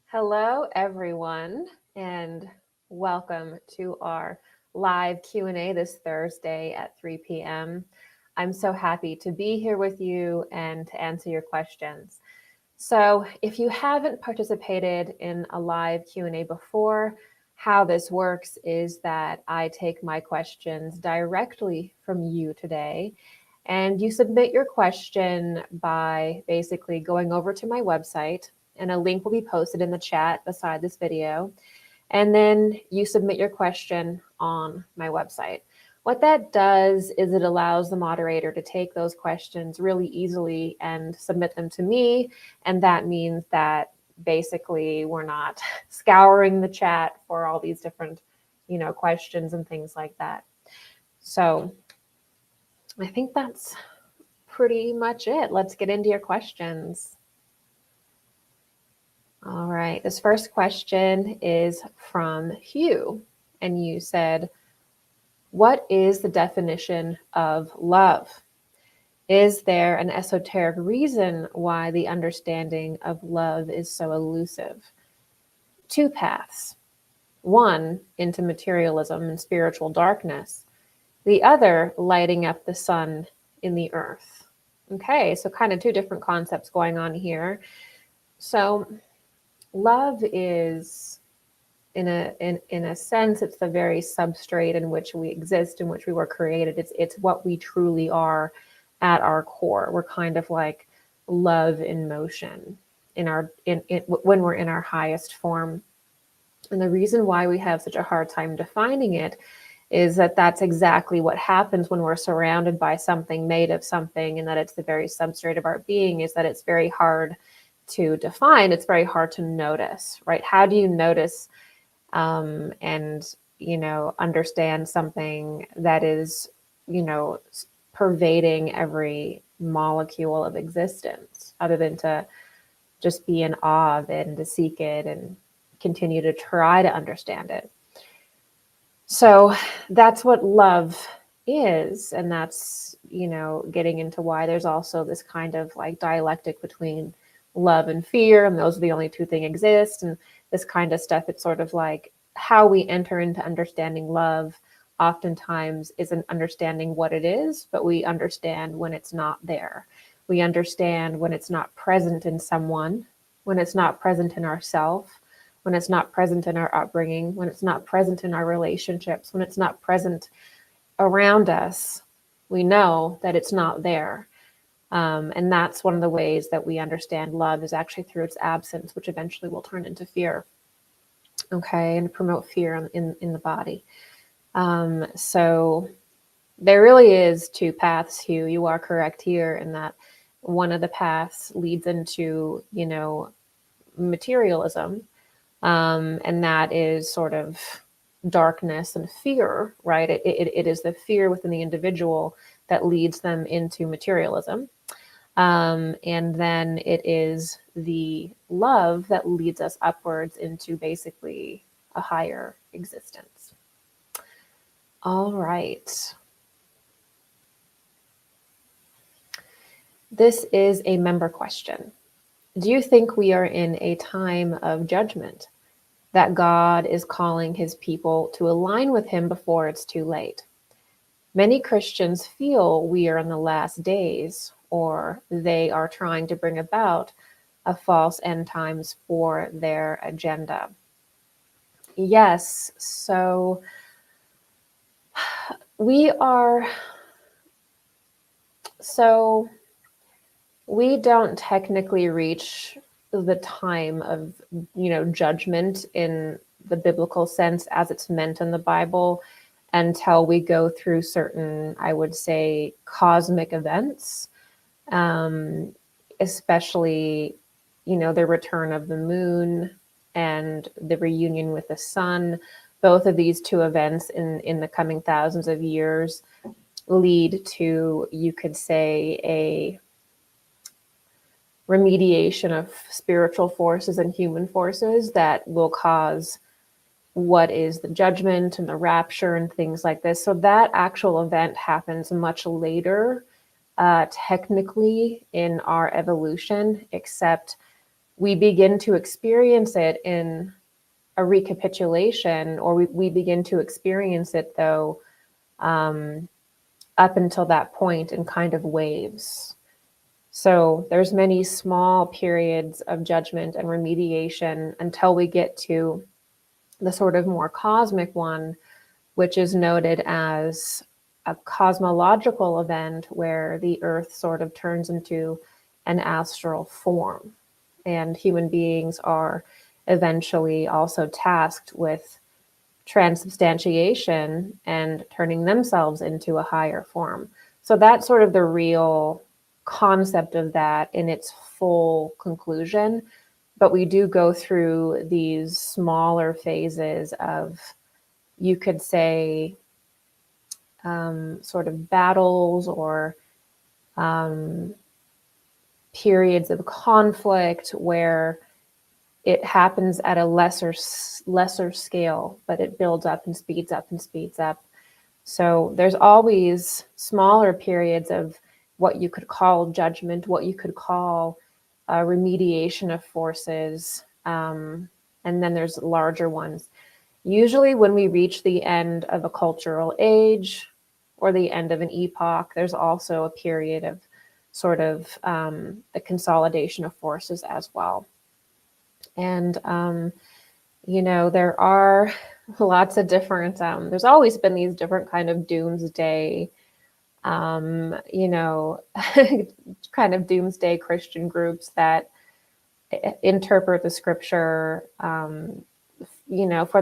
Hello, everyone, and welcome to our live Q&A this Thursday at 3 p.m. I'm so happy to be here with you and to answer your questions. So if you haven't participated in a live Q&A before, how this works is that I take my questions directly from you today, and you submit your question by basically going over to my website, and a link will be posted in the chat beside this video. And then you submit your question on my website. What that does is it allows the moderator to take those questions really easily and submit them to me. And that means that basically we're not scouring the chat for all these different, questions and things like that. So I think that's pretty much it. Let's get into your questions. All right, this first question is from Hugh, and you said, what is the definition of love? Is there an esoteric reason why the understanding of love is so elusive? Two paths. One, into materialism and spiritual darkness. The other, lighting up the sun in the earth. Okay, so kind of two different concepts going on here. So love is, in a sense, it's the very substrate in which we exist, in which we were created. It's what we truly are at our core. We're kind of like love in motion when we're in our highest form. And the reason why we have such a hard time defining it is that that's exactly what happens when we're surrounded by something, made of something, and that it's the very substrate of our being, is that it's very hard to define. It's very hard to notice, right? How do you notice and understand something that is, pervading every molecule of existence, other than to just be in awe of it and to seek it and continue to try to understand it. So that's what love is. And that's, getting into why there's also this kind of like dialectic between love and fear. And those are the only two things exist. And this kind of stuff, it's sort of like how we enter into understanding love oftentimes isn't understanding what it is, but we understand when it's not there. We understand when it's not present in someone, when it's not present in ourselves, when it's not present in our upbringing, when it's not present in our relationships, when it's not present around us, we know that it's not there. And that's one of the ways that we understand love is actually through its absence, which eventually will turn into fear. Okay, and promote fear in the body. So there really is two paths, Hugh. You are correct here in that one of the paths leads into, materialism. And that is sort of darkness and fear, right? It is the fear within the individual that leads them into materialism. And then it is the love that leads us upwards into basically a higher existence. All right. This is a member question. Do you think we are in a time of judgment, that God is calling his people to align with him before it's too late? Many Christians feel we are in the last days, or they are trying to bring about a false end times for their agenda. Yes, so we don't technically reach the time of, judgment in the biblical sense as it's meant in the Bible until we go through certain, I would say, cosmic events, especially, the return of the moon and the reunion with the sun. Both of these two events in the coming thousands of years lead to, you could say, a remediation of spiritual forces and human forces that will cause what is the judgment and the rapture and things like this. So that actual event happens much later, technically in our evolution, except we begin to experience it in a recapitulation, or we begin to experience it though, up until that point in kind of waves. So there's many small periods of judgment and remediation until we get to the sort of more cosmic one, which is noted as a cosmological event where the earth sort of turns into an astral form. And human beings are eventually also tasked with transubstantiation and turning themselves into a higher form. So that's sort of the real concept of that in its full conclusion. But we do go through these smaller phases of, you could say, sort of battles or periods of conflict where it happens at a lesser scale, but it builds up and speeds up and speeds up. So there's always smaller periods of what you could call judgment, what you could call remediation of forces, and then there's larger ones. Usually when we reach the end of a cultural age or the end of an epoch, there's also a period of sort of the consolidation of forces as well. And, there are lots of different, there's always been these different kind of doomsday, kind of doomsday Christian groups that interpret the scripture, for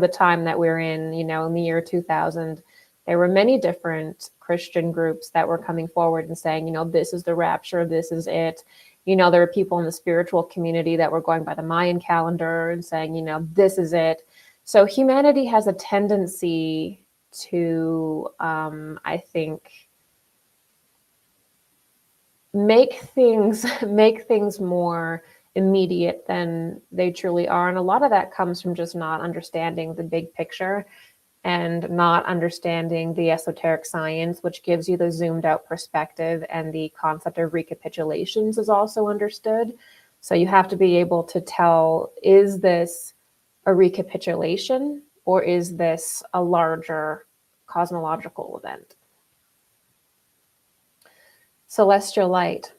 the time that we're in the year 2000, there were many different Christian groups that were coming forward and saying, this is the rapture, this is it. There were people in the spiritual community that were going by the Mayan calendar and saying, this is it. So humanity has a tendency to, I think, make things more immediate than they truly are. And a lot of that comes from just not understanding the big picture and not understanding the esoteric science, which gives you the zoomed out perspective, and the concept of recapitulations is also understood. So you have to be able to tell, is this a recapitulation or is this a larger cosmological event? Celestial light.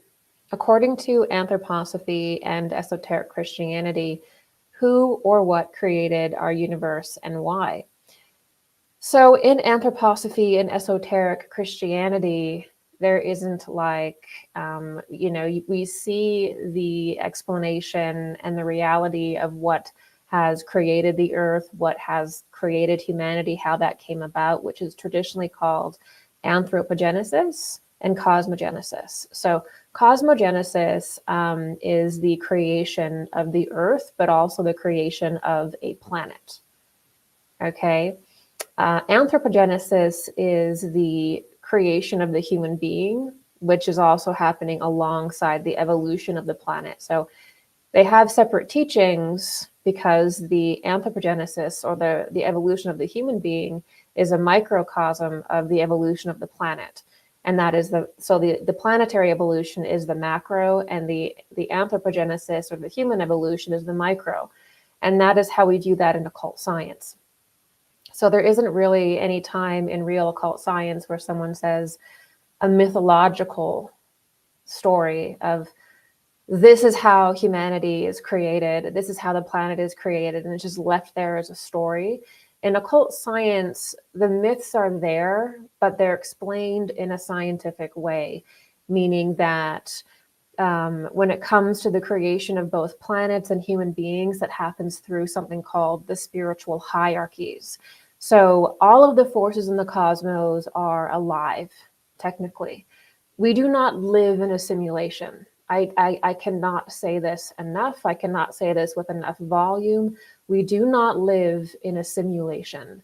According to Anthroposophy and esoteric Christianity, who or what created our universe and why? So in Anthroposophy and esoteric Christianity, there isn't like, we see the explanation and the reality of what has created the earth, what has created humanity, how that came about, which is traditionally called anthropogenesis and cosmogenesis. So cosmogenesis is the creation of the earth, but also the creation of a planet. Okay. Anthropogenesis is the creation of the human being, which is also happening alongside the evolution of the planet. So they have separate teachings because the anthropogenesis, or the evolution of the human being, is a microcosm of the evolution of the planet. And that is the planetary evolution is the macro, and the anthropogenesis, or the human evolution, is the micro. And that is how we view that in occult science. So there isn't really any time in real occult science where someone says a mythological story of this is how humanity is created, this is how the planet is created, and it's just left there as a story. In occult science, the myths are there, but they're explained in a scientific way, meaning that when it comes to the creation of both planets and human beings, that happens through something called the spiritual hierarchies. So all of the forces in the cosmos are alive, technically. We do not live in a simulation. I cannot say this enough. I cannot say this with enough volume. We do not live in a simulation.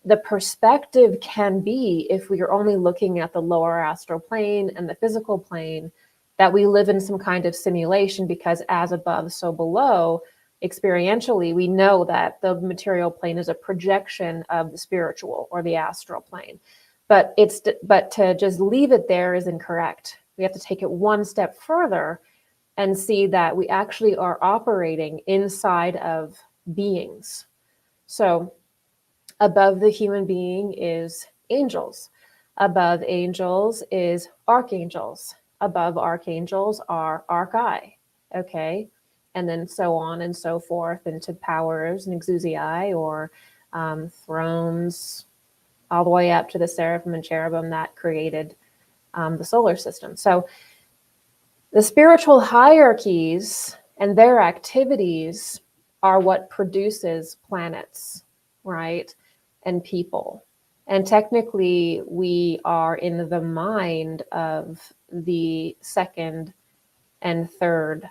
The perspective can be, if we are only looking at the lower astral plane and the physical plane, that we live in some kind of simulation, because as above, so below, experientially, we know that the material plane is a projection of the spiritual or the astral plane. But to just leave it there is incorrect. We have to take it one step further and see that we actually are operating inside of beings. So above the human being is angels. Above angels is archangels. Above archangels are archi, okay? And then so on and so forth into powers and exousiae, or thrones, all the way up to the seraphim and cherubim that created the solar system. So the spiritual hierarchies and their activities are what produces planets, right? And people. And technically, we are in the mind of the second and third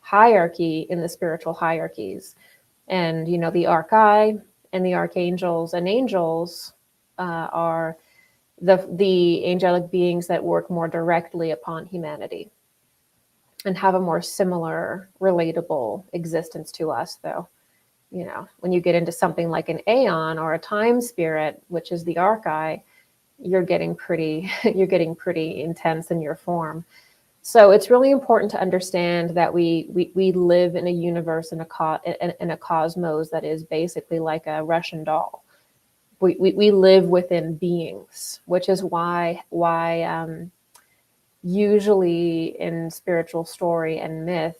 hierarchy in the spiritual hierarchies. And, the archi and the archangels and angels are the angelic beings that work more directly upon humanity and have a more similar, relatable existence to us, though. When you get into something like an aeon or a time spirit, which is the archi, you're getting pretty intense in your form. So it's really important to understand that we live in a universe, in a cosmos that is basically like a Russian doll. We live within beings, which is why usually in spiritual story and myth,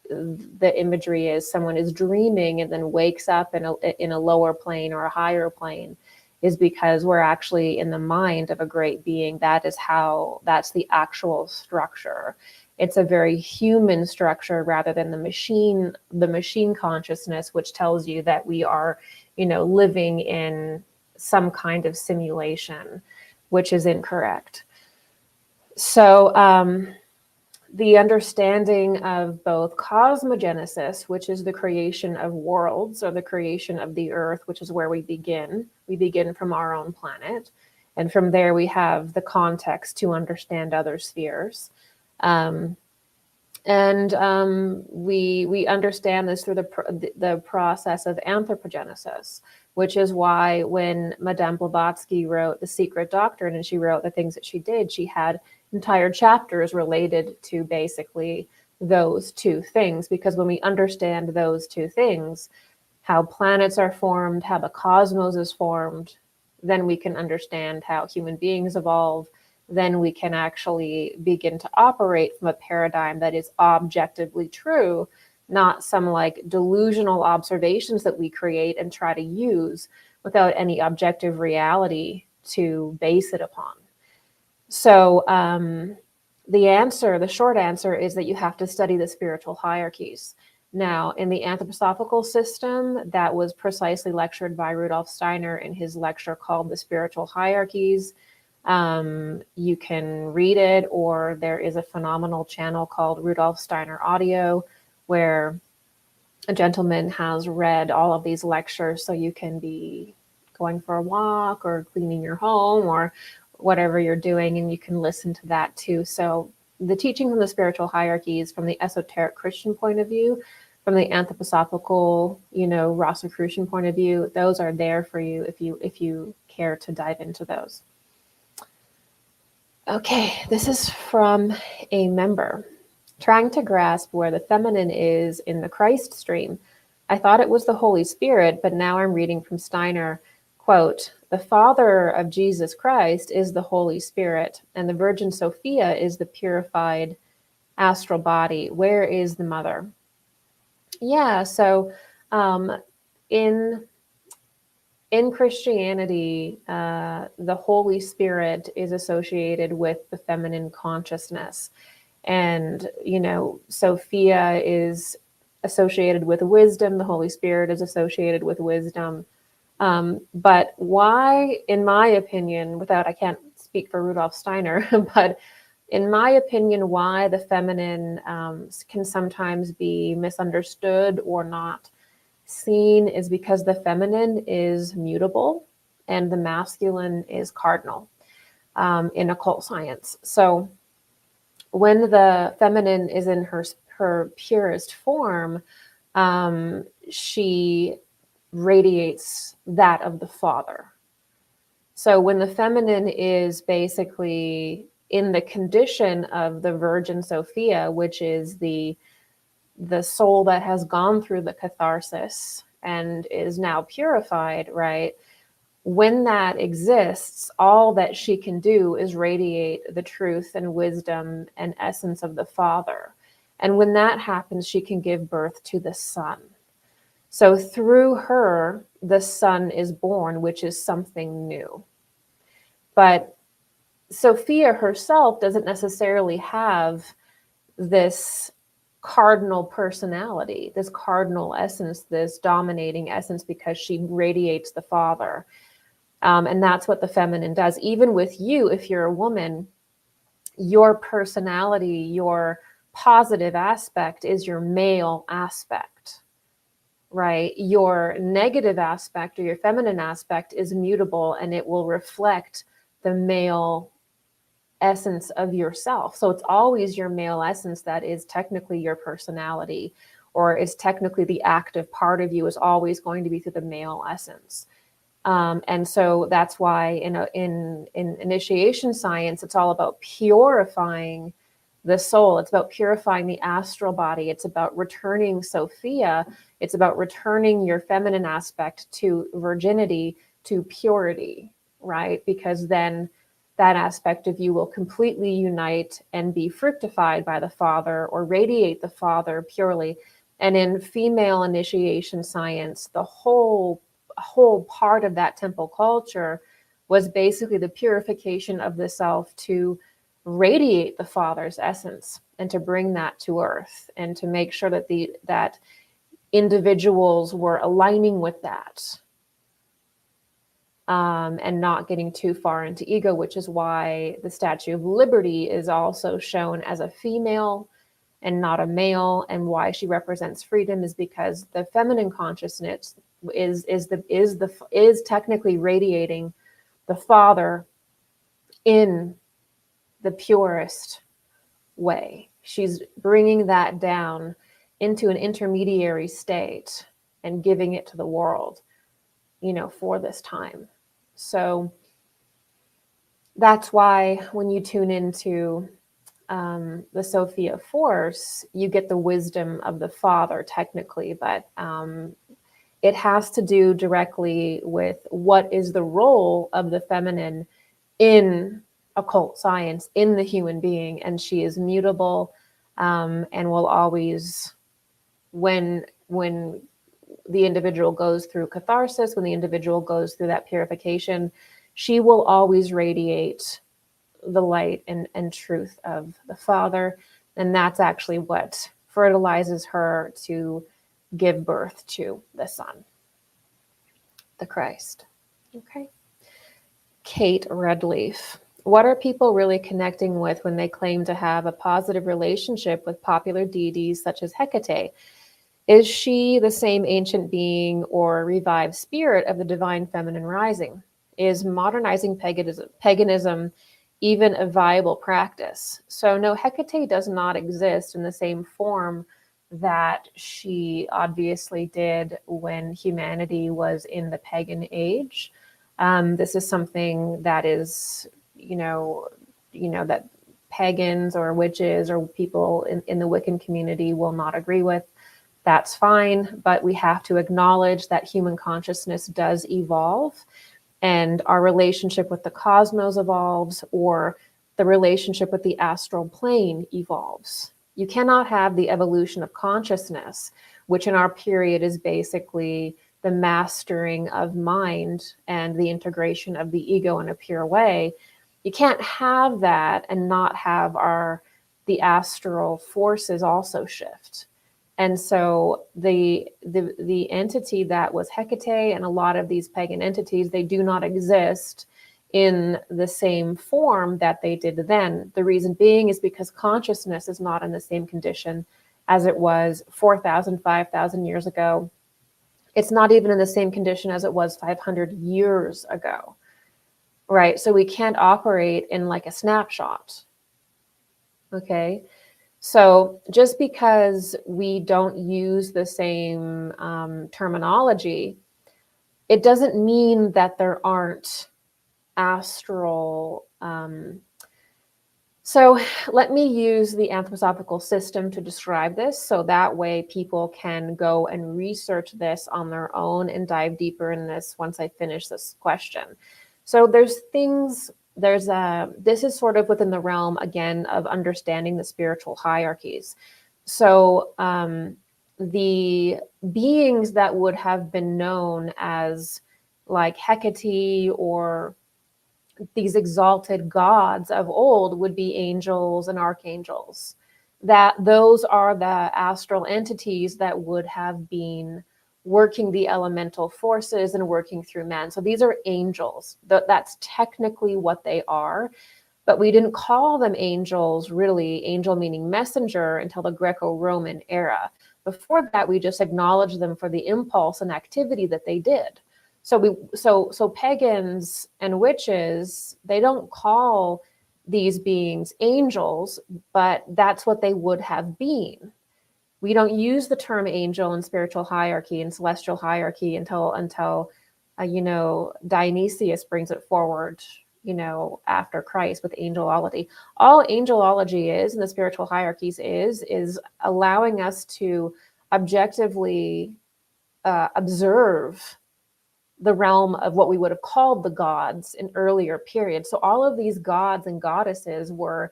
the imagery is someone is dreaming and then wakes up in a lower plane or a higher plane, is because we're actually in the mind of a great being. That's the actual structure. It's a very human structure rather than the machine consciousness, which tells you that we are, living in some kind of simulation, which is incorrect. So, the understanding of both cosmogenesis, which is the creation of worlds, or the creation of the earth, which is where we begin. We begin from our own planet. And from there, we have the context to understand other spheres. And And we understand this through the process of anthropogenesis, which is why when Madame Blavatsky wrote The Secret Doctrine and she wrote the things that she did, she had entire chapters related to basically those two things. Because when we understand those two things, how planets are formed, how the cosmos is formed, then we can understand how human beings evolve. Then we can actually begin to operate from a paradigm that is objectively true, not some like delusional observations that we create and try to use without any objective reality to base it upon. So the short answer is that you have to study the spiritual hierarchies. Now, in the anthroposophical system, that was precisely lectured by Rudolf Steiner in his lecture called The Spiritual Hierarchies. You can read it, or there is a phenomenal channel called Rudolf Steiner Audio, where a gentleman has read all of these lectures, so you can be going for a walk or cleaning your home or whatever you're doing, and you can listen to that too. So the teaching from the spiritual hierarchies from the esoteric Christian point of view, from the anthroposophical, Rosicrucian point of view, those are there for you if you care to dive into those. Okay, this is from a member. Trying to grasp where the feminine is in the Christ stream. I thought it was the Holy Spirit, but now I'm reading from Steiner, quote, the father of Jesus Christ is the Holy Spirit, and the Virgin Sophia is the purified astral body. Where is the mother? Yeah, so in Christianity, the Holy Spirit is associated with the feminine consciousness. And, Sophia is associated with wisdom. The Holy Spirit is associated with wisdom. But why, in my opinion, I can't speak for Rudolf Steiner, but in my opinion, why the feminine can sometimes be misunderstood or not seen is because the feminine is mutable and the masculine is cardinal in occult science. So when the feminine is in her purest form, she radiates that of the father. So when the feminine is basically in the condition of the Virgin Sophia, which is the soul that has gone through the catharsis and is now purified, right? When that exists, all that she can do is radiate the truth and wisdom and essence of the Father. And when that happens, she can give birth to the Son. So through her, the Son is born, which is something new. But Sophia herself doesn't necessarily have this cardinal personality, this cardinal essence, this dominating essence, because she radiates the Father. And that's what the feminine does. Even with you, if you're a woman, your personality, your positive aspect is your male aspect, right? Your negative aspect or your feminine aspect is mutable, and it will reflect the male essence of yourself. So it's always your male essence that is technically your personality, or is technically the active part of you, is always going to be through the male essence. And so that's why in initiation science, it's all about purifying the soul. It's about purifying the astral body. It's about returning Sophia. It's about returning your feminine aspect to virginity, to purity, right? Because then that aspect of you will completely unite and be fructified by the Father, or radiate the Father purely. And in female initiation science, the whole part of that temple culture was basically the purification of the self to radiate the Father's essence and to bring that to earth, and to make sure that that individuals were aligning with that, and not getting too far into ego, which is why the Statue of Liberty is also shown as a female and not a male, and why she represents freedom is because the feminine consciousness is technically radiating the Father in the purest way. She's bringing that down into an intermediary state and giving it to the world, for this time. So that's why when you tune into the Sophia Force, you get the wisdom of the Father, technically, but it has to do directly with what is the role of the feminine in occult science, in the human being. And she is mutable, and will always, when the individual goes through catharsis, when the individual goes through that purification, she will always radiate the light and truth of the Father. And that's actually what fertilizes her to give birth to the Son, the Christ. Okay. Kate Redleaf. What are people really connecting with when they claim to have a positive relationship with popular deities such as Hekate? Is she the same ancient being or revived spirit of the divine feminine rising? Is modernizing paganism even a viable practice? So no, Hekate does not exist in the same form that she obviously did when humanity was in the pagan age. This is something that is, that pagans or witches or people in the Wiccan community will not agree with. That's fine, but we have to acknowledge that human consciousness does evolve, and our relationship with the cosmos evolves, or the relationship with the astral plane evolves. You cannot have the evolution of consciousness, which in our period is basically the mastering of mind and the integration of the ego in a pure way. You can't have that and not have the astral forces also shift. And so the entity that was Hekate and a lot of these pagan entities, they do not exist in the same form that they did then. The reason being is because consciousness is not in the same condition as it was 4,000, 5,000 years ago. It's not even in the same condition as it was 500 years ago, right? So we can't operate in like a snapshot, okay? So just because we don't use the same terminology, it doesn't mean that there aren't astral. So let me use the anthroposophical system to describe this, so that way people can go and research this on their own and dive deeper in this once I finish this question. So this is sort of within the realm, again, of understanding the spiritual hierarchies. So the beings that would have been known as like Hekate or these exalted gods of old would be angels and archangels. Those are the astral entities that would have been working the elemental forces and working through man. So these are angels. That's technically what they are, but we didn't call them angels, really, angel meaning messenger, until the Greco-Roman era. Before that, we just acknowledged them for the impulse and activity that they did. So pagans and witches, they don't call these beings angels, but that's what they would have been. We don't use the term angel in spiritual hierarchy and celestial hierarchy until Dionysius brings it forward, after Christ with angelology. All angelology is, and the spiritual hierarchies is allowing us to objectively observe the realm of what we would have called the gods in earlier periods. So all of these gods and goddesses were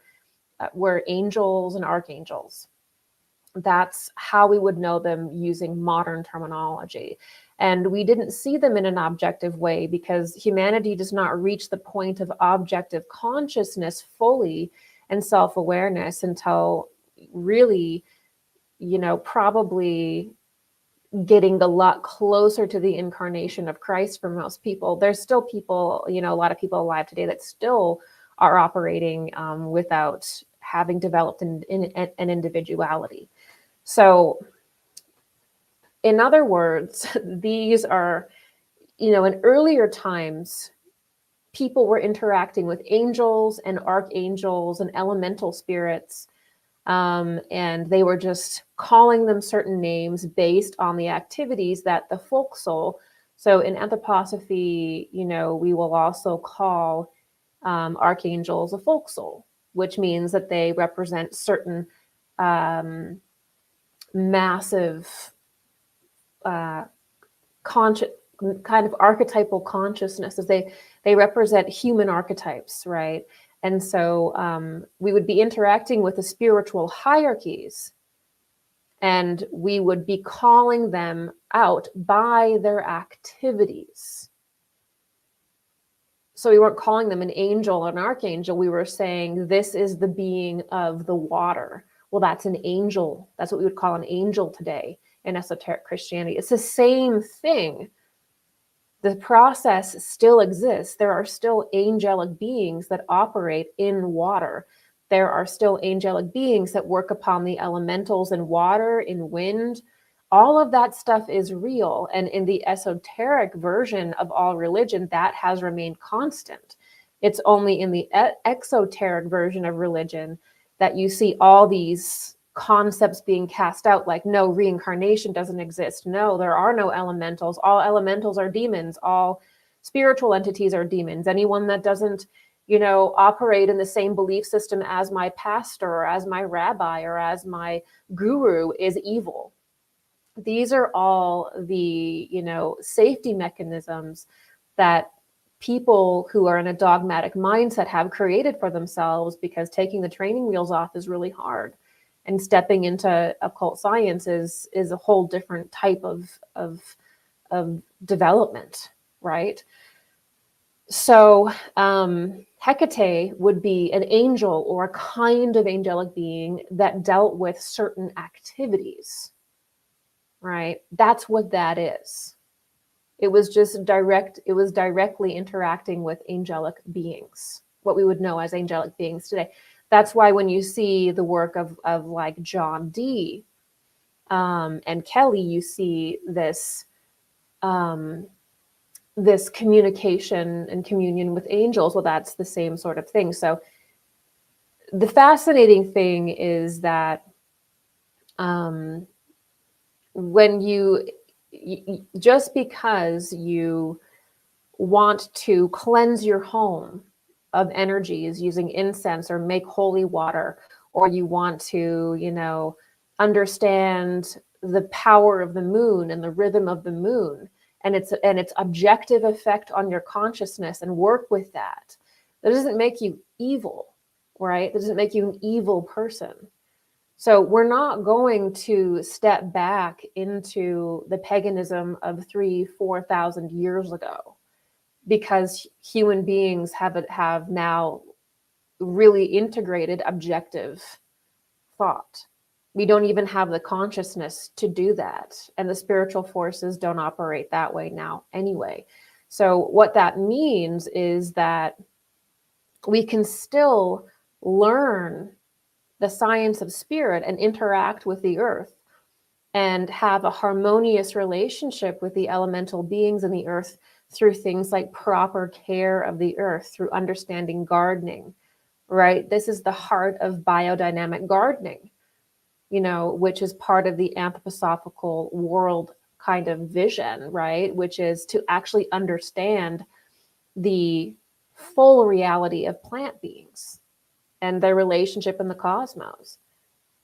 angels and archangels. That's how we would know them using modern terminology. And we didn't see them in an objective way because humanity does not reach the point of objective consciousness fully and self-awareness until really, probably getting a lot closer to the incarnation of Christ for most people. There's still people, a lot of people alive today that still are operating without having developed an individuality. So in other words, these are, in earlier times, people were interacting with angels and archangels and elemental spirits And they were just calling them certain names based on the activities that the folk soul. So in Anthroposophy, we will also call archangels a folk soul, which means that they represent certain massive kind of archetypal consciousnesses. They represent human archetypes, right? And so we would be interacting with the spiritual hierarchies, and we would be calling them out by their activities. So we weren't calling them an angel or an archangel. We were saying, this is the being of the water. Well, that's an angel. That's what we would call an angel today in esoteric Christianity. It's the same thing. The process still exists. There are still angelic beings that operate in water. There are still angelic beings that work upon the elementals in water, in wind. All of that stuff is real. And in the esoteric version of all religion, that has remained constant. It's only in the exoteric version of religion that you see all these concepts being cast out, like, no, reincarnation doesn't exist. No, there are no elementals. All elementals are demons. All spiritual entities are demons. Anyone that doesn't, operate in the same belief system as my pastor or as my rabbi or as my guru is evil. These are all the, safety mechanisms that people who are in a dogmatic mindset have created for themselves, because taking the training wheels off is really hard. And stepping into occult science is a whole different type of development, right? So Hekate would be an angel or a kind of angelic being that dealt with certain activities, right? That's what that is. It was directly interacting with angelic beings, what we would know as angelic beings today. That's why when you see the work of like John Dee and Kelly, you see this this communication and communion with angels. Well, that's the same sort of thing. So the fascinating thing is that when you just because you want to cleanse your home of energies using incense or make holy water, or you want to, understand the power of the moon and the rhythm of the moon and its objective effect on your consciousness, and work with that. That doesn't make you evil, right? That doesn't make you an evil person. So we're not going to step back into the paganism of 3,000-4,000 years ago, because human beings have now really integrated objective thought. We don't even have the consciousness to do that. And the spiritual forces don't operate that way now anyway. So what that means is that we can still learn the science of spirit and interact with the earth and have a harmonious relationship with the elemental beings in the earth through things like proper care of the earth, through understanding gardening, right? This is the heart of biodynamic gardening, which is part of the anthroposophical world kind of vision, right? Which is to actually understand the full reality of plant beings and their relationship in the cosmos.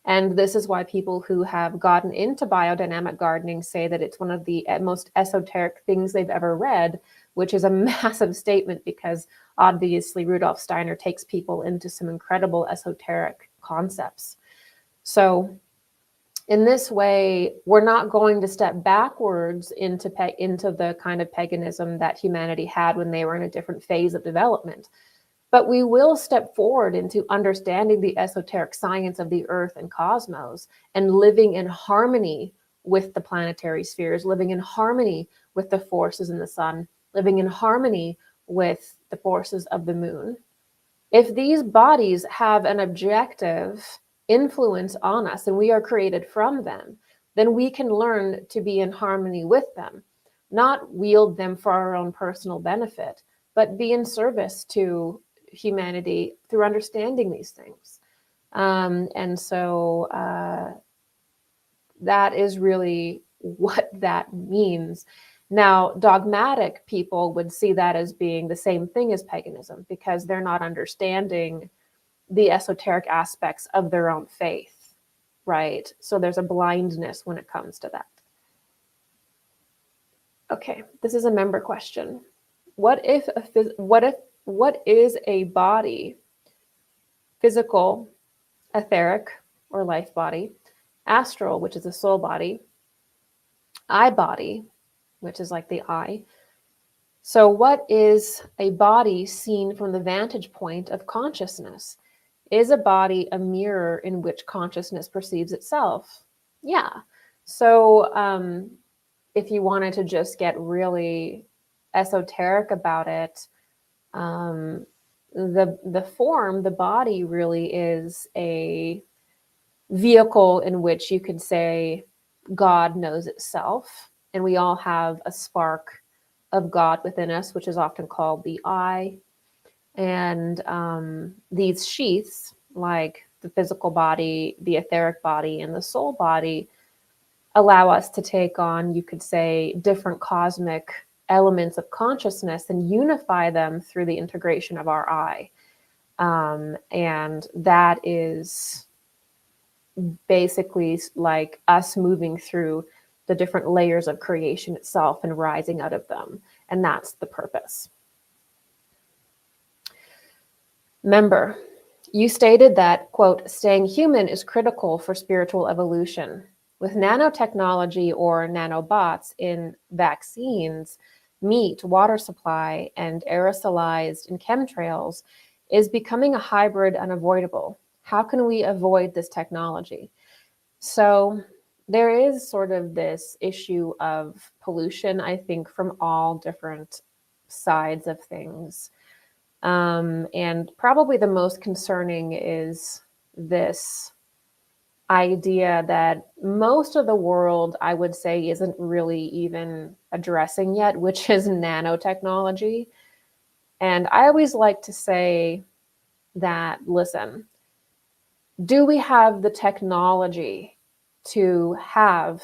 And this is why people who have gotten into biodynamic gardening say that it's one of the most esoteric things they've ever read, which is a massive statement, because obviously Rudolf Steiner takes people into some incredible esoteric concepts. So in this way, we're not going to step backwards into the kind of paganism that humanity had when they were in a different phase of development. But we will step forward into understanding the esoteric science of the earth and cosmos, and living in harmony with the planetary spheres, living in harmony with the forces in the sun, living in harmony with the forces of the moon. If these bodies have an objective influence on us and we are created from them, then we can learn to be in harmony with them, not wield them for our own personal benefit, but be in service to humanity through understanding these things. And so that is really what that means. Now, dogmatic people would see that as being the same thing as paganism because they're not understanding the esoteric aspects of their own faith, right? So there's a blindness when it comes to that. Okay, this is a member question. What is a body? Physical, etheric, or life body, astral, which is a soul body, eye body, which is like the eye. So what is a body seen from the vantage point of consciousness? Is a body a mirror in which consciousness perceives itself? Yeah. So if you wanted to just get really esoteric about it, the form, the body really is a vehicle in which you could say God knows itself, and we all have a spark of God within us, which is often called the I. And these sheaths, like the physical body, the etheric body, and the soul body, allow us to take on, you could say, different cosmic elements of consciousness and unify them through the integration of our I. And that is basically like us moving through the different layers of creation itself and rising out of them. And that's the purpose. Member, you stated that, quote, staying human is critical for spiritual evolution. With nanotechnology or nanobots in vaccines, meat, water supply, and aerosolized in chemtrails, is becoming a hybrid unavoidable. How can we avoid this technology? So there is sort of this issue of pollution, I think, from all different sides of things. And probably the most concerning is this idea that most of the world, I would say, isn't really even addressing yet, which is nanotechnology. And I always like to say that, listen, do we have the technology to have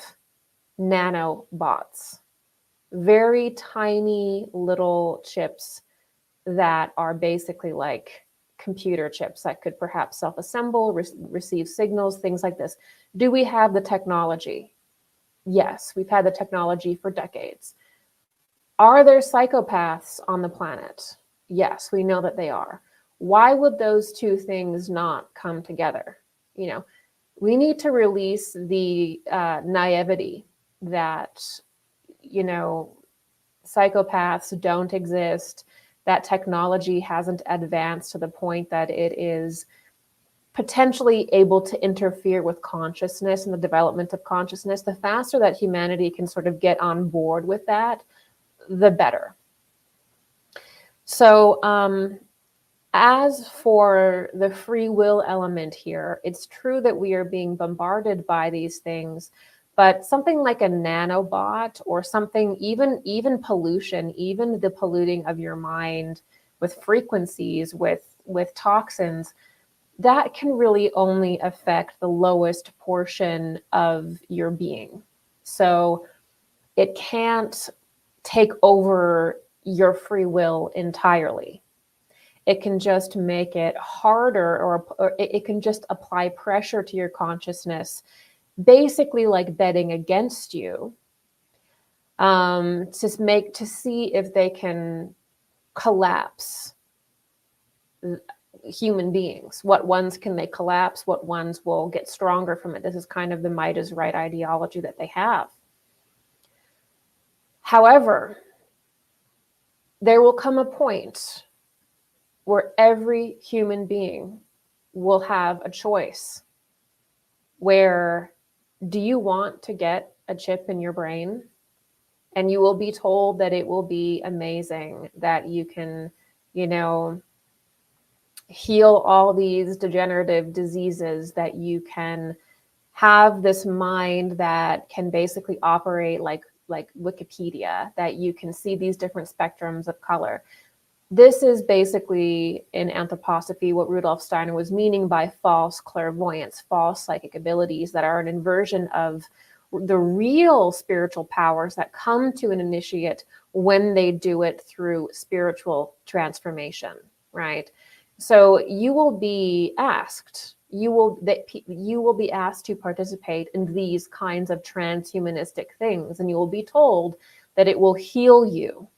nanobots? Very tiny little chips that are basically like computer chips that could perhaps self-assemble, receive signals, things like this. Do we have the technology? Yes, we've had the technology for decades. Are there psychopaths on the planet? Yes, we know that they are. Why would those two things not come together? You know, we need to release the naivety that, you know, psychopaths don't exist, that technology hasn't advanced to the point that it is potentially able to interfere with consciousness and the development of consciousness. The faster that humanity can sort of get on board with that, the better. So as for the free will element here, it's true that we are being bombarded by these things, but something like a nanobot or something, even pollution, even the polluting of your mind with frequencies, with toxins, that can really only affect the lowest portion of your being. So it can't take over your free will entirely. It can just make it harder, or it can just apply pressure to your consciousness, basically like betting against you, to see if they can collapse human beings. What ones can they collapse? What ones will get stronger from it? This is kind of the might is right ideology that they have. However, there will come a point where every human being will have a choice. Where do you want to get a chip in your brain? And you will be told that it will be amazing, that you can, you know, heal all these degenerative diseases, that you can have this mind that can basically operate like Wikipedia, that you can see these different spectrums of color. this is basically in Anthroposophy what Rudolf Steiner was meaning by false clairvoyance, false psychic abilities that are an inversion of the real spiritual powers that come to an initiate when they do it through spiritual transformation, right? So you will be asked, you will be asked to participate in these kinds of transhumanistic things, and you will be told that it will heal you,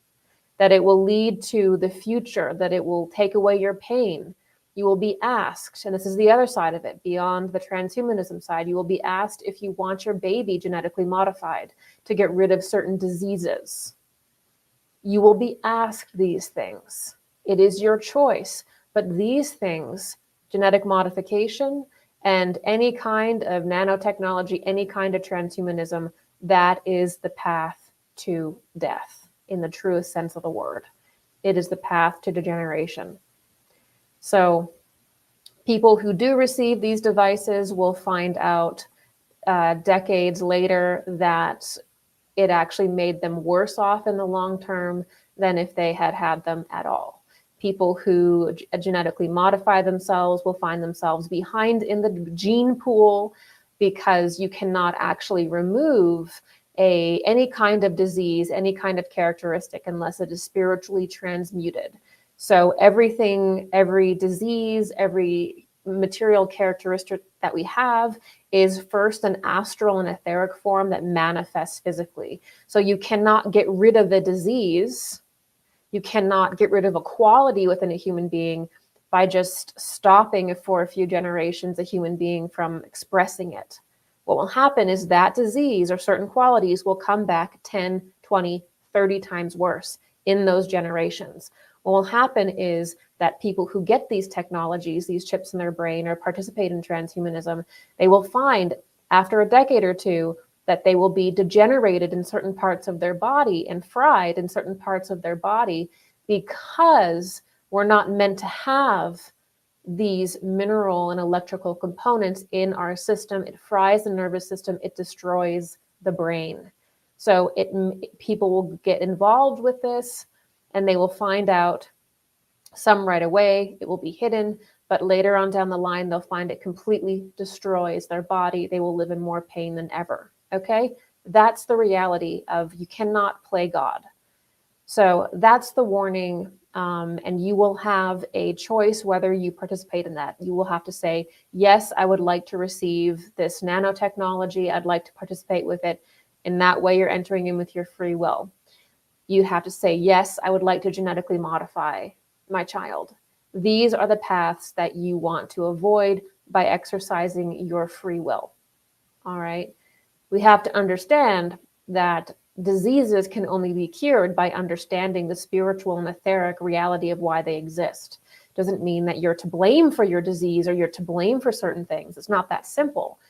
that it will lead to the future, that it will take away your pain. You will be asked, and this is the other side of it, beyond the transhumanism side, you will be asked if you want your baby genetically modified to get rid of certain diseases. You will be asked these things. It is your choice. But these things, genetic modification and any kind of nanotechnology, any kind of transhumanism, that is the path to death in the truest sense of the word. It is the path to degeneration. So people who do receive these devices will find out decades later that it actually made them worse off in the long term than if they had had them at all. People who genetically modify themselves will find themselves behind in the gene pool because you cannot actually remove any kind of disease, any kind of characteristic, unless it is spiritually transmuted. So everything, every disease, every material characteristic that we have is first an astral and etheric form that manifests physically. So you cannot get rid of the disease. You cannot get rid of a quality within a human being by just stopping for a few generations a human being from expressing it. What will happen is that disease or certain qualities will come back 10, 20, 30 times worse in those generations. What will happen is that people who get these technologies, these chips in their brain, or participate in transhumanism, they will find after a decade or two that they will be degenerated in certain parts of their body and fried in certain parts of their body because we're not meant to have these mineral and electrical components in our system. It fries the nervous system. It destroys the brain. So people will get involved with this and they will find out, some right away, it will be hidden, but later on down the line, they'll find it completely destroys their body. They will live in more pain than ever. Okay? That's the reality of you cannot play God. So that's the warning. And you will have a choice whether you participate in that. You will have to say, yes, I would like to receive this nanotechnology. I'd like to participate with it. In that way, you're entering in with your free will. You have to say, yes, I would like to genetically modify my child. These are the paths that you want to avoid by exercising your free will. All right. We have to understand that diseases can only be cured by understanding the spiritual and etheric reality of why they exist. Doesn't mean that you're to blame for your disease or you're to blame for certain things. It's not that simple.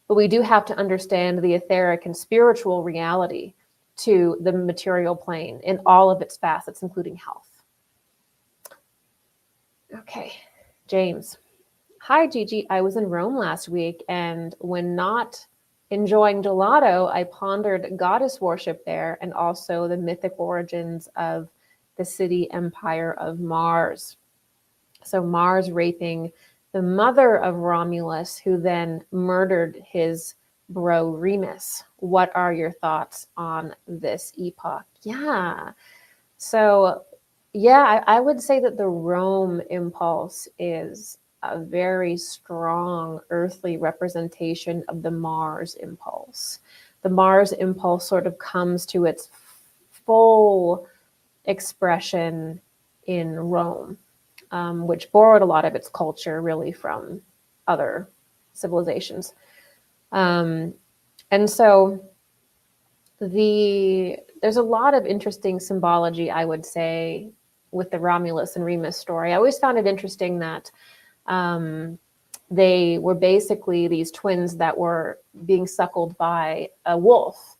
But we do have to understand the etheric and spiritual reality to the material plane in all of its facets, including health. Okay, James. Hi, Gigi. I was in Rome last week, and when not enjoying gelato, I pondered goddess worship there and also the mythic origins of the city empire of Mars. So Mars raping the mother of Romulus, who then murdered his bro Remus. What are your thoughts on this epoch? Yeah. So, yeah, I would say that the Rome impulse is a very strong earthly representation of the Mars impulse. The Mars impulse sort of comes to its full expression in Rome, which borrowed a lot of its culture really from other civilizations. And so there's a lot of interesting symbology, I would say, with the Romulus and Remus story. I always found it interesting that they were basically these twins that were being suckled by a wolf.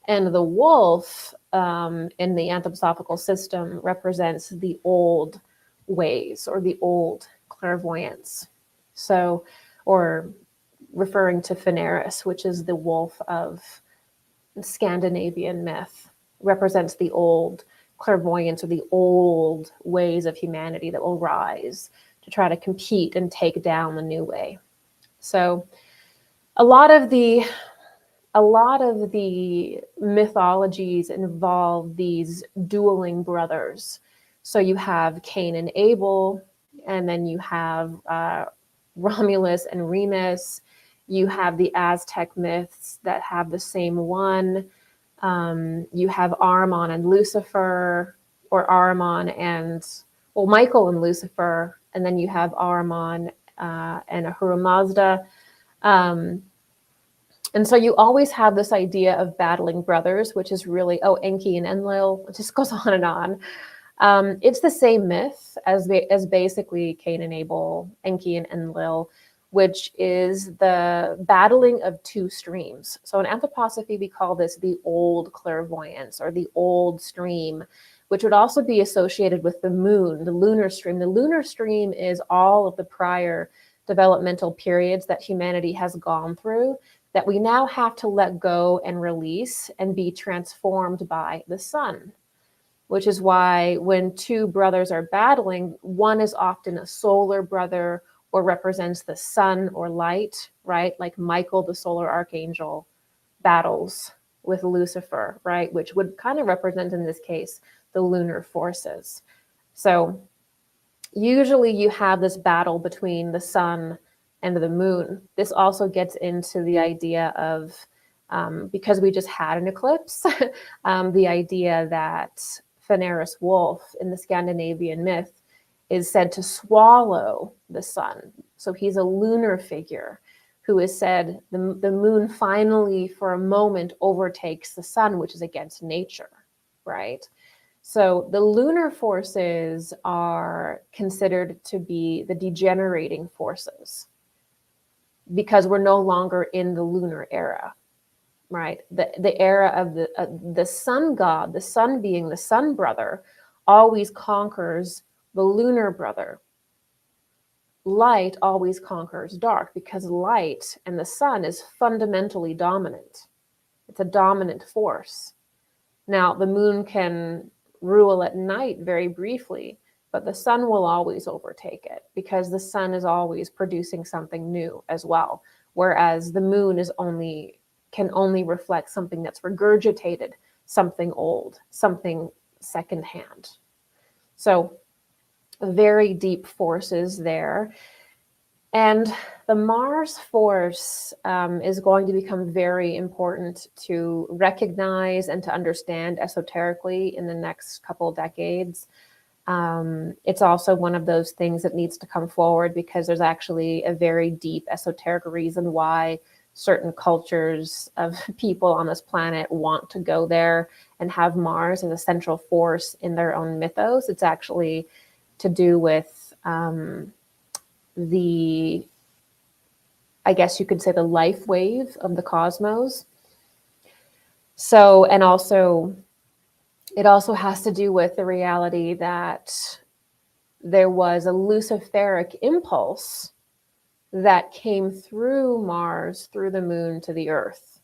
And the wolf in the anthroposophical system represents the old ways or the old clairvoyance. So, or referring to Fenris, which is the wolf of Scandinavian myth, represents the old clairvoyance, or the old ways of humanity that will rise to try to compete and take down the new way. So a lot of the mythologies involve these dueling brothers. So you have Cain and Abel, and then you have Romulus and Remus. You have the Aztec myths that have the same one. You have Ahriman and Lucifer, or Ahriman and, well, Michael and Lucifer, and then you have Ahriman and Ahura Mazda. And so you always have this idea of battling brothers, which is really, Enki and Enlil, it just goes on and on. It's the same myth as basically Cain and Abel, Enki and Enlil, which is the battling of two streams. So in Anthroposophy, we call this the old clairvoyance, or the old stream, which would also be associated with the moon, the lunar stream. The lunar stream is all of the prior developmental periods that humanity has gone through, that we now have to let go and release and be transformed by the sun. Which is why when two brothers are battling, one is often a solar brother, or represents the sun or light, right? Like Michael, the solar archangel, battles with Lucifer, right? Which would kind of represent, in this case, the lunar forces. So usually you have this battle between the sun and the moon. This also gets into the idea of, because we just had an eclipse, the idea that Fenris Wolf in the Scandinavian myth is said to swallow the sun. So he's a lunar figure who is said the moon finally for a moment overtakes the sun, which is against nature, right? So the lunar forces are considered to be the degenerating forces because we're no longer in the lunar era, right? The era of the sun god, the sun being the sun brother, always conquers the lunar brother. Light always conquers dark because light and the sun is fundamentally dominant. It's a dominant force. Now, the moon can rule at night very briefly, but the sun will always overtake it because the sun is always producing something new as well, whereas the moon can only reflect something that's regurgitated, something old, something secondhand. So very deep forces there. And the Mars force is going to become very important to recognize and to understand esoterically in the next couple decades. It's also one of those things that needs to come forward because there's actually a very deep esoteric reason why certain cultures of people on this planet want to go there and have Mars as a central force in their own mythos. It's actually to do with I guess you could say the life wave of the cosmos. So, and also, it also has to do with the reality that there was a Luciferic impulse that came through Mars, through the moon to the Earth.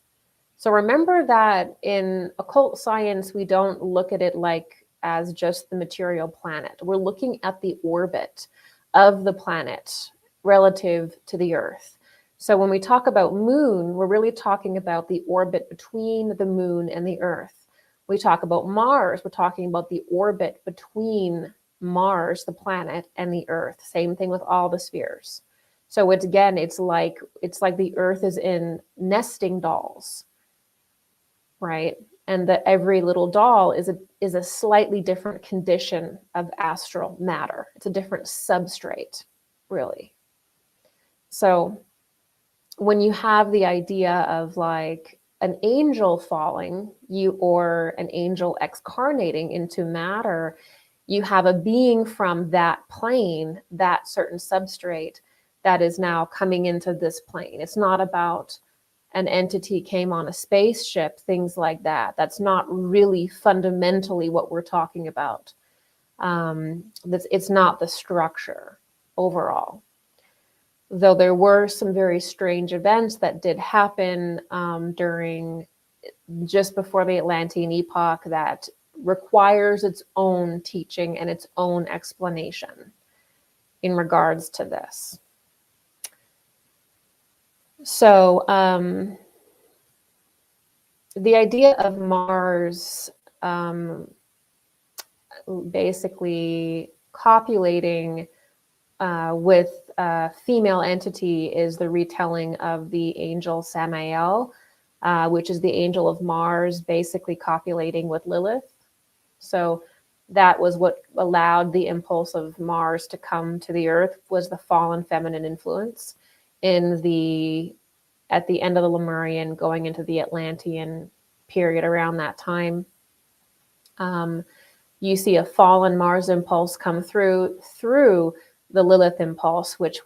So remember that in occult science, we don't look at it like as just the material planet. We're looking at the orbit of the planet relative to the Earth. So when we talk about moon, we're really talking about the orbit between the moon and the Earth. We talk about Mars, we're talking about the orbit between Mars, the planet, and the Earth. Same thing with all the spheres. So it's like the Earth is in nesting dolls, right? And that every little doll is a slightly different condition of astral matter. It's a different substrate, really. So when you have the idea of like an angel falling, or an angel excarnating into matter, you have a being from that plane, that certain substrate, that is now coming into this plane. It's not about an entity came on a spaceship, things like that. That's not really fundamentally what we're talking about. It's not the structure overall. Though there were some very strange events that did happen during just before the Atlantean epoch that requires its own teaching and its own explanation in regards to this. So the idea of Mars basically copulating with a female entity is the retelling of the angel Samael, which is the angel of Mars, basically copulating with Lilith. So that was what allowed the impulse of Mars to come to the earth, was the fallen feminine influence at the end of the Lemurian, going into the Atlantean period around that time. You see a fallen Mars impulse come through the Lilith impulse, which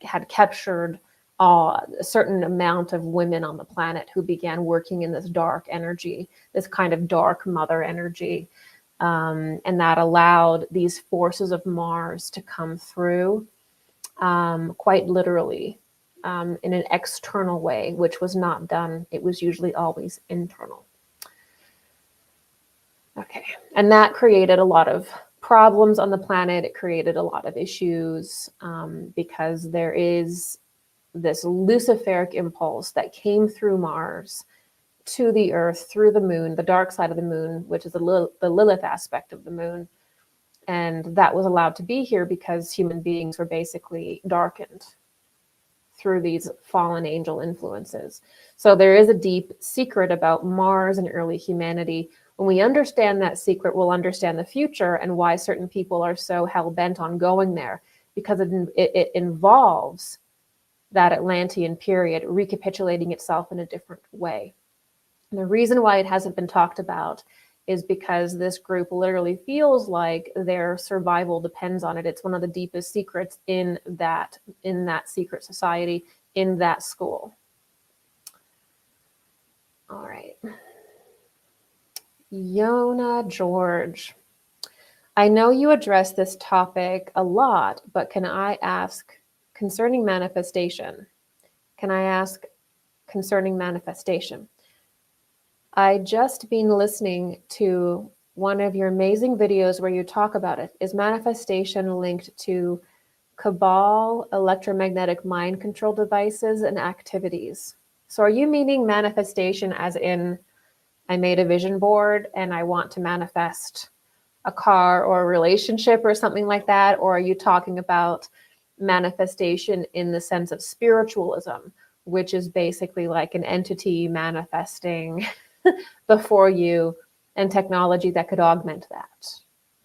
had captured a certain amount of women on the planet who began working in this dark energy, this kind of dark mother energy. And that allowed these forces of Mars to come through quite literally in an external way, which was not done. It was usually always internal. Okay, and that created a lot of problems on the planet. It created a lot of issues because there is this Luciferic impulse that came through Mars to the Earth through the moon, the dark side of the moon, which is the Lilith aspect of the moon. And that was allowed to be here because human beings were basically darkened through these fallen angel influences. So there is a deep secret about Mars and early humanity. When we understand that secret, we'll understand the future and why certain people are so hell-bent on going there, because it involves that Atlantean period recapitulating itself in a different way. And the reason why it hasn't been talked about is because this group literally feels like their survival depends on it. It's one of the deepest secrets in that secret society, in that school. All right. Yona George. I know you address this topic a lot, but can I ask concerning manifestation? I just been listening to one of your amazing videos where you talk about it. Is manifestation linked to cabal, electromagnetic mind control devices, and activities? So are you meaning manifestation as in I made a vision board and I want to manifest a car or a relationship or something like that? Or are you talking about manifestation in the sense of spiritualism, which is basically like an entity manifesting before you and technology that could augment that?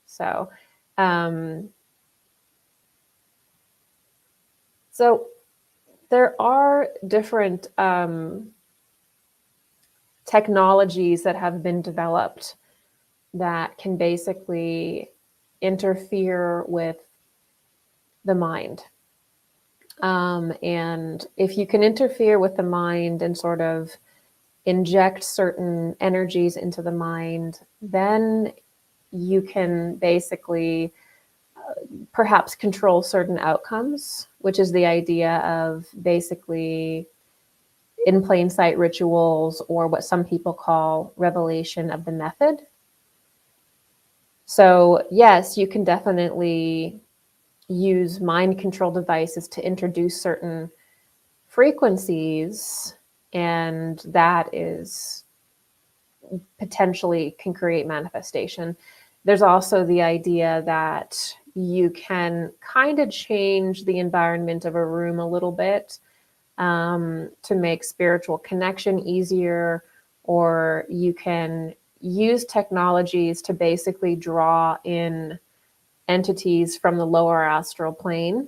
So, so there are different technologies that have been developed that can basically interfere with the mind. And if you can interfere with the mind and sort of inject certain energies into the mind, then you can basically perhaps control certain outcomes, which is the idea of basically in plain sight rituals, or what some people call revelation of the method. So yes, you can definitely use mind control devices to introduce certain frequencies, and that is potentially can create manifestation. There's also the idea that you can kind of change the environment of a room a little bit to make spiritual connection easier, or you can use technologies to basically draw in entities from the lower astral plane.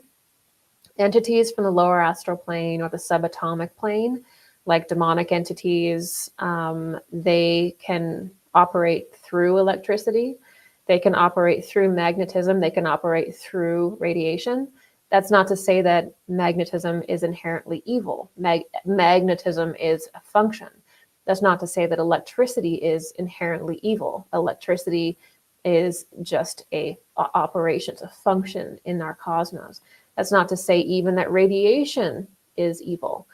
Entities from the lower astral plane or the subatomic plane, like demonic entities, they can operate through electricity. They can operate through magnetism. They can operate through radiation. That's not to say that magnetism is inherently evil. Magnetism is a function. That's not to say that electricity is inherently evil. Electricity is just a operation, it's a function in our cosmos. That's not to say even that radiation is evil.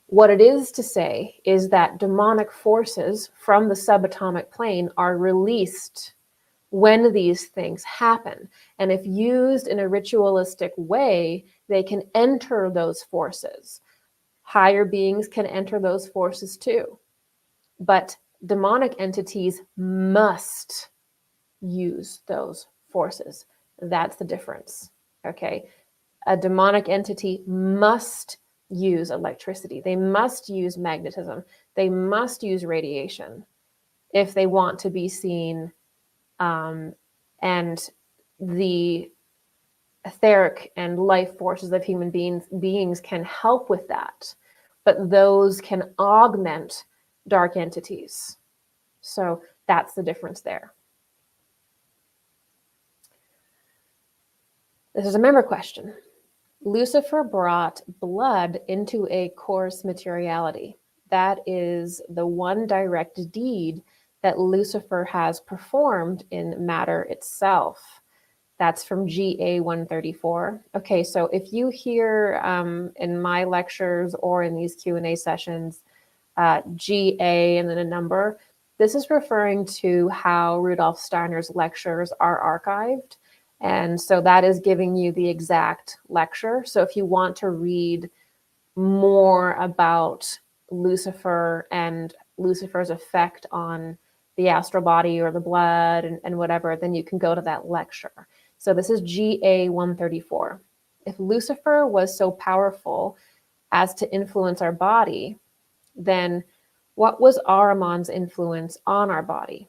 What it is to say is that demonic forces from the subatomic plane are released when these things happen. And if used in a ritualistic way, they can enter those forces. Higher beings can enter those forces too. But demonic entities must use those forces. That's the difference. Okay. A demonic entity must use electricity. They must use magnetism. They must use radiation if they want to be seen. And the etheric and life forces of human beings can help with that, but those can augment dark entities. So that's the difference there. This is a member question. Lucifer brought blood into a coarse materiality. That is the one direct deed that Lucifer has performed in matter itself. That's from GA 134. Okay, so if you hear in my lectures or in these Q&A sessions, GA and then a number, this is referring to how Rudolf Steiner's lectures are archived. And so that is giving you the exact lecture. So if you want to read more about Lucifer and Lucifer's effect on the astral body or the blood and whatever, then you can go to that lecture. So this is GA 134. If Lucifer was so powerful as to influence our body, then what was Ahriman's influence on our body?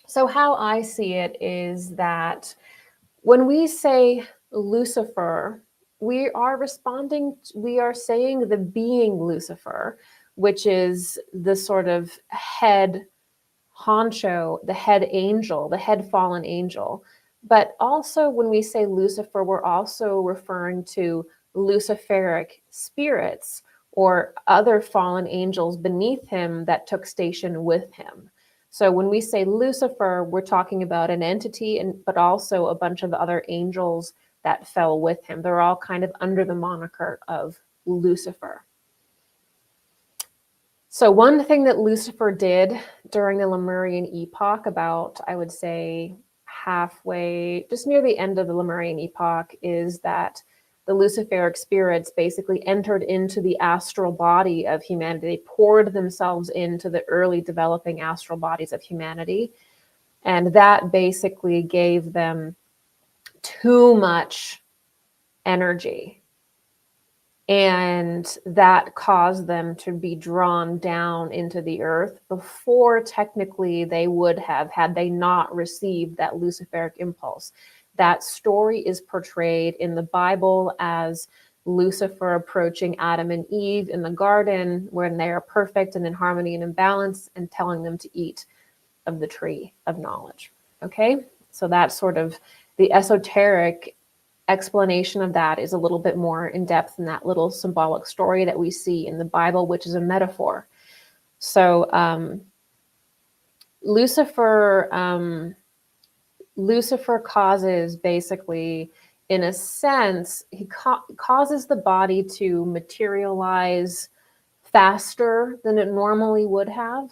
So how I see it is that when we say Lucifer, we are saying the being Lucifer, which is the sort of head honcho, the head angel, the head fallen angel. But also when we say Lucifer, we're also referring to Luciferic spirits or other fallen angels beneath him that took station with him. So when we say Lucifer, we're talking about an entity, but also a bunch of other angels that fell with him. They're all kind of under the moniker of Lucifer. So one thing that Lucifer did during the Lemurian epoch, about, I would say, halfway, just near the end of the Lemurian epoch, is that the Luciferic spirits basically entered into the astral body of humanity. They poured themselves into the early developing astral bodies of humanity. And that basically gave them too much energy. And that caused them to be drawn down into the earth before technically they would have, had they not received that Luciferic impulse. That story is portrayed in the Bible as Lucifer approaching Adam and Eve in the garden when they are perfect and in harmony and in balance, and telling them to eat of the tree of knowledge. Okay, so that's sort of the esoteric explanation of that is a little bit more in depth in that little symbolic story that we see in the Bible, which is a metaphor. So Lucifer causes, basically, in a sense, he causes the body to materialize faster than it normally would have.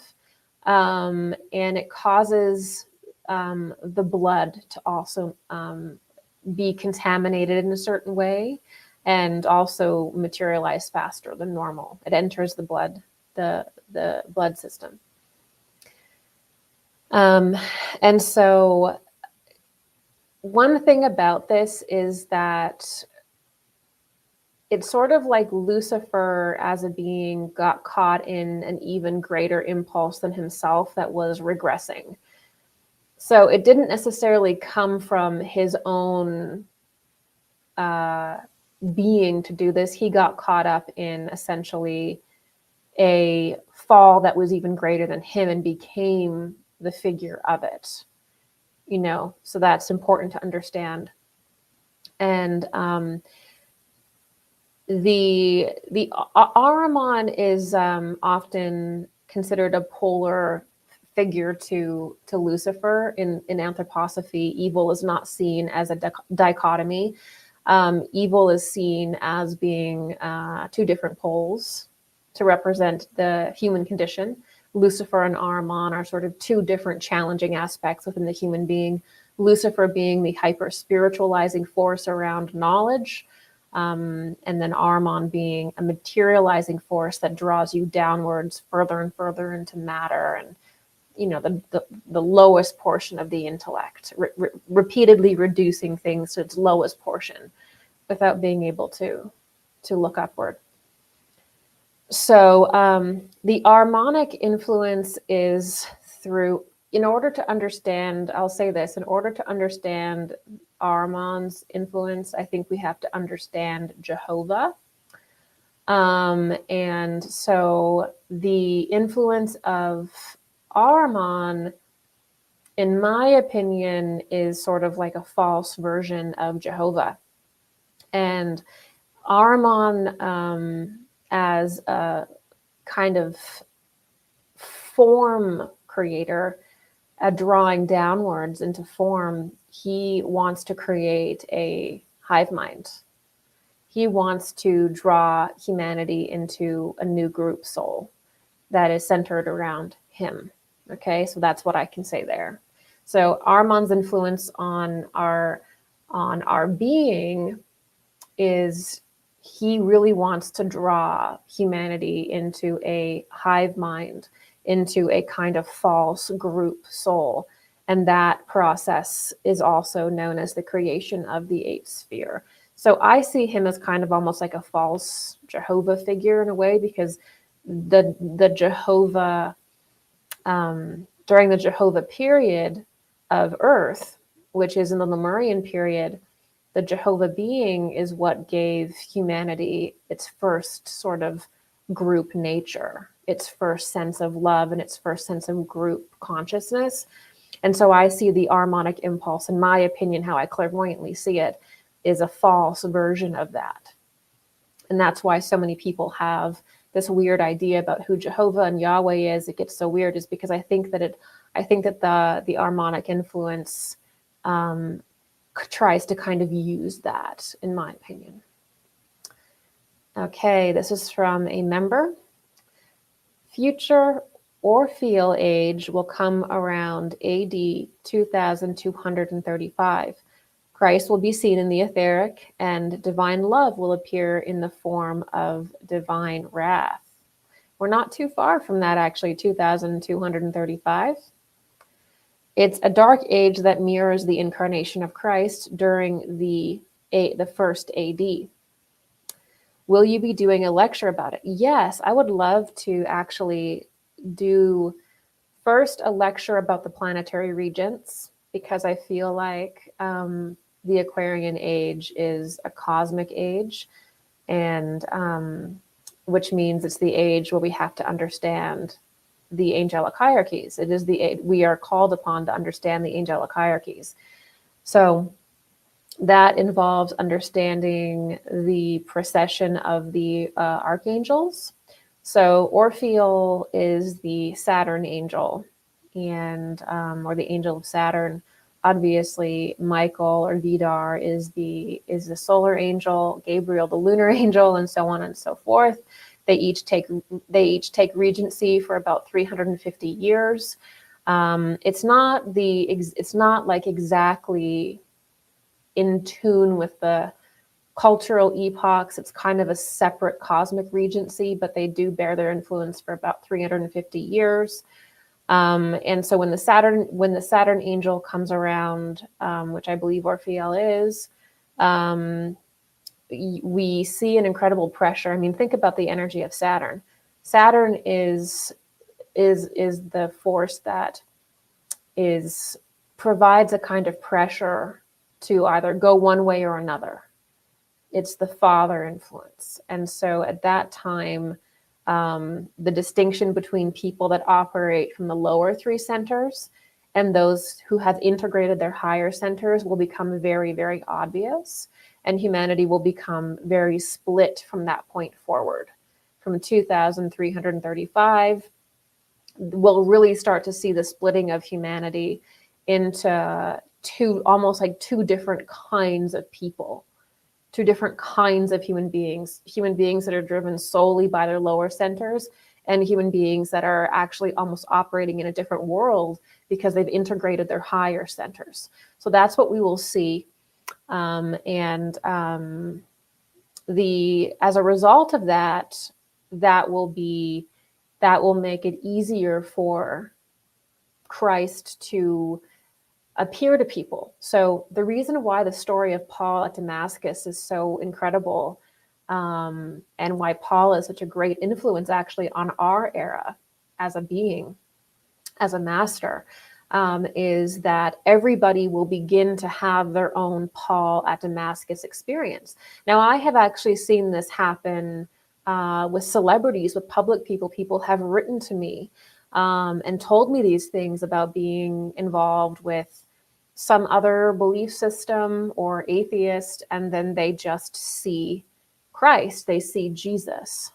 And it causes the blood to also be contaminated in a certain way, and also materialize faster than normal. It enters the blood system. And so one thing about this is that it's sort of like Lucifer as a being got caught in an even greater impulse than himself that was regressing. So it didn't necessarily come from his own being to do this. He got caught up in essentially a fall that was even greater than him and became the figure of it. You know, so that's important to understand. And the Ahriman is often considered a polar figure to Lucifer. In Anthroposophy, evil is not seen as a dichotomy. Evil is seen as being two different poles to represent the human condition. Lucifer and Ahriman are sort of two different challenging aspects within the human being. Lucifer being the hyper-spiritualizing force around knowledge, and then Ahriman being a materializing force that draws you downwards further and further into matter, and the lowest portion of the intellect, repeatedly reducing things to its lowest portion without being able to look upward. So the Ahrimanic influence is through, in order to understand, I'll say this, in order to understand Ahriman's influence, I think we have to understand Jehovah. And so the influence of Ahriman, in my opinion, is sort of like a false version of Jehovah. And Ahriman, as a kind of form creator, drawing downwards into form, he wants to create a hive mind. He wants to draw humanity into a new group soul that is centered around him. Okay, so that's what I can say there. So Ahriman's influence on our being is, he really wants to draw humanity into a hive mind, into a kind of false group soul. And that process is also known as the creation of the eighth sphere. So I see him as kind of almost like a false Jehovah figure in a way, because the Jehovah, during the Jehovah period of Earth, which is in the Lemurian period, the Jehovah being is what gave humanity its first sort of group nature, its first sense of love, and its first sense of group consciousness. And so I see the Ahrimanic impulse, in my opinion, how I clairvoyantly see it, is a false version of that. And that's why so many people have this weird idea about who Jehovah and Yahweh is. It gets so weird is because I think that the Ahrimanic influence tries to kind of use that, in my opinion. Okay, this is from a member. Future Orpheal age will come around AD 2235. Christ will be seen in the etheric, and divine love will appear in the form of divine wrath. We're not too far from that, actually, 2235. It's a dark age that mirrors the incarnation of Christ during the first AD. Will you be doing a lecture about it? Yes, I would love to actually do first a lecture about the planetary regents, because I feel like the Aquarian age is a cosmic age, and which means it's the age where we have to understand the angelic hierarchies. It is we are called upon to understand the angelic hierarchies. So that involves understanding the procession of the archangels. So Orpheal is the Saturn angel, and or the angel of Saturn. Obviously, Michael or Vidar is the solar angel, Gabriel the lunar angel, and so on and so forth. They each take regency for about 350 years. It's not like exactly in tune with the cultural epochs. It's kind of a separate cosmic regency, but they do bear their influence for about 350 years. And so when the Saturn angel comes around, which I believe Orpheal is, we see an incredible pressure. I mean, think about the energy of Saturn. Saturn is the force that provides a kind of pressure to either go one way or another. It's the father influence. And so at that time, the distinction between people that operate from the lower three centers and those who have integrated their higher centers will become very, very obvious. And humanity will become very split from that point forward. From 2335, we'll really start to see the splitting of humanity into almost like two different kinds of people, two different kinds of human beings that are driven solely by their lower centers, and human beings that are actually almost operating in a different world because they've integrated their higher centers. So that's what we will see. As a result of that, that will make it easier for Christ to appear to people. So the reason why the story of Paul at Damascus is so incredible, and why Paul is such a great influence actually on our era as a being, as a master, is that everybody will begin to have their own Paul at Damascus experience. Now, I have actually seen this happen with celebrities, with public people. People have written to me and told me these things about being involved with some other belief system or atheist, and then they just see Christ, they see Jesus.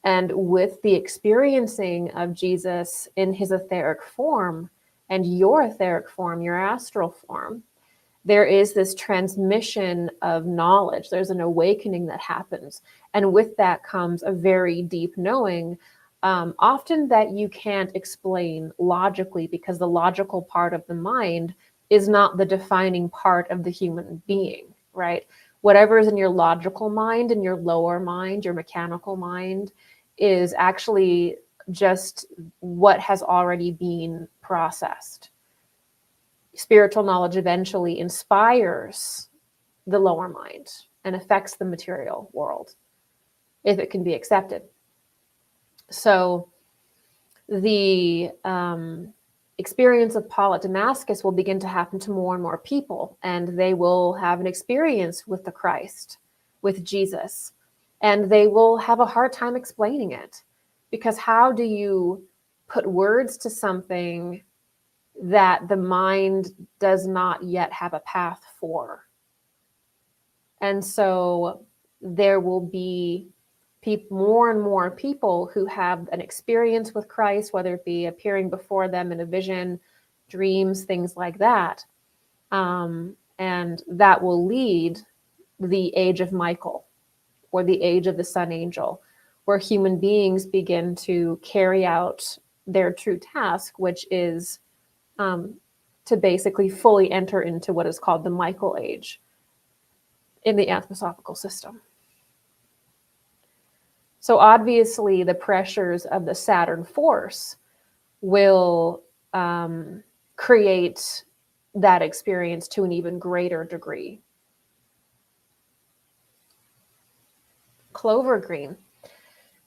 And with the experiencing of Jesus in his etheric form and your etheric form, your astral form, there is this transmission of knowledge. There's an awakening that happens. And with that comes a very deep knowing, often that you can't explain logically, because the logical part of the mind is not the defining part of the human being, right? Whatever is in your logical mind, in your lower mind, your mechanical mind, is actually just what has already been processed. Spiritual knowledge eventually inspires the lower mind and affects the material world, if it can be accepted. So the experience of Paul at Damascus will begin to happen to more and more people, and they will have an experience with the Christ, with Jesus, and they will have a hard time explaining it, because how do you put words to something that the mind does not yet have a path for? And so there will be more and more people who have an experience with Christ, whether it be appearing before them in a vision, dreams, things like that. And that will lead the age of Michael, or the age of the sun angel, where human beings begin to carry out their true task, which is to basically fully enter into what is called the Michael age in the anthroposophical system. So obviously the pressures of the Saturn force will create that experience to an even greater degree. Clover Green.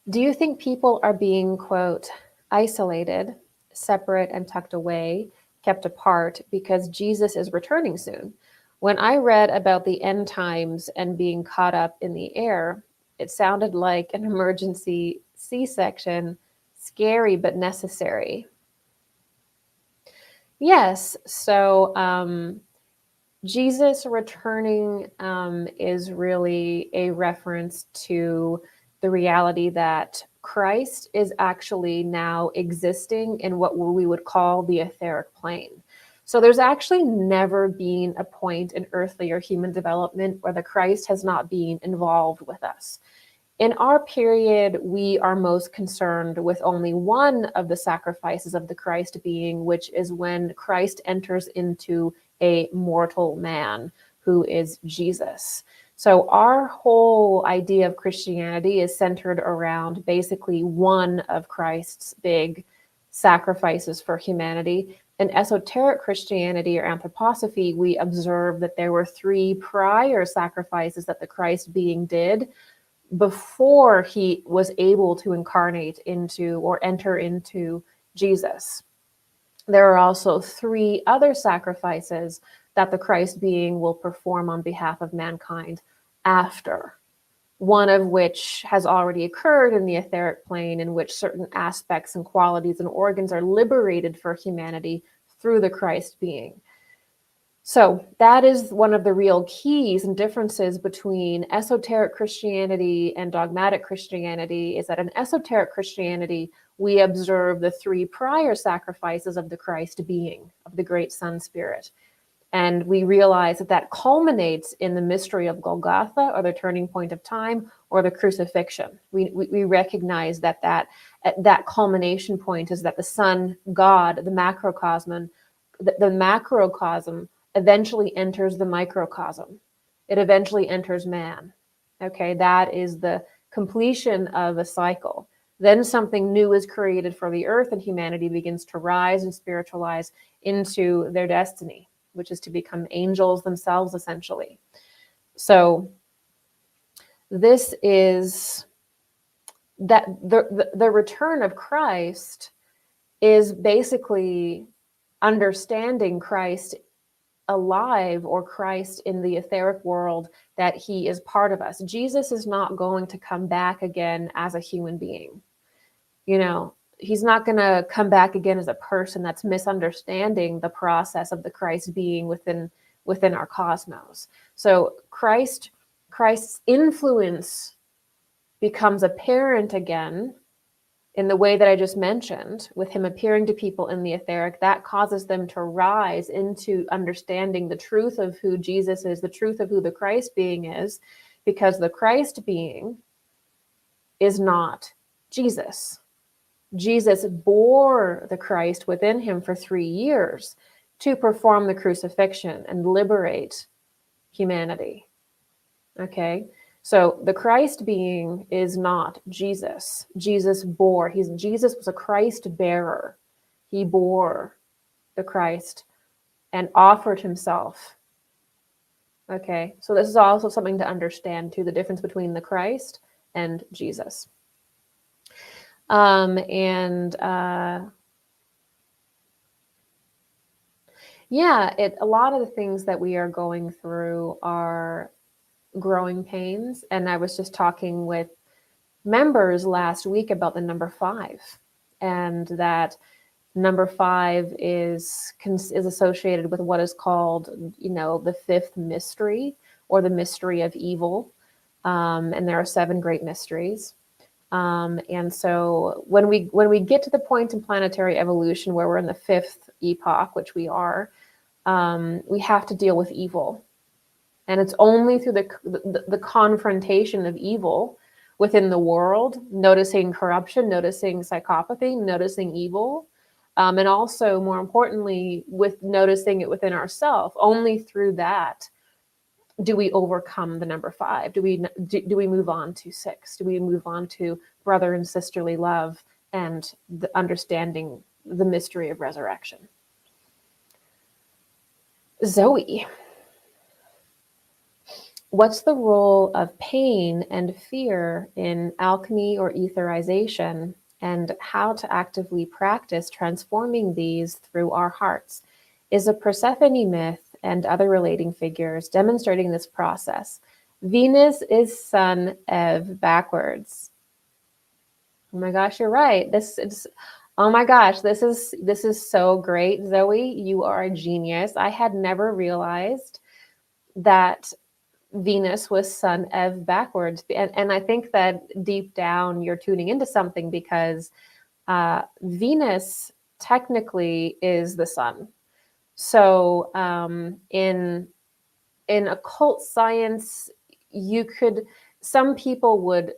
Do you think people are being, quote, isolated, separate and tucked away, kept apart because Jesus is returning soon? When I read about the end times and being caught up in the air, it sounded like an emergency C-section, scary but necessary. Yes, so Jesus returning is really a reference to the reality that Christ is actually now existing in what we would call the etheric plane. So there's actually never been a point in earthly or human development where the Christ has not been involved with us. In our period, we are most concerned with only one of the sacrifices of the Christ being, which is when Christ enters into a mortal man, who is Jesus. So our whole idea of Christianity is centered around basically one of Christ's big sacrifices for humanity. In esoteric Christianity or Anthroposophy, we observe that there were 3 prior sacrifices that the Christ being did before he was able to incarnate into or enter into Jesus. There are also 3 other sacrifices that the Christ being will perform on behalf of mankind after, one of which has already occurred in the etheric plane, in which certain aspects and qualities and organs are liberated for humanity through the Christ being. So that is one of the real keys and differences between esoteric Christianity and dogmatic Christianity, is that in esoteric Christianity, we observe the 3 prior sacrifices of the Christ being, of the great Sun Spirit. And we realize that that culminates in the mystery of Golgotha, or the turning point of time, or the crucifixion. We recognize that culmination point is that the Son, God, the macrocosm, the macrocosm eventually enters the microcosm. It eventually enters man. Okay, that is the completion of a cycle. Then something new is created for the earth, and humanity begins to rise and spiritualize into their destiny, which is to become angels themselves, essentially. So this is that the return of Christ is basically understanding Christ alive, or Christ in the etheric world, that he is part of us. Jesus is not going to come back again as a human being. He's not going to come back again as a person. That's misunderstanding the process of the Christ being within our cosmos. So Christ's influence becomes apparent again in the way that I just mentioned, with him appearing to people in the etheric. That causes them to rise into understanding the truth of who Jesus is, the truth of who the Christ being is, because the Christ being is not Jesus. Jesus bore the Christ within him for 3 years to perform the crucifixion and liberate humanity. Okay? So the Christ being is not Jesus. Jesus was a Christ bearer. He bore the Christ and offered himself. Okay? So this is also something to understand too, the difference between the Christ and Jesus. A lot of the things that we are going through are growing pains. And I was just talking with members last week about the number 5, and that number 5 is associated with what is called, the 5th mystery, or the mystery of evil. And there are 7 great mysteries. And so when we get to the point in planetary evolution where we're in the 5th epoch, which we are, we have to deal with evil. And it's only through the confrontation of evil within the world, noticing corruption, noticing psychopathy, noticing evil, and also, more importantly, with noticing it within ourselves. Only through that do we overcome the number 5. Do we move on to 6? Do we move on to brother and sisterly love and the understanding the mystery of resurrection? Zoe. What's the role of pain and fear in alchemy or etherization, and how to actively practice transforming these through our hearts? Is a Persephone myth and other relating figures demonstrating this process? Venus is Sun Ev backwards. Oh my gosh, you're right. Oh my gosh, this is so great, Zoe. You are a genius. I had never realized that Venus was Sun Ev backwards. And I think that deep down you're tuning into something, because Venus technically is the sun. So in occult science, some people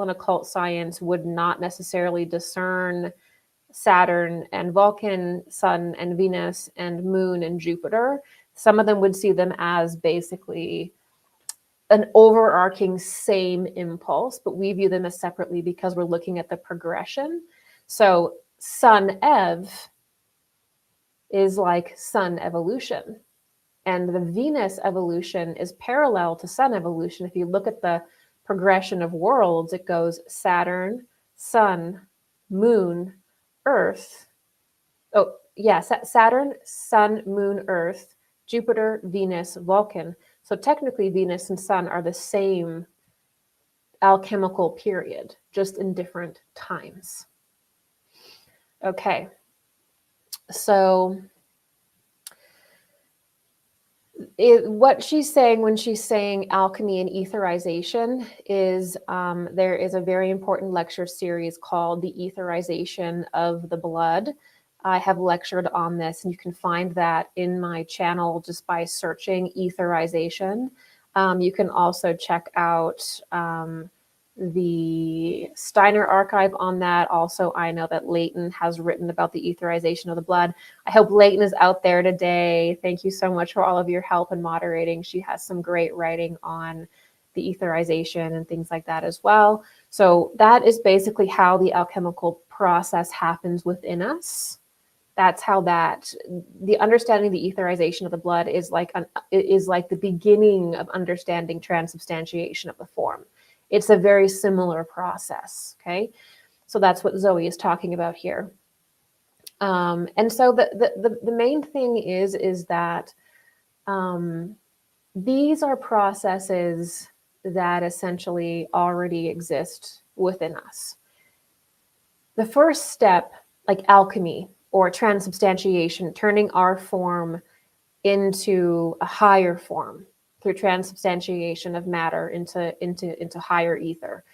in occult science would not necessarily discern Saturn and Vulcan, Sun and Venus and Moon and Jupiter. Some of them would see them as basically an overarching same impulse, but we view them as separately because we're looking at the progression. So Sun Ev is like Sun evolution, and the Venus evolution is parallel to Sun evolution. If you look at the progression of worlds, it goes Saturn, Sun, Moon, Earth. Oh, yeah, Saturn, Sun, Moon, Earth, Jupiter, Venus, Vulcan. So technically Venus and Sun are the same alchemical period, just in different times. Okay. So what she's saying when she's saying alchemy and etherization is there is a very important lecture series called The Etherization of the Blood. I have lectured on this, and you can find that in my channel just by searching etherization. You can also check out the Steiner archive on that. Also, I know that Leighton has written about the etherization of the blood. I hope Leighton is out there today. Thank you so much for all of your help in moderating. She has some great writing on the etherization and things like that as well. So that is basically how the alchemical process happens within us. That's how the understanding the etherization of the blood is like the beginning of understanding transubstantiation of the form. It's a very similar process, okay? So that's what Zoe is talking about here. And so the main thing is that these are processes that essentially already exist within us. The first step, like alchemy or transubstantiation, turning our form into a higher form through transubstantiation of matter into higher ether.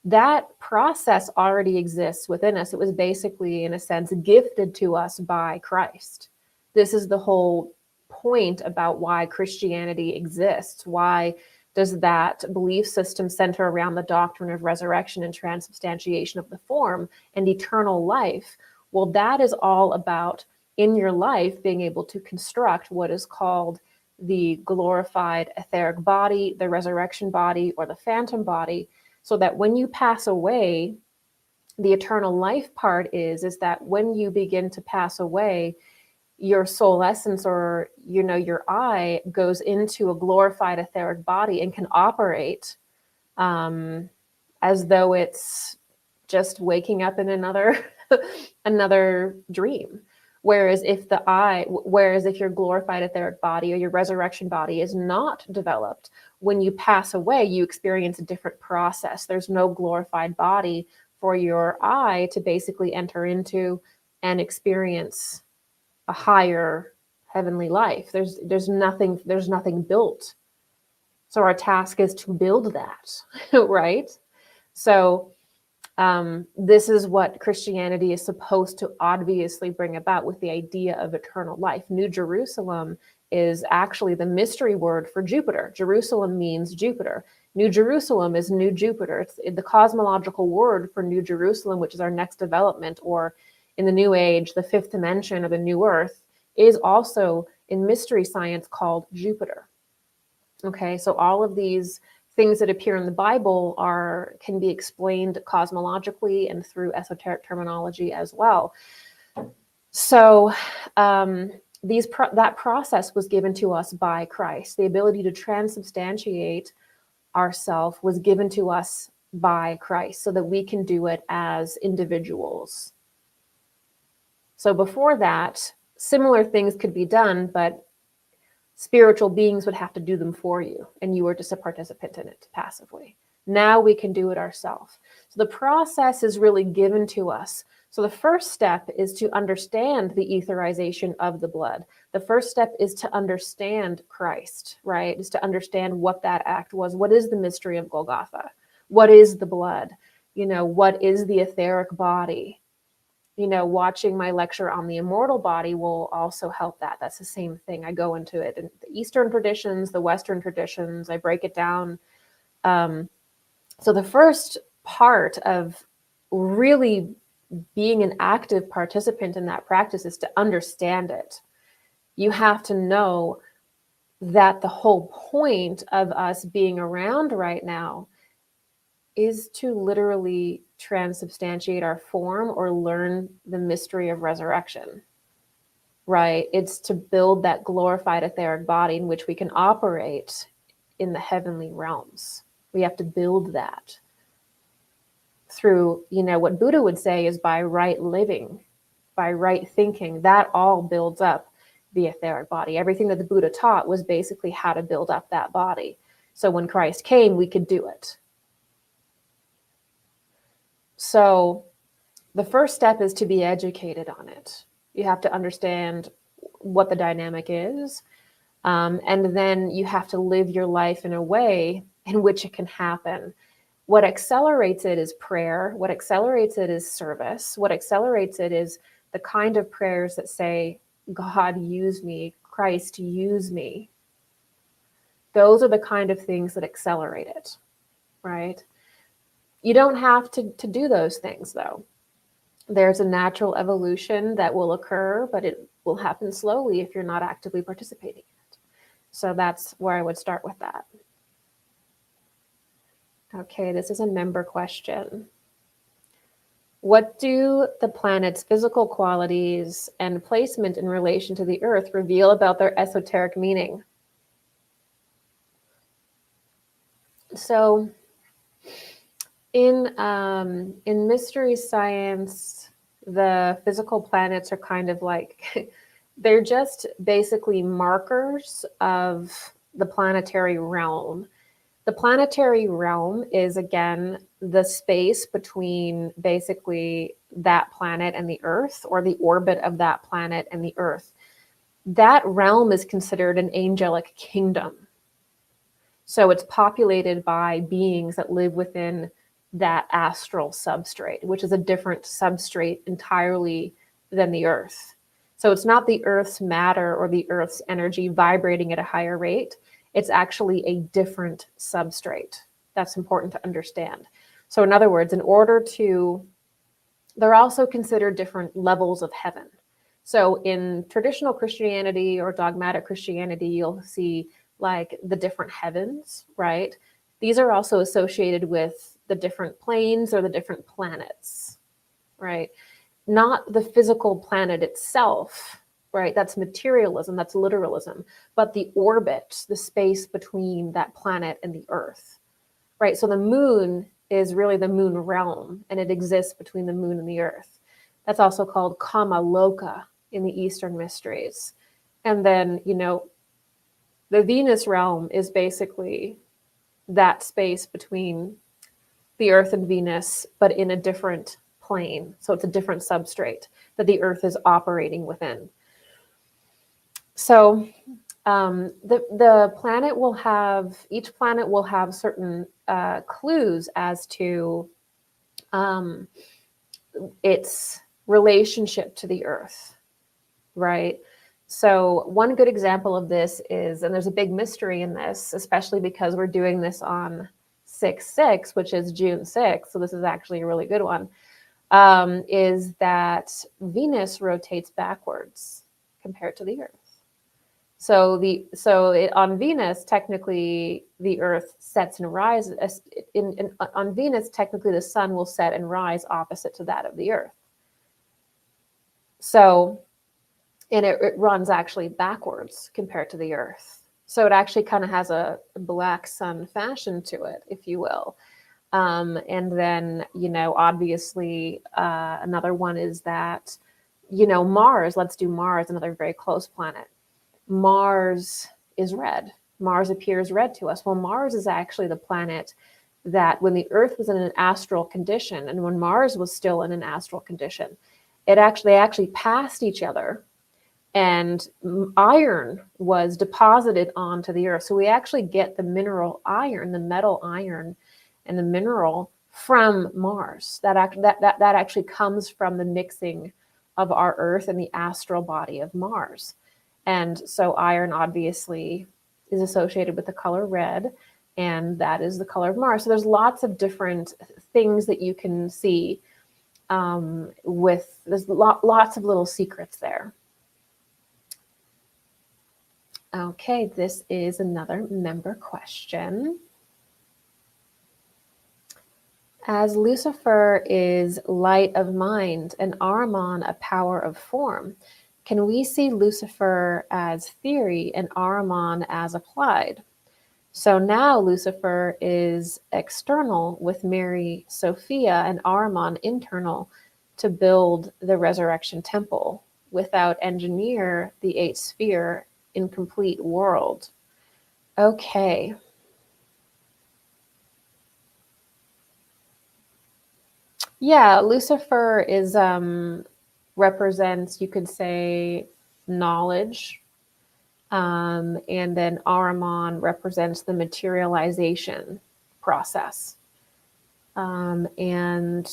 That process already exists within us. It was basically, in a sense, gifted to us by Christ. This is the whole point about why Christianity exists. Why does that belief system center around the doctrine of resurrection and transubstantiation of the form and eternal life? Well, that is all about, in your life, being able to construct what is called the glorified etheric body, the resurrection body, or the phantom body, so that when you pass away, the eternal life part is that when you begin to pass away, your soul essence, or your I, goes into a glorified etheric body and can operate as though it's just waking up in another dream. Whereas if your glorified etheric body or your resurrection body is not developed, when you pass away, you experience a different process. There's no glorified body for your I to basically enter into and experience a higher heavenly life. There's nothing built. So our task is to build that, right? So this is what Christianity is supposed to obviously bring about with the idea of eternal life. New Jerusalem is actually the mystery word for Jupiter. Jerusalem means Jupiter. New Jerusalem is New Jupiter. It's the cosmological word for New Jerusalem, which is our next development, or in the New Age, the fifth dimension of a new Earth, is also in mystery science called Jupiter. Okay, so all of these things that appear in the Bible can be explained cosmologically and through esoteric terminology as well. So that process was given to us by Christ. The ability to transubstantiate ourselves was given to us by Christ so that we can do it as individuals. So before that, similar things could be done, but spiritual beings would have to do them for you, and you were just a participant in it passively. Now we can do it ourselves. So the process is really given to us. So the first step is to understand the etherization of the blood. The first step is to understand Christ, right? Is to understand what that act was. What is the mystery of Golgotha? What is the blood? What is the etheric body? Watching my lecture on the immortal body will also help that. That's the same thing. I go into it in the Eastern traditions, the Western traditions. I break it down. So the first part of really being an active participant in that practice is to understand it. You have to know that the whole point of us being around right now is to literally transubstantiate our form or learn the mystery of resurrection, right? It's to build that glorified etheric body in which we can operate in the heavenly realms. We have to build that through, what Buddha would say is by right living, by right thinking. That all builds up the etheric body. Everything that the Buddha taught was basically how to build up that body. So when Christ came, we could do it. So the first step is to be educated on it. You have to understand what the dynamic is. And then you have to live your life in a way in which it can happen. What accelerates it is prayer. What accelerates it is service. What accelerates it is the kind of prayers that say, God, use me, Christ, use me, those are the kind of things that accelerate it, right? You don't have to do those things, though. There's a natural evolution that will occur, but it will happen slowly if you're not actively participating in it. So that's where I would start with that. Okay, this is a member question. What do the planet's physical qualities and placement in relation to the Earth reveal about their esoteric meaning? So in mystery science, the physical planets are kind of like, they're just basically markers of the planetary realm. The planetary realm is, again, the space between basically that planet and the Earth, or the orbit of that planet and the Earth. That realm is considered an angelic kingdom. So it's populated by beings that live within that astral substrate, which is a different substrate entirely than the Earth. So it's not the Earth's matter or the Earth's energy vibrating at a higher rate. It's actually a different substrate. That's important to understand. So in other words, they're also considered different levels of heaven. So in traditional Christianity or dogmatic Christianity, you'll see like the different heavens, right? These are also associated with the different planes or the different planets, right? Not the physical planet itself, right? That's materialism, that's literalism, but the orbit, the space between that planet and the Earth, right? So the moon is really the moon realm, and it exists between the moon and the Earth. That's also called Kama Loka in the Eastern mysteries. And then, the Venus realm is basically that space between the Earth and Venus, but in a different plane. So it's a different substrate that the Earth is operating within. So the planet will have, each planet will have certain clues as to its relationship to the Earth, right? So one good example of this is, and there's a big mystery in this, especially because we're doing this on 6/6, which is June 6th, so this is actually a really good one, is that Venus rotates backwards compared to the Earth. So on Venus, technically, the Earth sets and rises. On Venus, technically, the sun will set and rise opposite to that of the Earth. So, and it runs actually backwards compared to the Earth. So it actually kind of has a black sun fashion to it, if you will. And then, obviously, another one is that, Mars, let's do Mars, another very close planet. Mars is red. Mars appears red to us. Well, Mars is actually the planet that when the Earth was in an astral condition, and when Mars was still in an astral condition, they actually passed each other, and iron was deposited onto the Earth. So we actually get the mineral iron, the metal iron, and the mineral from Mars. That actually comes from the mixing of our Earth and the astral body of Mars. And so iron obviously is associated with the color red, and that is the color of Mars. So there's lots of different things that you can see there's lots of little secrets there. Okay, this is another member question. As Lucifer is light of mind and Ahriman a power of form, can we see Lucifer as theory and Ahriman as applied? So now Lucifer is external with Mary Sophia and Ahriman internal to build the resurrection temple without engineer the 8th sphere incomplete world. Okay. Yeah, Lucifer is represents, you could say, knowledge. And then Ahriman represents the materialization process. And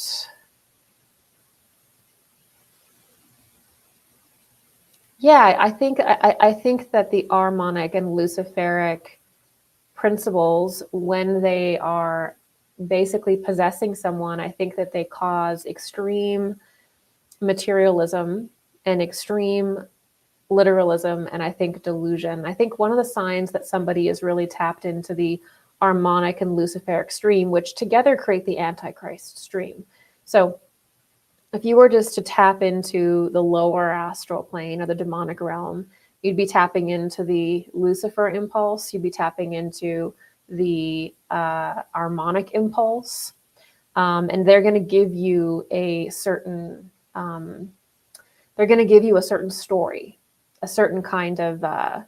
Yeah, I think that the Ahrimanic and Luciferic principles, when they are basically possessing someone, I think that they cause extreme materialism and extreme literalism, and I think delusion. I think one of the signs that somebody is really tapped into the Ahrimanic and Luciferic stream, which together create the Antichrist stream. So if you were just to tap into the lower astral plane or the demonic realm, you'd be tapping into the Lucifer impulse, you'd be tapping into the Ahrimanic impulse, and they're going to give you a certain they're going to give you a certain story, a certain kind of they're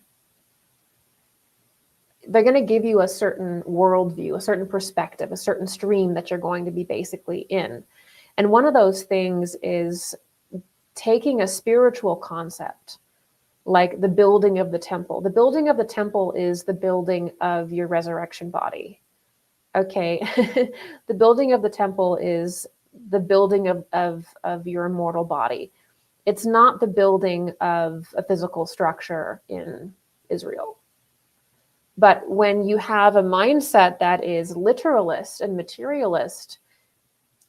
going to give you a certain worldview, a certain perspective, a certain stream that you're going to be basically in. And one of those things is taking a spiritual concept, like the building of the temple. The building of the temple is the building of your resurrection body. Okay. The building of the temple is the building of your immortal body. It's not the building of a physical structure in Israel. But when you have a mindset that is literalist and materialist,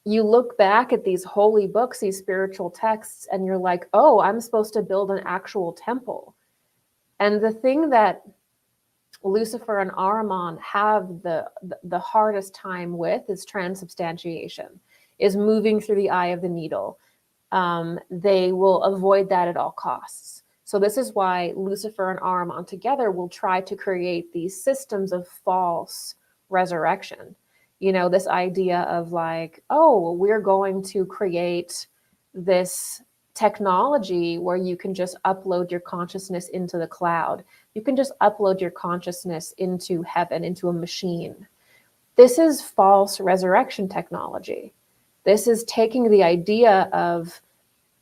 you look back at these holy books, these spiritual texts, and you're like, oh, I'm supposed to build an actual temple. And the thing that Lucifer and Ahriman have the hardest time with is transubstantiation, is moving through the eye of the needle. They will avoid that at all costs. So this is why Lucifer and Ahriman together will try to create these systems of false resurrection. You know, this idea of like, oh, we're going to create this technology where you can just upload your consciousness into the cloud. You can just upload your consciousness into heaven, into a machine. This is false resurrection technology. This is taking the idea of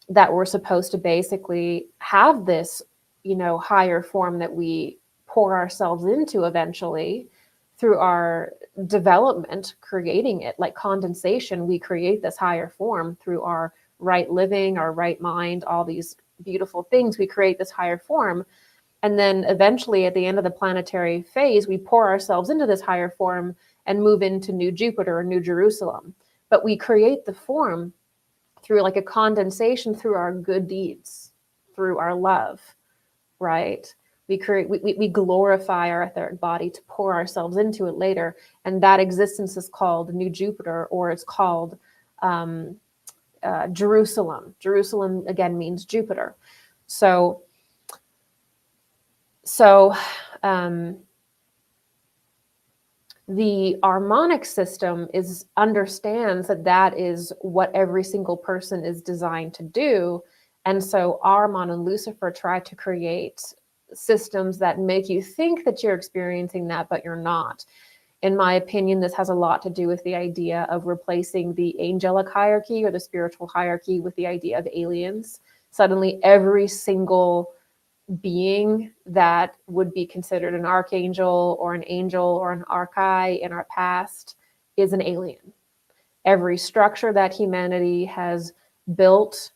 that we're supposed to basically have this, you know, higher form that we pour ourselves into eventually through our development, creating it like condensation. We create this higher form through our right living, our right mind, all these beautiful things. We create this higher form. And then eventually at the end of the planetary phase, we pour ourselves into this higher form and move into New Jupiter or New Jerusalem. But we create the form through like a condensation through our good deeds, through our love, right? We glorify our etheric body to pour ourselves into it later. And that existence is called New Jupiter, or it's called Jerusalem. Jerusalem again means Jupiter. So the Ahrimanic system understands that is what every single person is designed to do. And so Ahriman and Lucifer try to create systems that make you think that you're experiencing that, but you're not. In my opinion, this has a lot to do with the idea of replacing the angelic hierarchy or the spiritual hierarchy with the idea of aliens. Suddenly, every single being that would be considered an archangel or an angel or an archai in our past is an alien. Every structure that humanity has built,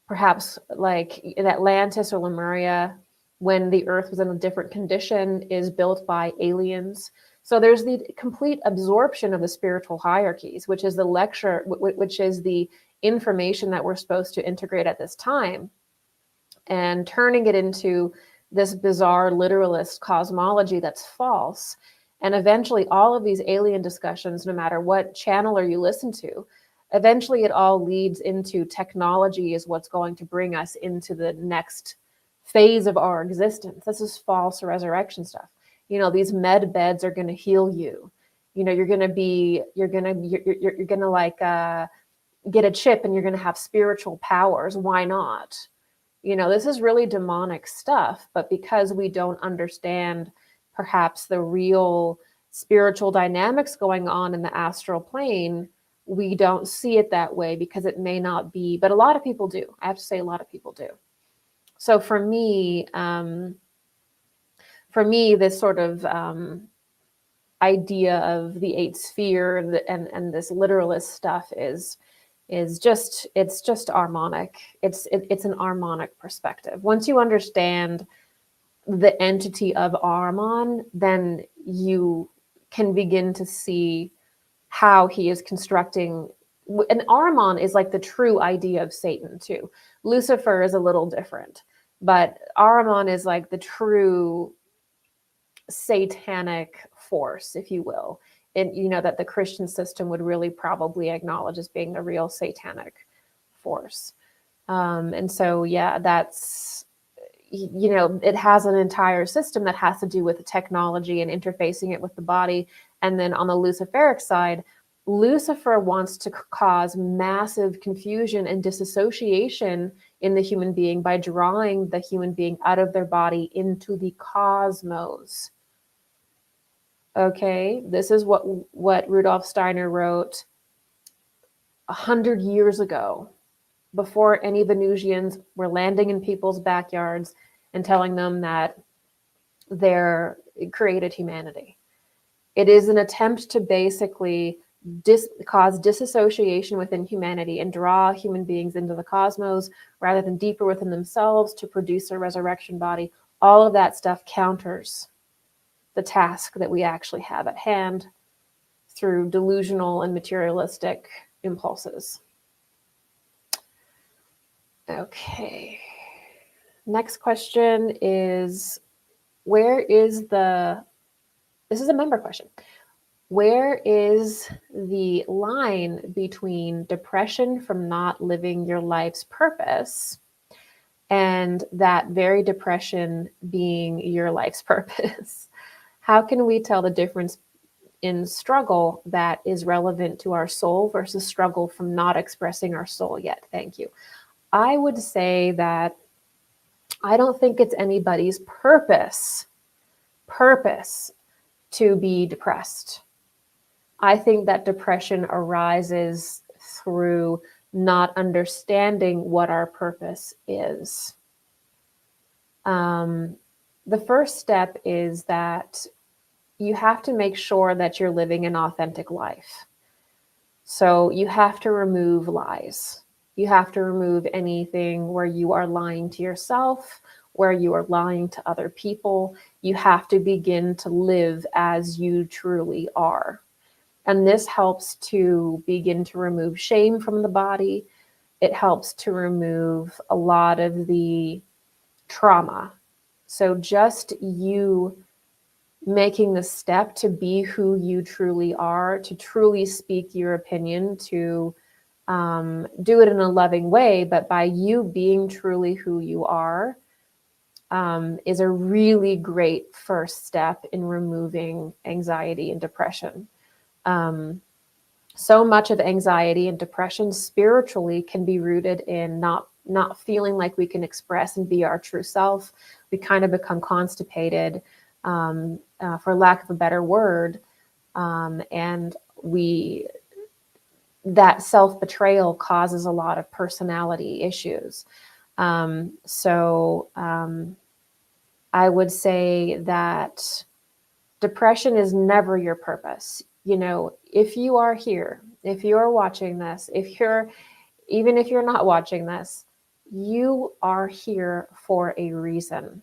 perhaps like in Atlantis or Lemuria, when the earth was in a different condition, is built by aliens. So there's the complete absorption of the spiritual hierarchies, which is the lecture, which is the information that we're supposed to integrate at this time, and turning it into this bizarre literalist cosmology that's false. And eventually all of these alien discussions, no matter what channeler you listen to, eventually it all leads into technology is what's going to bring us into the next phase of our existence. This is false resurrection stuff. You know, these med beds are going to heal you. You know, you're going to like get a chip and you're going to have spiritual powers. Why not? You know, this is really demonic stuff, but because we don't understand perhaps the real spiritual dynamics going on in the astral plane, we don't see it that way because it may not be, but a lot of people do. I have to say a lot of people do. So for me, this sort of idea of the eighth sphere and this literalist stuff is is just, it's just harmonic. It's an harmonic perspective. Once you understand the entity of Ahriman, then you can begin to see how he is constructing. And Ahriman is like the true idea of Satan too. Lucifer is a little different, but Ahriman is like the true satanic force, if you will. And you know that the Christian system would really probably acknowledge as being the real satanic force. And so, yeah, that's, you know, it has an entire system that has to do with the technology and interfacing it with the body. And then on the Luciferic side, Lucifer wants to cause massive confusion and disassociation in the human being by drawing the human being out of their body into the cosmos. Okay, this is what Rudolf Steiner wrote 100 years ago, before any Venusians were landing in people's backyards and telling them that they're created humanity. It is an attempt to basically cause disassociation within humanity and draw human beings into the cosmos rather than deeper within themselves to produce a resurrection body. All of that stuff counters the task that we actually have at hand through delusional and materialistic impulses. Okay. Next question is, this is a member question. Where is the line between depression from not living your life's purpose and that very depression being your life's purpose? How can we tell the difference in struggle that is relevant to our soul versus struggle from not expressing our soul yet? Thank you. I would say that I don't think it's anybody's purpose to be depressed. I think that depression arises through not understanding what our purpose is. The first step is that you have to make sure that you're living an authentic life. So you have to remove lies. You have to remove anything where you are lying to yourself, where you are lying to other people. You have to begin to live as you truly are. And this helps to begin to remove shame from the body. It helps to remove a lot of the trauma. So just you making the step to be who you truly are, to truly speak your opinion, to do it in a loving way, but by you being truly who you are, is a really great first step in removing anxiety and depression. So much of anxiety and depression spiritually can be rooted in not feeling like we can express and be our true self. We kind of become constipated, for lack of a better word, and that self-betrayal causes a lot of personality issues. So I would say that depression is never your purpose. You know, if you are here, if you're watching this, even if you're not watching this, you are here for a reason.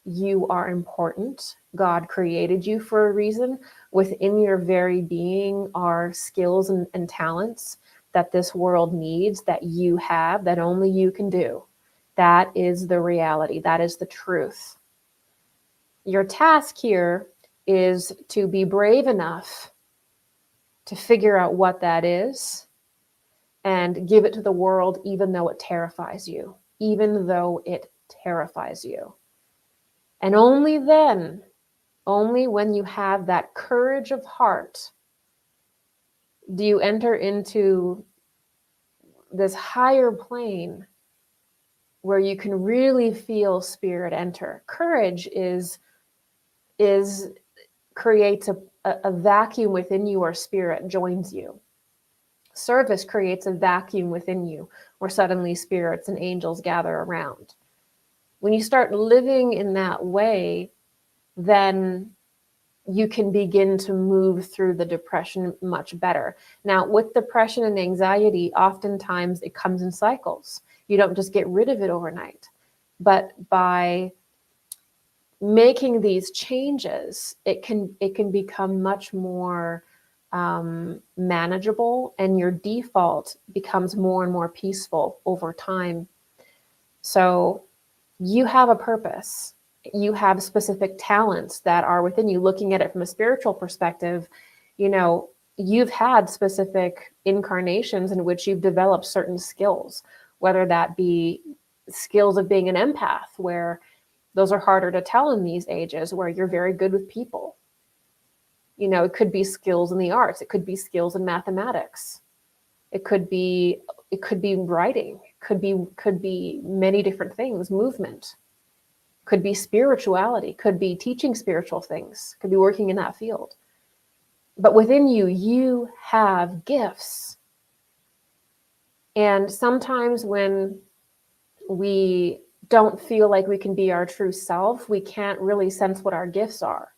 You are important. God created you for a reason. Within your very being are skills and talents that this world needs, that you have, that only you can do. That is the reality. That is the truth. Your task here is to be brave enough to figure out what that is and give it to the world, even though it terrifies you, even though it terrifies you. And only then, only when you have that courage of heart, do you enter into this higher plane where you can really feel spirit enter. Courage creates a vacuum within you where spirit joins you. Service creates a vacuum within you where suddenly spirits and angels gather around. When you start living in that way, then you can begin to move through the depression much better. Now, with depression and anxiety, oftentimes it comes in cycles. You don't just get rid of it overnight. But by making these changes, it can become much more manageable, and your default becomes more and more peaceful over time. So you have a purpose. You have specific talents that are within you. Looking at it from a spiritual perspective, you know, you've had specific incarnations in which you've developed certain skills, whether that be skills of being an empath, where those are harder to tell in these ages, where you're very good with people. You know, it could be skills in the arts. It could be skills in mathematics. It could be writing. Could be many different things. Movement. Could be spirituality. Could be teaching spiritual things. Could be working in that field. But within you, you have gifts. And sometimes when we don't feel like we can be our true self, we can't really sense what our gifts are.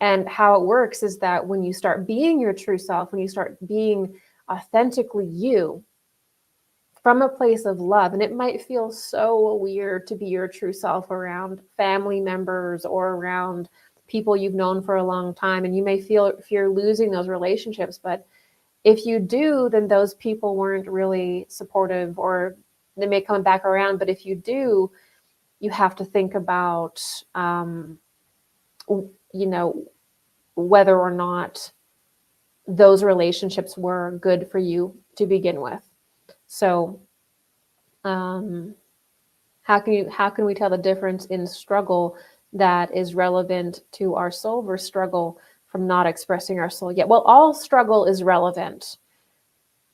And how it works is that when you start being your true self, when you start being authentically you, from a place of love, and it might feel so weird to be your true self around family members or around people you've known for a long time, and you may feel fear losing those relationships, but if you do, then those people weren't really supportive, or they may come back around. But if you do, you have to think about, you know, whether or not those relationships were good for you to begin with. So how can we tell the difference in struggle that is relevant to our soul versus struggle from not expressing our soul yet? Well, all struggle is relevant.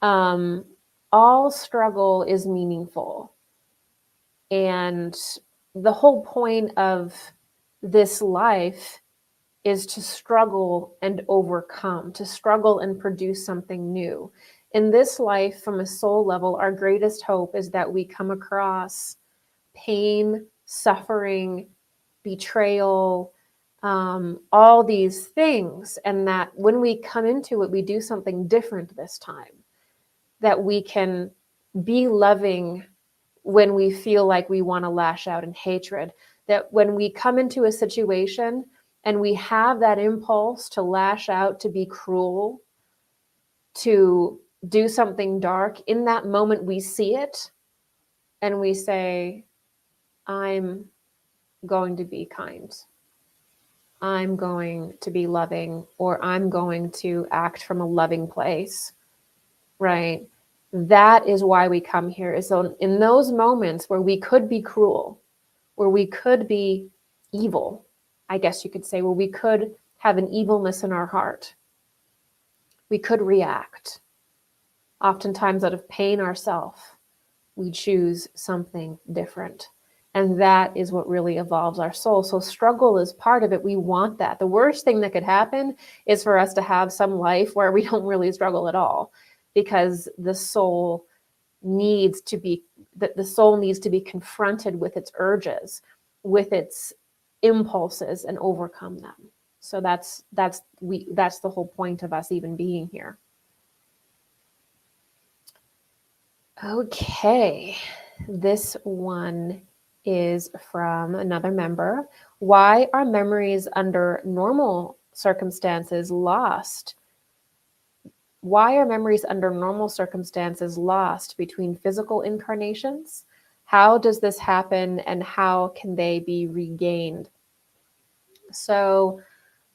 All struggle is meaningful. And the whole point of this life is to struggle and overcome, to struggle and produce something new. In this life, from a soul level, our greatest hope is that we come across pain, suffering, betrayal, all these things, and that when we come into it, we do something different this time, that we can be loving when we feel like we want to lash out in hatred, that when we come into a situation and we have that impulse to lash out, to be cruel, to do something dark, in that moment we see it and we say, I'm going to be kind. I'm going to be loving, or I'm going to act from a loving place, right? That is why we come here. So in those moments where we could be cruel, where we could be evil, I guess you could say, where we could have an evilness in our heart, we could react. Oftentimes out of pain ourselves, we choose something different. And that is what really evolves our soul. So struggle is part of it. We want that. The worst thing that could happen is for us to have some life where we don't really struggle at all, because the soul needs to be confronted with its urges, with its impulses, and overcome them. So that's the whole point of us even being here. Okay, this one is from another member. Why are memories under normal circumstances lost? Why are memories under normal circumstances lost between physical incarnations? How does this happen, and how can they be regained? So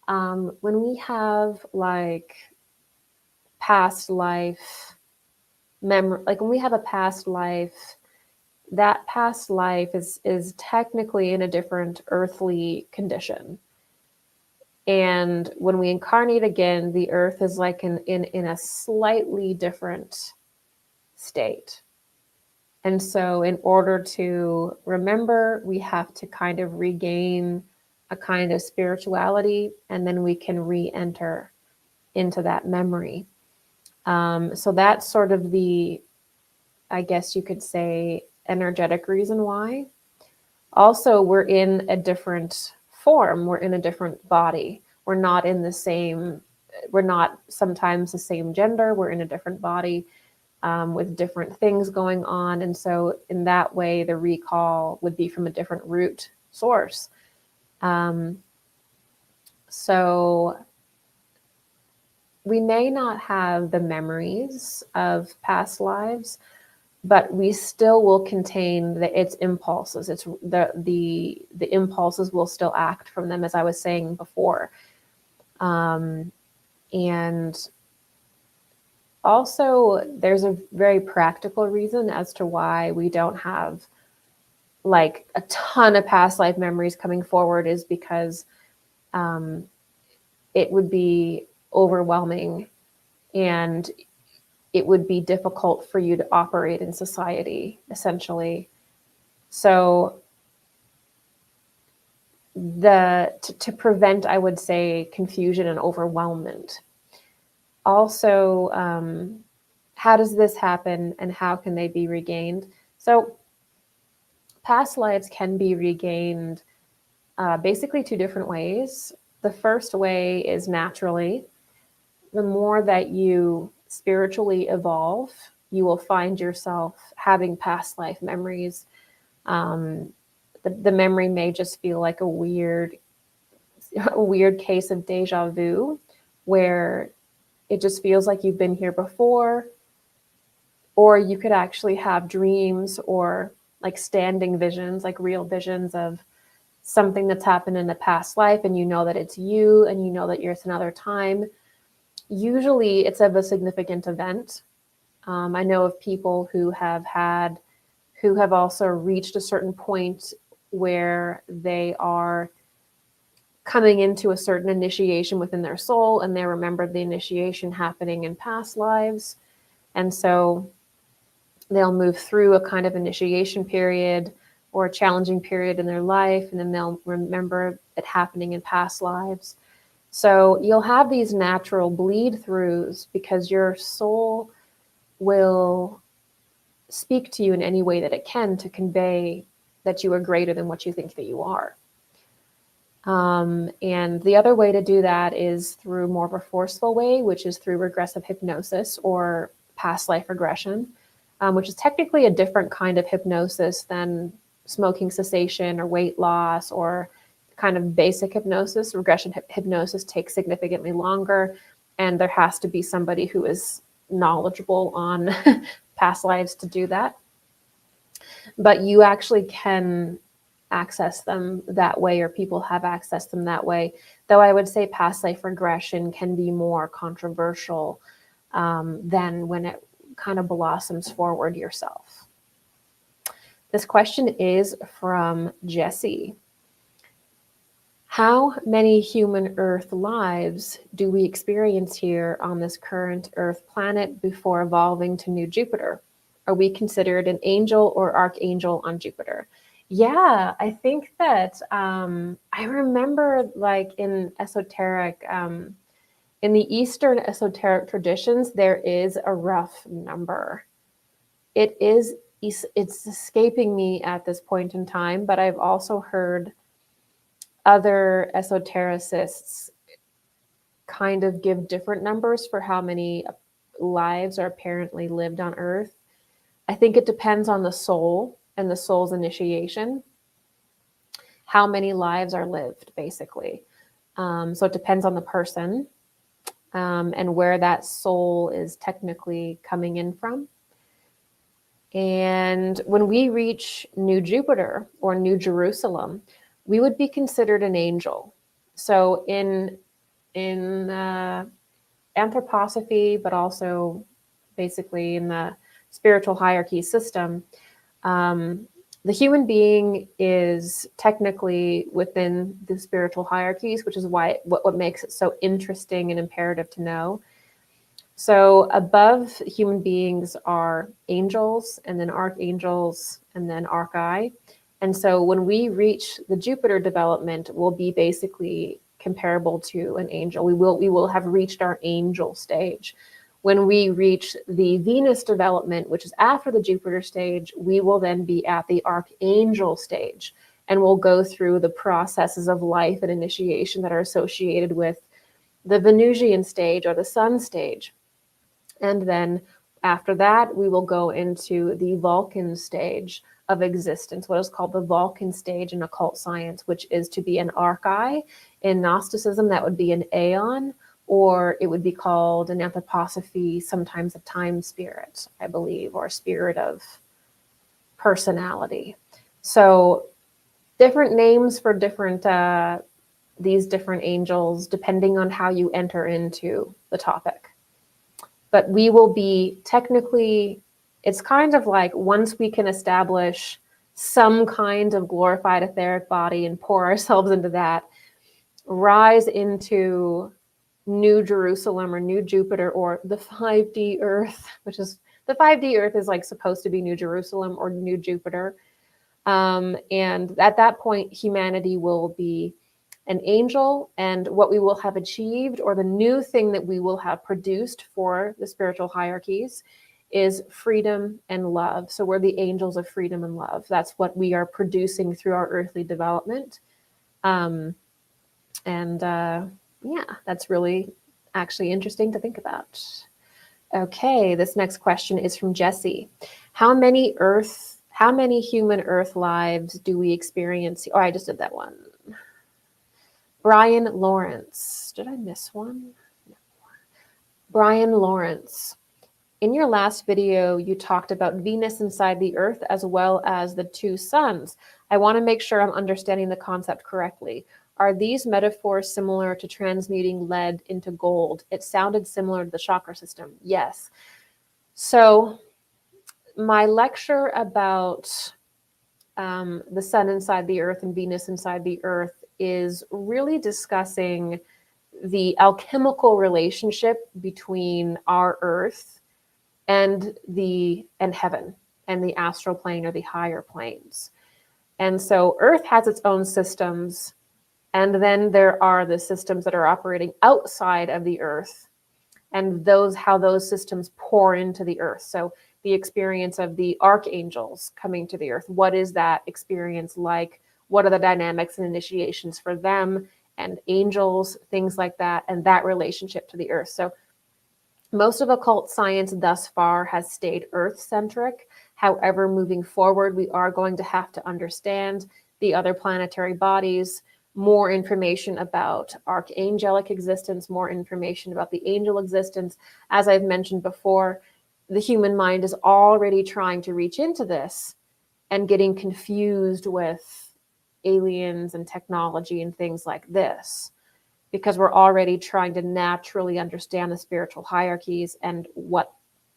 when we have like past life memory, like when we have a past life, that past life is technically in a different earthly condition. And when we incarnate again, the earth is like in a slightly different state. And so in order to remember, we have to kind of regain a kind of spirituality, and then we can re-enter into that memory. So that's sort of the, I guess you could say, energetic reason why. Also, we're in a different form. We're in a different body. we're not in the same, we're not sometimes the same gender, we're in a different body with different things going on. And so in that way, the recall would be from a different root source. So we may not have the memories of past lives, but we still will contain its impulses. It's the impulses will still act from them, as I was saying before. And also, there's a very practical reason as to why we don't have like a ton of past life memories coming forward, is because it would be overwhelming and it would be difficult for you to operate in society, essentially. So to prevent, I would say, confusion and overwhelmment. Also, how does this happen and how can they be regained? So past lives can be regained basically two different ways. The first way is naturally. The more that you spiritually evolve, you will find yourself having past life memories. The memory may just feel like a weird case of deja vu, where it just feels like you've been here before. Or you could actually have dreams or like standing visions, like real visions of something that's happened in a past life, and you know that it's you, and you know that you're at another time. Usually it's of a significant event. I know of people who have also reached a certain point where they are coming into a certain initiation within their soul, and they remember the initiation happening in past lives. And so they'll move through a kind of initiation period or a challenging period in their life, and then they'll remember it happening in past lives. So you'll have these natural bleed throughs because your soul will speak to you in any way that it can to convey that you are greater than what you think that you are. And the other way to do that is through more of a forceful way, which is through regressive hypnosis or past life regression, which is technically a different kind of hypnosis than smoking cessation or weight loss or kind of basic hypnosis. Regression hypnosis takes significantly longer, and there has to be somebody who is knowledgeable on past lives to do that. But you actually can access them that way, or people have accessed them that way. Though I would say past life regression can be more controversial than when it kind of blossoms forward yourself. This question is from Jesse. How many human Earth lives do we experience here on this current Earth planet before evolving to new Jupiter? Are we considered an angel or archangel on Jupiter? Yeah, I think that I remember, like in esoteric, in the Eastern esoteric traditions, there is a rough number. It's escaping me at this point in time, but I've also heard other esotericists kind of give different numbers for how many lives are apparently lived on Earth. I think it depends on the soul and the soul's initiation, how many lives are lived, basically. So it depends on the person and where that soul is technically coming in from. And when we reach New Jupiter or New Jerusalem, we would be considered an angel. So in Anthroposophy, but also basically in the spiritual hierarchy system, the human being is technically within the spiritual hierarchies, which is why what makes it so interesting and imperative to know. So above human beings are angels, and then archangels, and then archi. And so when we reach the Jupiter development, we'll be basically comparable to an angel. We will have reached our angel stage. When we reach the Venus development, which is after the Jupiter stage, we will then be at the archangel stage. and we'll go through the processes of life and initiation that are associated with the Venusian stage or the sun stage. And then after that, we will go into the Vulcan stage of existence, what is called the Vulcan stage in occult science, which is to be an archai. In Gnosticism, that would be an aeon, or it would be called an Anthroposophy, sometimes a time spirit, I believe, or a spirit of personality. So different names for different these different angels, depending on how you enter into the topic. But we will be technically, it's kind of like once we can establish some kind of glorified etheric body and pour ourselves into that, rise into New Jerusalem or New Jupiter or the 5D Earth, which is, the 5D Earth is like supposed to be New Jerusalem or New Jupiter. And at that point, humanity will be an angel, and what we will have achieved, or the new thing that we will have produced for the spiritual hierarchies, is freedom and love. So we're the angels of freedom and love. That's what we are producing through our earthly development. Yeah, that's really actually interesting to think about. Okay, this next question is from Jesse. How many human Earth lives do we experience? Oh, I just did that one. Brian Lawrence. Did I miss one? No. Brian Lawrence. In your last video, you talked about Venus inside the Earth as well as the two suns. I want to make sure I'm understanding the concept correctly. Are these metaphors similar to transmuting lead into gold? It sounded similar to the chakra system. Yes. So my lecture about the sun inside the Earth and Venus inside the Earth is really discussing the alchemical relationship between our Earth and heaven and the astral plane or the higher planes. And so Earth has its own systems, and then there are the systems that are operating outside of the Earth, and how those systems pour into the Earth. So the experience of the archangels coming to the Earth, what is that experience like? What are the dynamics and initiations for them and angels, things like that, and that relationship to the Earth. So most of occult science thus far has stayed Earth-centric. However, moving forward, we are going to have to understand the other planetary bodies, more information about archangelic existence, more information about the angel existence. As I've mentioned before, the human mind is already trying to reach into this and getting confused with aliens and technology and things like this, because we're already trying to naturally understand the spiritual hierarchies and what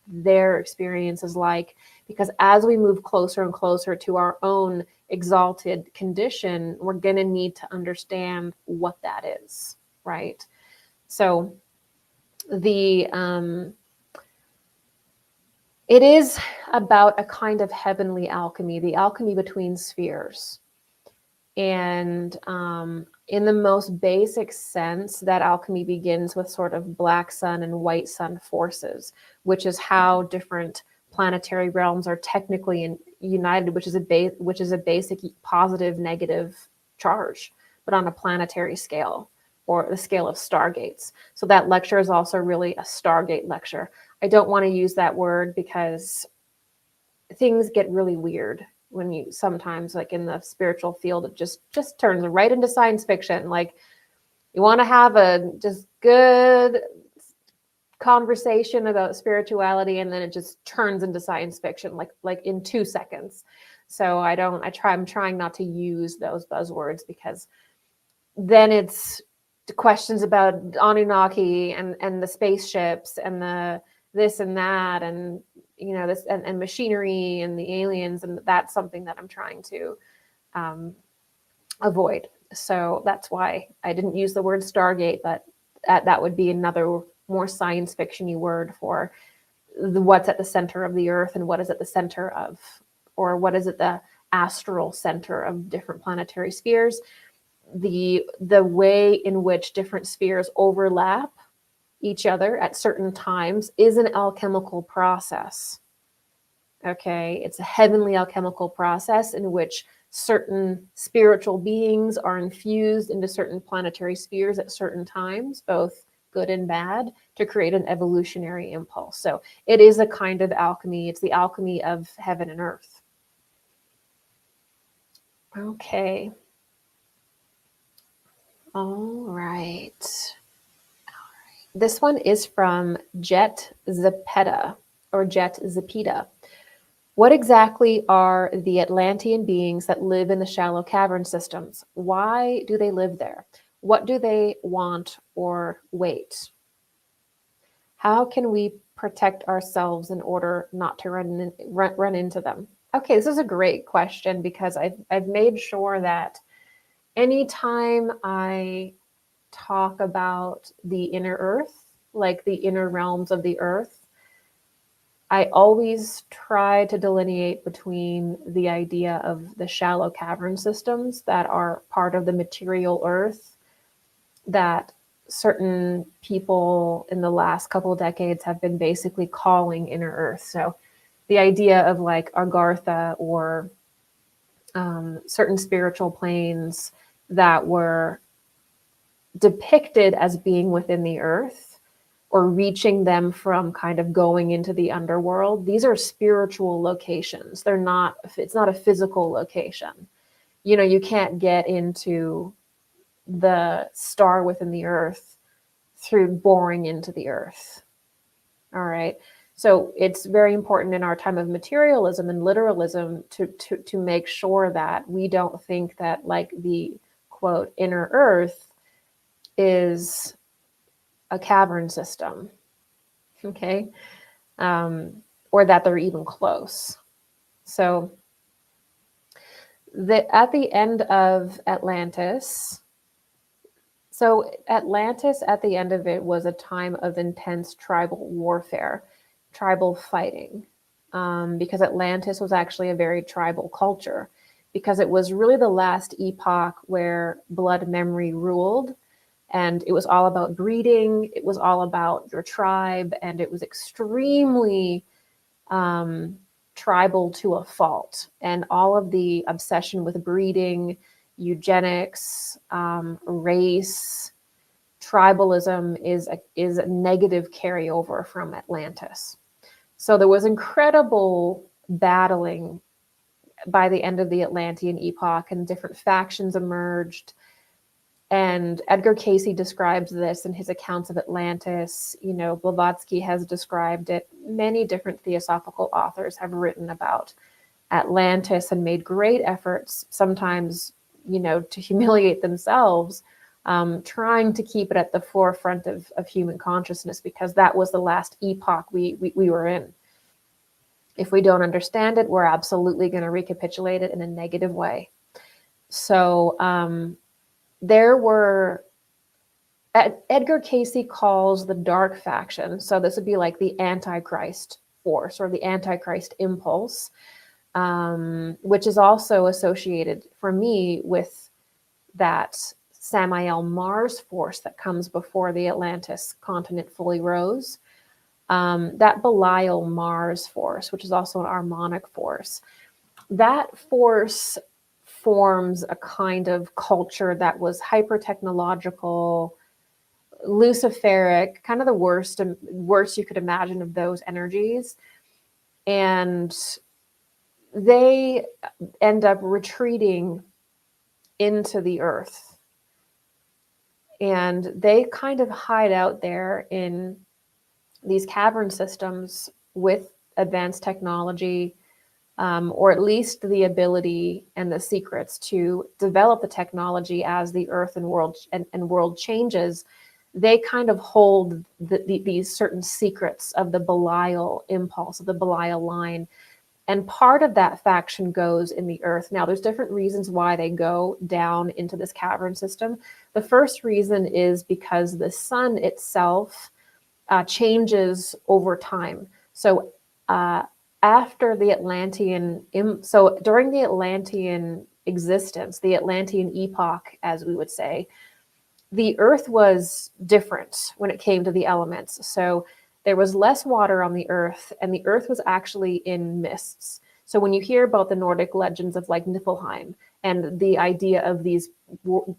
their experience is like. Because as we move closer and closer to our own exalted condition, we're going to need to understand what that is, right? So it is about a kind of heavenly alchemy, the alchemy between spheres. And in the most basic sense, that alchemy begins with sort of black sun and white sun forces, which is how different planetary realms are technically united, which is a basic positive negative charge, but on a planetary scale, or the scale of stargates. So that lecture is also really a Stargate lecture. I don't want to use that word because things get really weird when you sometimes, like in the spiritual field, it just turns right into science fiction. Like, you want to have a just good conversation about spirituality, and then it just turns into science fiction like in 2 seconds. So I'm trying not to use those buzzwords, because then it's questions about Anunnaki and the spaceships and the this and that, and this and machinery and the aliens, and that's something that I'm trying to avoid. So that's why I didn't use the word Stargate, but that would be another more science fiction-y word for what's at the center of the Earth and what is at the center of, or what is at the astral center of different planetary spheres. The way in which different spheres overlap each other at certain times is an alchemical process. Okay, it's a heavenly alchemical process in which certain spiritual beings are infused into certain planetary spheres at certain times, both good and bad, to create an evolutionary impulse. So it is a kind of alchemy. It's the alchemy of heaven and earth. Okay. All right. This one is from Jet Zepeda, or Jet Zepeda. What exactly are the Atlantean beings that live in the shallow cavern systems? Why do they live there? What do they want or wait? How can we protect ourselves in order not to run into them? Okay, this is a great question because I've made sure that anytime I talk about the inner earth, like the inner realms of the earth, I always try to delineate between the idea of the shallow cavern systems that are part of the material earth that certain people in the last couple of decades have been basically calling inner earth. So the idea of like Agartha or certain spiritual planes that were depicted as being within the earth or reaching them from kind of going into the underworld. These are spiritual locations. It's not a physical location. You know, you can't get into the star within the earth through boring into the earth. All right. So it's very important in our time of materialism and literalism to make sure that we don't think that like the quote inner earth is a cavern system, okay, or that they're even close. So at the end of Atlantis, at the end of it was a time of intense tribal warfare, tribal fighting, because Atlantis was actually a very tribal culture, because it was really the last epoch where blood memory ruled. And it was all about breeding. It was all about your tribe. And it was extremely tribal to a fault. And all of the obsession with breeding, eugenics, race, tribalism is a negative carryover from Atlantis. So there was incredible battling by the end of the Atlantean epoch, and different factions emerged. And Edgar Cayce describes this in his accounts of Atlantis. You know, Blavatsky has described it. Many different theosophical authors have written about Atlantis and made great efforts, sometimes, you know, to humiliate themselves, trying to keep it at the forefront of human consciousness, because that was the last epoch we were in. If we don't understand it, we're absolutely going to recapitulate it in a negative way. So, there were, Edgar Cayce calls the dark faction, so this would be like the Antichrist force or the Antichrist impulse, which is also associated for me with that Samael Mars force that comes before the Atlantis continent fully rose. That Belial Mars force, which is also an harmonic force, that force forms a kind of culture that was hyper-technological, Luciferic, kind of the worst you could imagine of those energies. And they end up retreating into the earth. And they kind of hide out there in these cavern systems with advanced technology, or at least the ability and the secrets to develop the technology as the earth and world changes. They kind of hold these certain secrets of the Belial impulse, of the Belial line. And part of that faction goes in the earth. Now, there's different reasons why they go down into this cavern system. The first reason is because the sun itself changes over time. So after the Atlantean, so during the Atlantean existence, the Atlantean epoch, as we would say, the earth was different when it came to the elements. So there was less water on the earth, and the earth was actually in mists. So when you hear about the Nordic legends of like Niflheim and the idea of the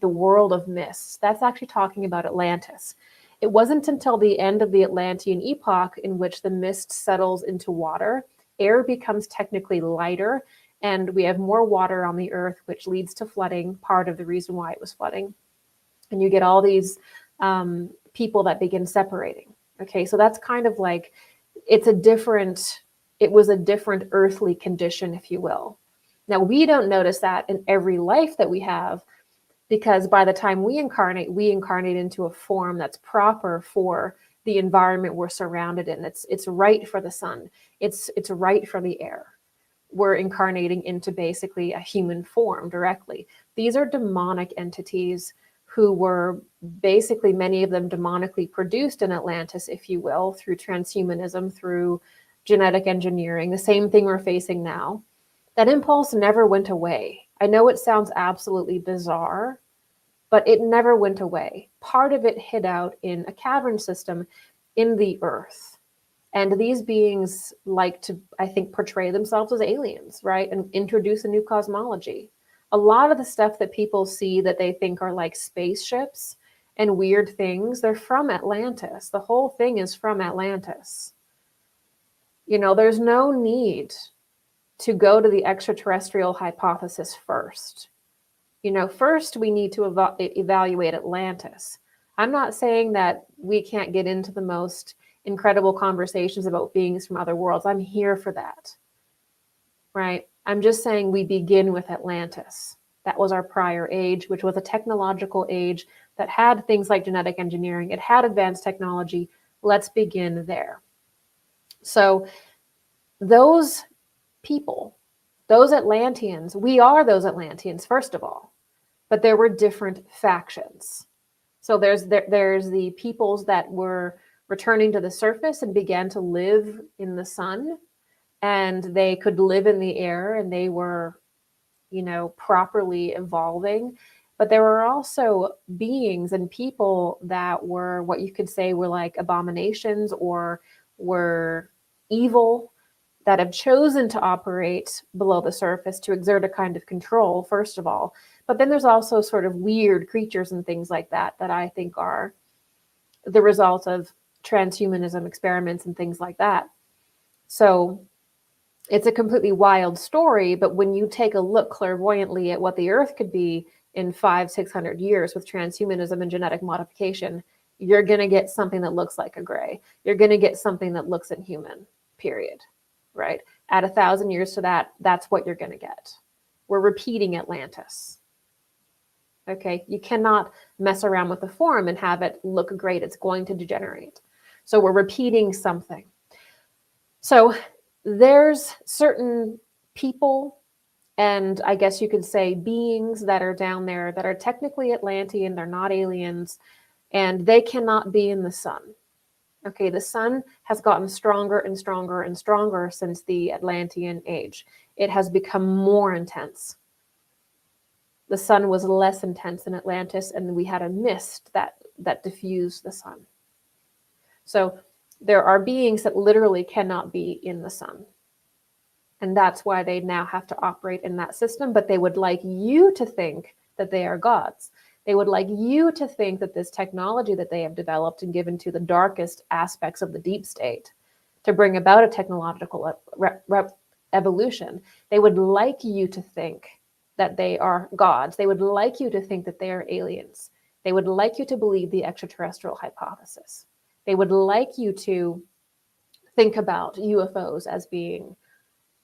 world of mists, that's actually talking about Atlantis. It wasn't until the end of the Atlantean epoch in which the mist settles into water, air becomes technically lighter, and we have more water on the earth, which leads to flooding, part of the reason why it was flooding. And you get all these people that begin separating. Okay, so that's kind of like, it was a different earthly condition, if you will. Now, we don't notice that in every life that we have, because by the time we incarnate into a form that's proper for the environment we're surrounded in. It's right for the sun. It's right for the air. We're incarnating into basically a human form directly. These are demonic entities who were basically, many of them demonically produced in Atlantis, if you will, through transhumanism, through genetic engineering, the same thing we're facing now. That impulse never went away. I know it sounds absolutely bizarre, but it never went away. Part of it hid out in a cavern system in the earth. And these beings like to, I think, portray themselves as aliens, right? And introduce a new cosmology. A lot of the stuff that people see that they think are like spaceships and weird things, they're from Atlantis. The whole thing is from Atlantis. You know, there's no need to go to the extraterrestrial hypothesis first. You know, first we need to evaluate Atlantis. I'm not saying that we can't get into the most incredible conversations about beings from other worlds. I'm here for that, right? I'm just saying we begin with Atlantis. That was our prior age, which was a technological age that had things like genetic engineering. It had advanced technology. Let's begin there. So those people, those Atlanteans, we are those Atlanteans, first of all, but there were different factions. So there's the peoples that were returning to the surface and began to live in the sun, and they could live in the air, and they were, you know, properly evolving. But there were also beings and people that were what you could say were like abominations or were evil, that have chosen to operate below the surface to exert a kind of control, first of all. But then there's also sort of weird creatures and things like that that I think are the result of transhumanism experiments and things like that. So it's a completely wild story, but when you take a look clairvoyantly at what the Earth could be in 500-600 years with transhumanism and genetic modification, you're going to get something that looks like a gray. You're going to get something that looks inhuman, period. Right? Add 1,000 years to that, that's what you're going to get. We're repeating Atlantis. Okay? You cannot mess around with the form and have it look great. It's going to degenerate. So we're repeating something. So there's certain people, and I guess you could say beings that are down there that are technically Atlantean, they're not aliens, and they cannot be in the sun. Okay, the sun has gotten stronger and stronger and stronger since the Atlantean age. It has become more intense. The sun was less intense in Atlantis, and we had a mist that diffused the sun. So there are beings that literally cannot be in the sun. And that's why they now have to operate in that system, but they would like you to think that they are gods. They would like you to think that this technology that they have developed and given to the darkest aspects of the deep state to bring about a technological evolution, they would like you to think that they are gods. They would like you to think that they are aliens. They would like you to believe the extraterrestrial hypothesis. They would like you to think about UFOs as being,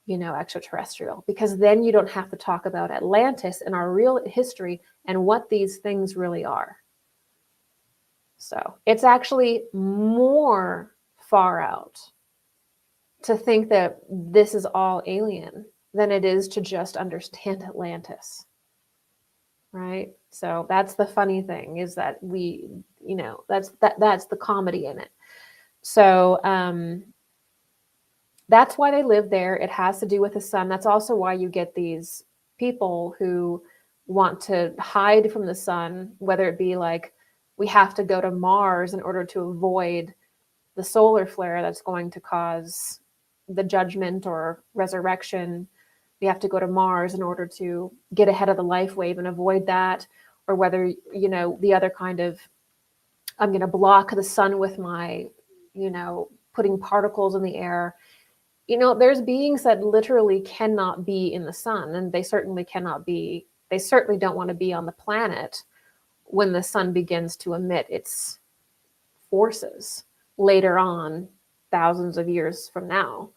you know, extraterrestrial, because then you don't have to talk about Atlantis and our real history and what these things really are. So it's actually more far out to think that this is all alien than it is to just understand Atlantis, right? So that's the funny thing, is that we, you know, that's the comedy in it. So that's why they live there. It has to do with the sun. That's also why you get these people who want to hide from the sun, whether it be like, we have to go to Mars in order to avoid the solar flare that's going to cause the judgment or resurrection. we have to go to Mars in order to get ahead of the life wave and avoid that, or whether, the other kind of, I'm going to block the sun with my, putting particles in the air. There's beings that literally cannot be in the sun, and they certainly don't want to be on the planet when the sun begins to emit its forces later on, thousands of years from now.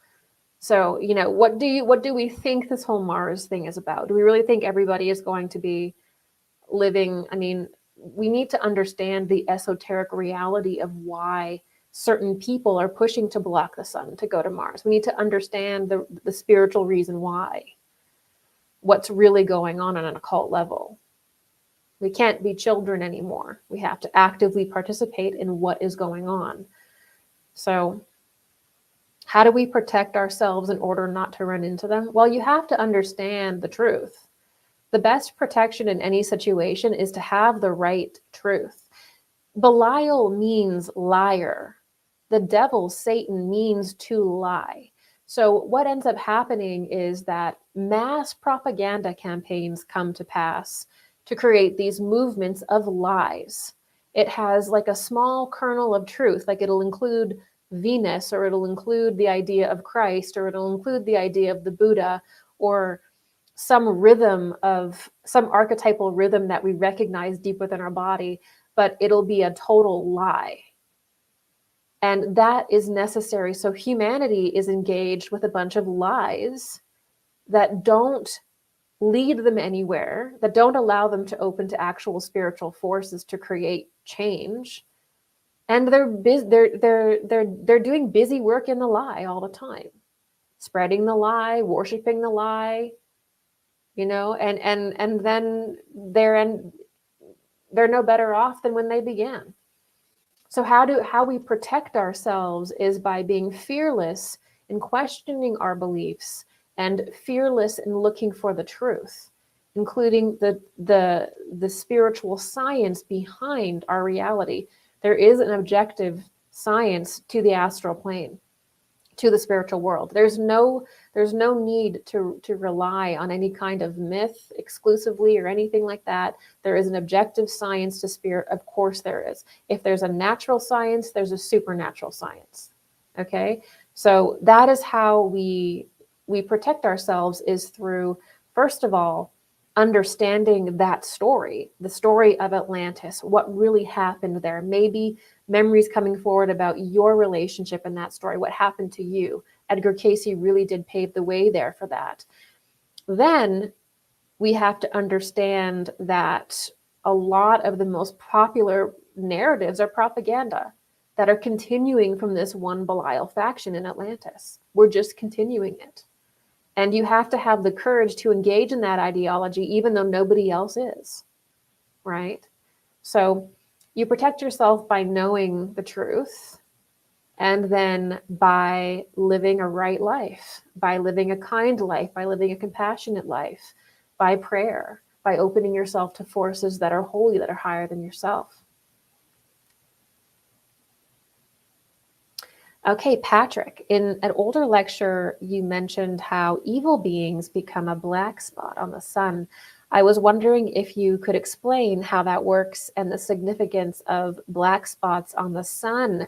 So, what do we think this whole Mars thing is about? Do we really think everybody is going to be living? I mean, we need to understand the esoteric reality of why certain people are pushing to block the sun to go to Mars. We need to understand the spiritual reason why, what's really going on an occult level. We can't be children anymore. We have to actively participate in what is going on. So how do we protect ourselves in order not to run into them? Well, you have to understand the truth. The best protection in any situation is to have the right truth. Belial means liar. The devil, Satan, means to lie. So what ends up happening is that mass propaganda campaigns come to pass to create these movements of lies. It has like a small kernel of truth, like it'll include Venus, or it'll include the idea of Christ, or it'll include the idea of the Buddha, or some archetypal rhythm that we recognize deep within our body, but it'll be a total lie. And that is necessary. So humanity is engaged with a bunch of lies that don't lead them anywhere, that don't allow them to open to actual spiritual forces to create change. And they're doing busy work in the lie all the time, spreading the lie, worshiping the lie, and then they're no better off than when they began. So how we protect ourselves is by being fearless in questioning our beliefs and fearless in looking for the truth, including the spiritual science behind our reality. There is an objective science to the astral plane, to the spiritual world. There's no need to rely on any kind of myth exclusively or anything like that. There is an objective science to spirit. Of course there is. If there's a natural science, there's a supernatural science. Okay? So that is how we protect ourselves, is through, first of all, understanding that story, the story of Atlantis, what really happened there. Maybe memories coming forward about your relationship in that story, what happened to you. Edgar Cayce really did pave the way there for that. Then we have to understand that a lot of the most popular narratives are propaganda that are continuing from this one Belial faction in Atlantis. We're just continuing it. And you have to have the courage to engage in that ideology, even though nobody else is, right? So you protect yourself by knowing the truth, and then by living a right life, by living a kind life, by living a compassionate life, by prayer, by opening yourself to forces that are holy, that are higher than yourself. Okay, Patrick, in an older lecture, you mentioned how evil beings become a black spot on the sun. I was wondering if you could explain how that works and the significance of black spots on the sun.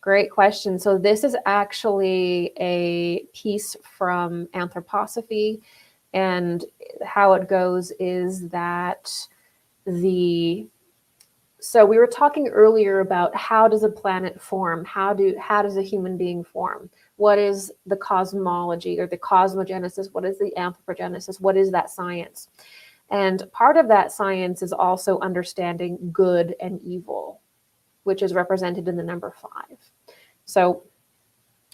Great question. So this is actually a piece from Anthroposophy, and how it goes is that so we were talking earlier about how does a planet form? How does a human being form? What is the cosmology or the cosmogenesis? What is the anthropogenesis? What is that science? And part of that science is also understanding good and evil, which is represented in the number 5. So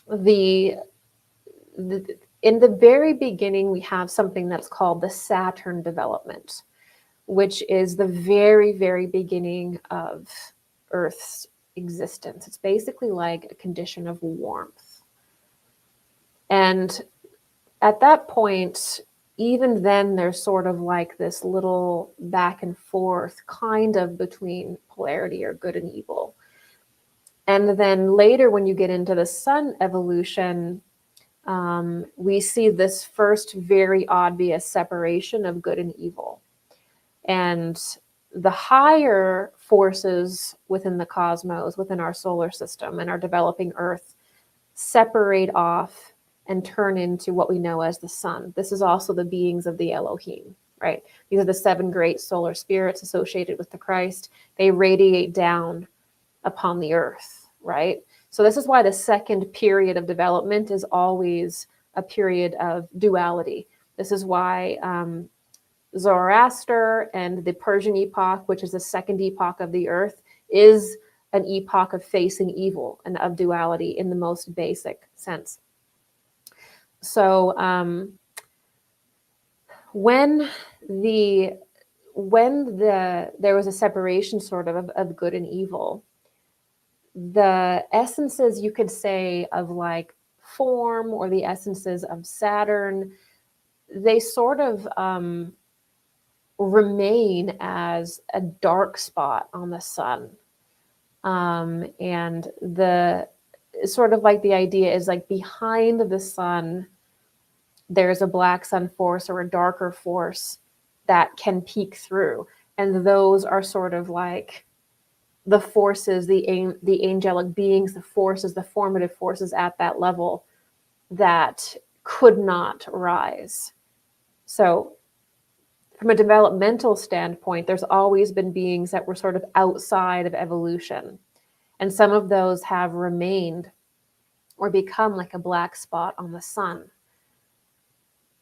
in the very beginning, we have something that's called the Saturn development, which is the very, very beginning of Earth's existence. It's basically like a condition of warmth. And at that point, even then, there's sort of like this little back and forth kind of between polarity or good and evil. And then later, when you get into the sun evolution, we see this first very obvious separation of good and evil. And the higher forces within the cosmos, within our solar system and our developing Earth, separate off and turn into what we know as the sun. This is also the beings of the Elohim, right? These are the 7 great solar spirits associated with the Christ. They radiate down upon the earth, right? So this is why the second period of development is always a period of duality. This is why Zoroaster and the Persian epoch, which is the second epoch of the earth, is an epoch of facing evil and of duality in the most basic sense. So when there was a separation sort of good and evil, the essences, you could say, of like form, or the essences of Saturn, they sort of remain as a dark spot on the sun. And the sort of like the idea is like behind the sun, there's a black sun force or a darker force that can peek through. And those are sort of like the forces, the angelic beings, the forces, the formative forces at that level that could not rise. So from a developmental standpoint, there's always been beings that were sort of outside of evolution. And some of those have remained or become like a black spot on the sun.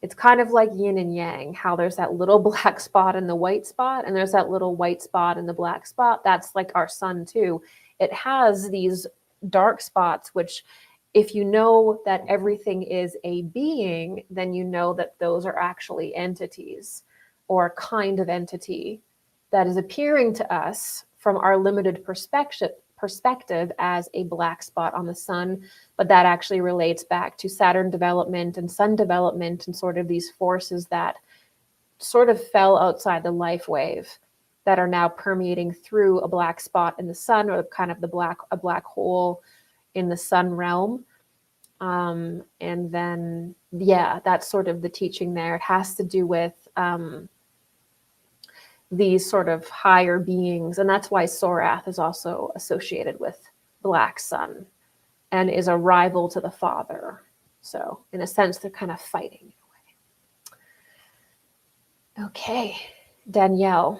It's kind of like yin and yang, how there's that little black spot and the white spot, and there's that little white spot and the black spot. That's like our sun too. It has these dark spots, which if you know that everything is a being, then you know that those are actually entities or a kind of entity that is appearing to us from our limited perspective as a black spot on the sun, but that actually relates back to Saturn development and sun development and sort of these forces that sort of fell outside the life wave that are now permeating through a black spot in the sun, or kind of a black hole in the sun realm. And then, yeah, that's sort of the teaching there. It has to do with these sort of higher beings. And that's why Sorath is also associated with black sun and is a rival to the father. So in a sense, they're kind of fighting in a way. Okay, Danielle,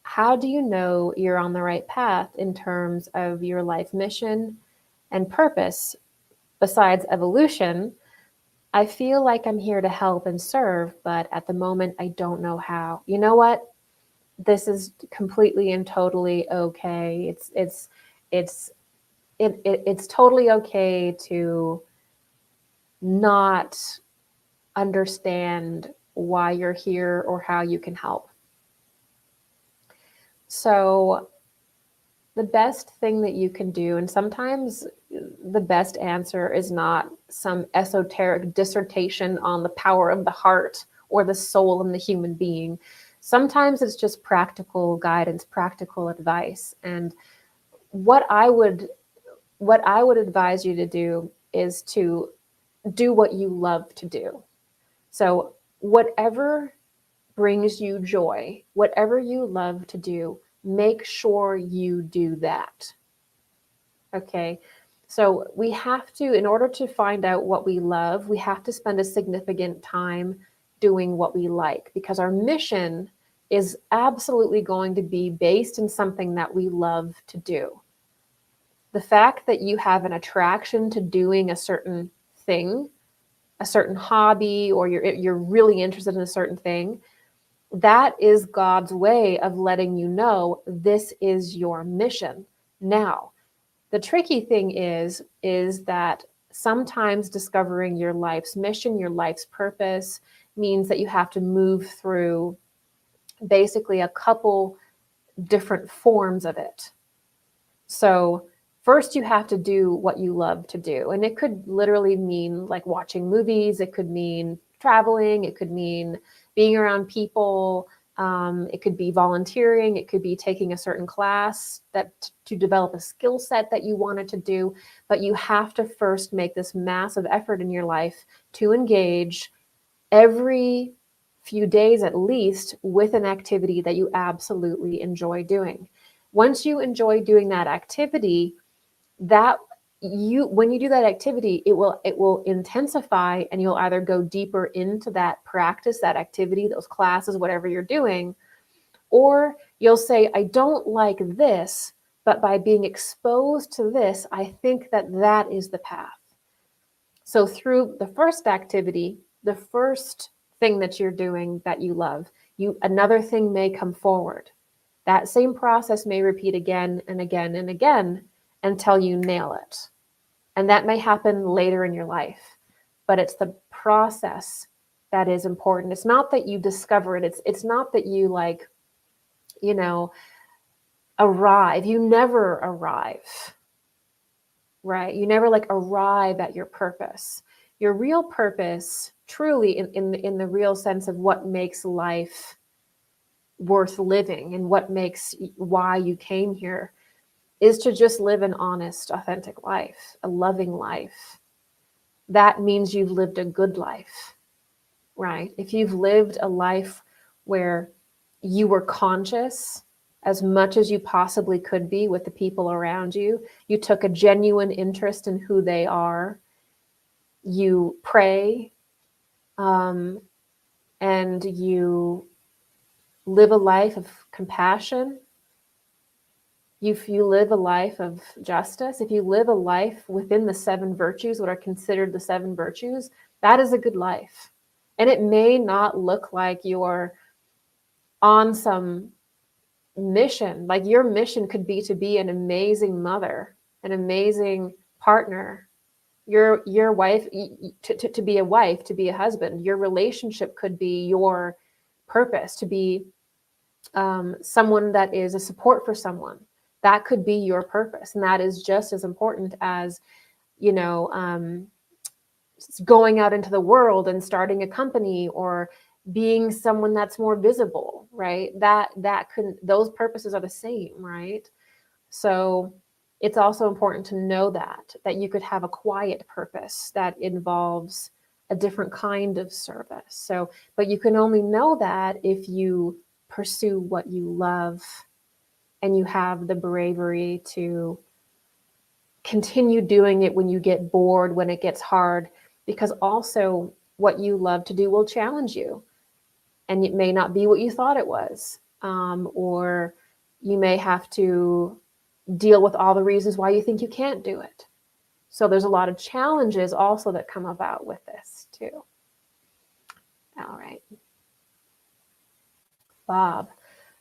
how do you know you're on the right path in terms of your life mission and purpose? Besides evolution, I feel like I'm here to help and serve, but at the moment, I don't know how. You know what? This is completely and totally okay. It's totally okay to not understand why you're here or how you can help. So the best thing that you can do, and sometimes the best answer is not some esoteric dissertation on the power of the heart or the soul in the human being. Sometimes it's just practical guidance, practical advice. And what I would advise you to do is to do what you love to do. So whatever brings you joy, whatever you love to do, make sure you do that. Okay. So we have to, in order to find out what we love, we have to spend a significant time doing what we like, because our mission is absolutely going to be based in something that we love to do. The fact that you have an attraction to doing a certain thing, a certain hobby, or you're really interested in a certain thing, that is God's way of letting you know this is your mission. Now, the tricky thing is that sometimes discovering your life's mission, your life's purpose, means that you have to move through basically a couple different forms of it. So first you have to do what you love to do. And it could literally mean like watching movies. It could mean traveling. It could mean being around people, It could be volunteering. It could be taking a certain class to develop a skill set that you wanted to do. But you have to first make this massive effort in your life to engage every few days at least with an activity that you absolutely enjoy doing. Once you enjoy doing that activity, when you do that activity, it will intensify, and you'll either go deeper into that practice, that activity, those classes, whatever you're doing, or you'll say, I don't like this, but by being exposed to this, I think that is the path. So through the first activity, the first thing that you're doing that you love, another thing may come forward. That same process may repeat again and again and again until you nail it. And that may happen later in your life, but it's the process that is important. It's not that you discover it. It's not that you arrive. You never arrive, right? You never arrive at your purpose. Your real purpose, truly in the real sense of what makes life worth living and why you came here, is to just live an honest, authentic life, a loving life. That means you've lived a good life, right? If you've lived a life where you were conscious as much as you possibly could be with the people around you, you took a genuine interest in who they are, you pray, and you live a life of compassion, if you live a life of justice, if you live a life within the 7 virtues, what are considered the 7 virtues, that is a good life. And it may not look like you're on some mission. Like your mission could be to be an amazing mother, an amazing partner, your wife, to be a wife, to be a husband. Your relationship could be your purpose, to be someone that is a support for someone. That could be your purpose. And that is just as important as, going out into the world and starting a company or being someone that's more visible, right? Those purposes are the same, right? So it's also important to know that you could have a quiet purpose that involves a different kind of service. So, but you can only know that if you pursue what you love and you have the bravery to continue doing it when you get bored, when it gets hard, because also what you love to do will challenge you. And it may not be what you thought it was. Or you may have to deal with all the reasons why you think you can't do it. So there's a lot of challenges also that come about with this too. All right. Bob,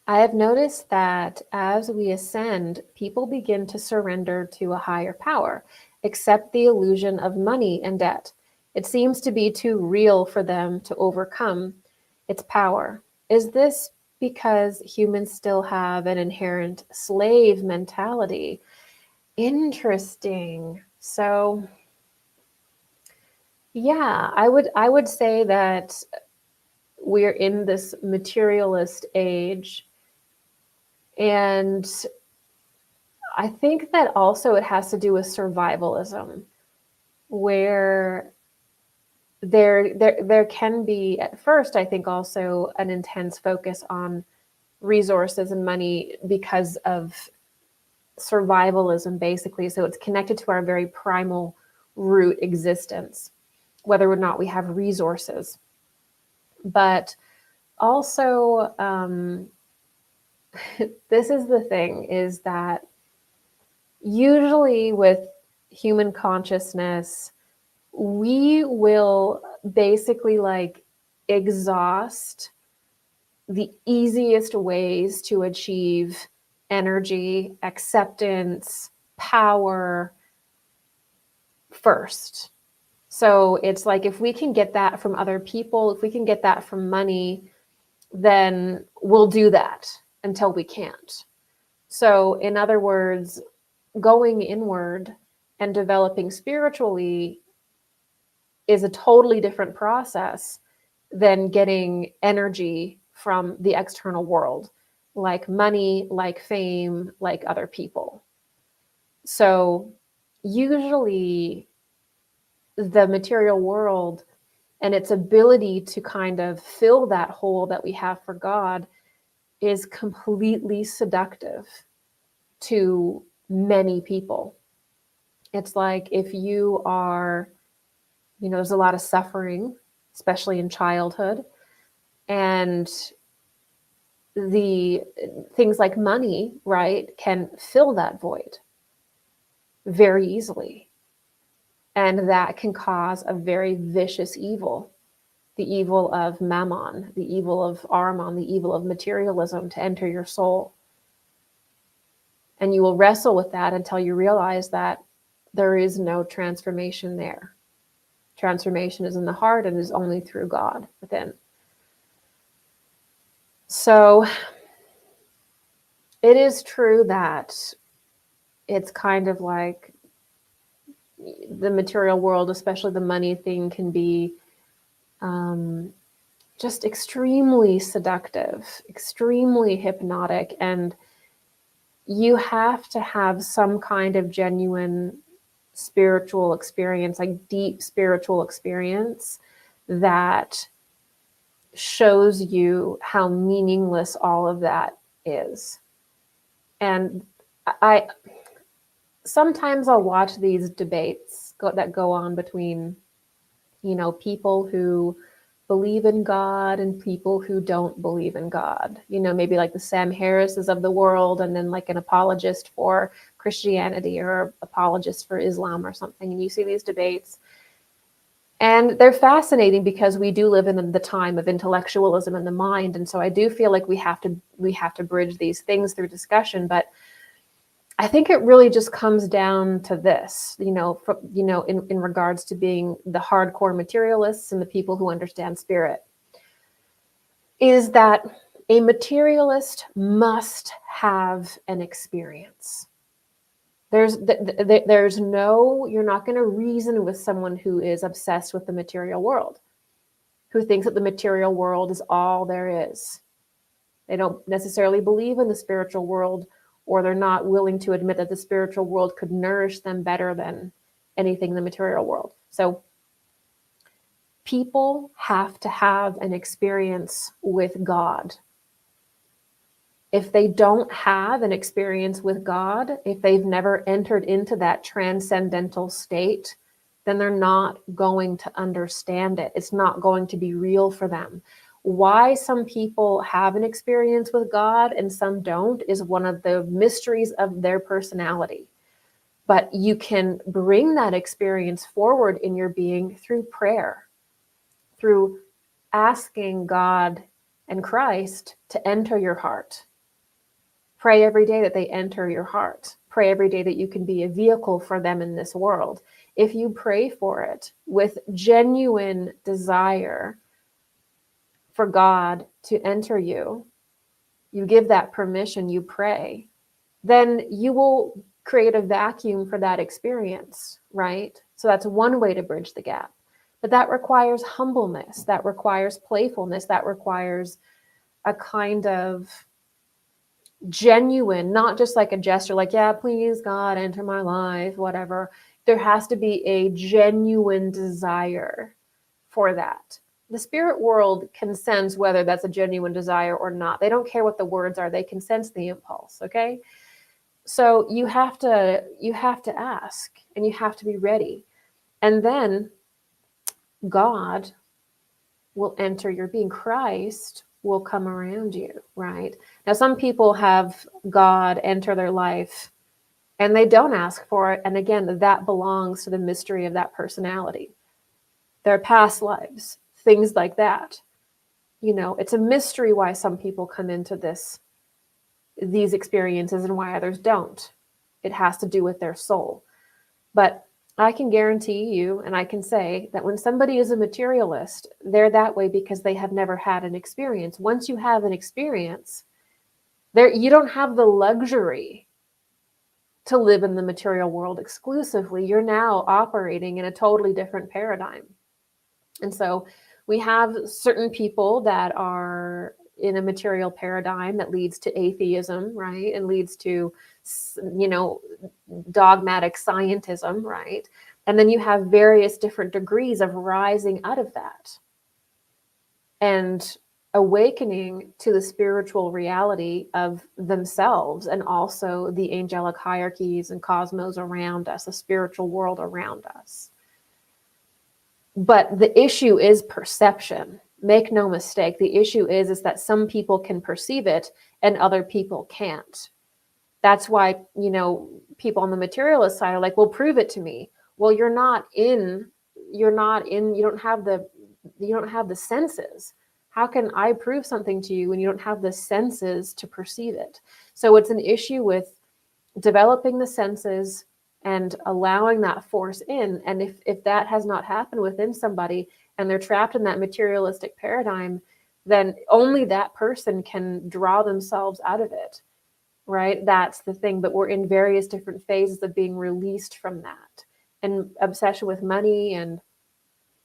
I have noticed that as we ascend, people begin to surrender to a higher power, accept the illusion of money and debt. It seems to be too real for them to overcome its power. Is this because humans still have an inherent slave mentality? Interesting. So, yeah, I would say that we're in this materialist age. And I think that also it has to do with survivalism, where there can be at first, I think, also an intense focus on resources and money because of survivalism, basically. So it's connected to our very primal root existence, whether or not we have resources. But also, this is the thing, is that usually with human consciousness, we will basically exhaust the easiest ways to achieve energy, acceptance, power first. So it's like, if we can get that from other people, if we can get that from money, then we'll do that until we can't. So in other words, going inward and developing spiritually is a totally different process than getting energy from the external world, like money, like fame, like other people. So usually the material world and its ability to kind of fill that hole that we have for God is completely seductive to many people. It's like if you are, there's a lot of suffering, especially in childhood, and the things like money, right, can fill that void very easily. And that can cause a very vicious evil, the evil of mammon, the evil of Ahriman, the evil of materialism to enter your soul. And you will wrestle with that until you realize that there is no transformation there. Transformation is in the heart and is only through God within. So it is true that it's kind of like the material world, especially the money thing, can be just extremely seductive, extremely hypnotic, and you have to have some kind of genuine spiritual experience, like deep spiritual experience, that shows you how meaningless all of that is. And I sometimes I'll watch these debates that go on between, people who believe in God and people who don't believe in God. Maybe like the Sam Harrises of the world, and then like an apologist for Christianity or apologist for Islam or something. And you see these debates, and they're fascinating because we do live in the time of intellectualism in the mind. And so I do feel like we have to bridge these things through discussion. But I think it really just comes down to this, in regards to being the hardcore materialists and the people who understand spirit, is that a materialist must have an experience. You're not going to reason with someone who is obsessed with the material world, who thinks that the material world is all there is. They don't necessarily believe in the spiritual world, or they're not willing to admit that the spiritual world could nourish them better than anything in the material world. So people have to have an experience with God. If they don't have an experience with God, if they've never entered into that transcendental state, then they're not going to understand it. It's not going to be real for them. Why some people have an experience with God and some don't is one of the mysteries of their personality. But you can bring that experience forward in your being through prayer, through asking God and Christ to enter your heart. Pray every day that they enter your heart. Pray every day that you can be a vehicle for them in this world. If you pray for it with genuine desire for God to enter you, you give that permission, you pray, then you will create a vacuum for that experience, right? So that's one way to bridge the gap. But that requires humbleness, that requires playfulness, that requires a kind of genuine, not just like a gesture, like, yeah, please God, enter my life, whatever. There has to be a genuine desire for that. The spirit world can sense whether that's a genuine desire or not. They don't care what the words are. They can sense the impulse, okay? So you have to ask, and you have to be ready. And then God will enter your being. Christ will come around you, right? Now, some people have God enter their life and they don't ask for it. And again, that belongs to the mystery of that personality, their past lives, things like that. It's a mystery why some people come into these experiences and why others don't. It has to do with their soul. But I can guarantee you, and I can say that when somebody is a materialist, they're that way because they have never had an experience. Once you have an experience, you don't have the luxury to live in the material world exclusively. You're now operating in a totally different paradigm. And so we have certain people that are, in a material paradigm that leads to atheism, right? And leads to, dogmatic scientism, right? And then you have various different degrees of rising out of that and awakening to the spiritual reality of themselves and also the angelic hierarchies and cosmos around us, the spiritual world around us. But the issue is perception. Make no mistake. The issue is that some people can perceive it and other people can't. That's why, people on the materialist side are like, well, prove it to me. Well, you don't have the senses. How can I prove something to you when you don't have the senses to perceive it? So it's an issue with developing the senses and allowing that force in. And if that has not happened within somebody and they're trapped in that materialistic paradigm, then only that person can draw themselves out of it. Right? That's the thing. But we're in various different phases of being released from that. And obsession with money and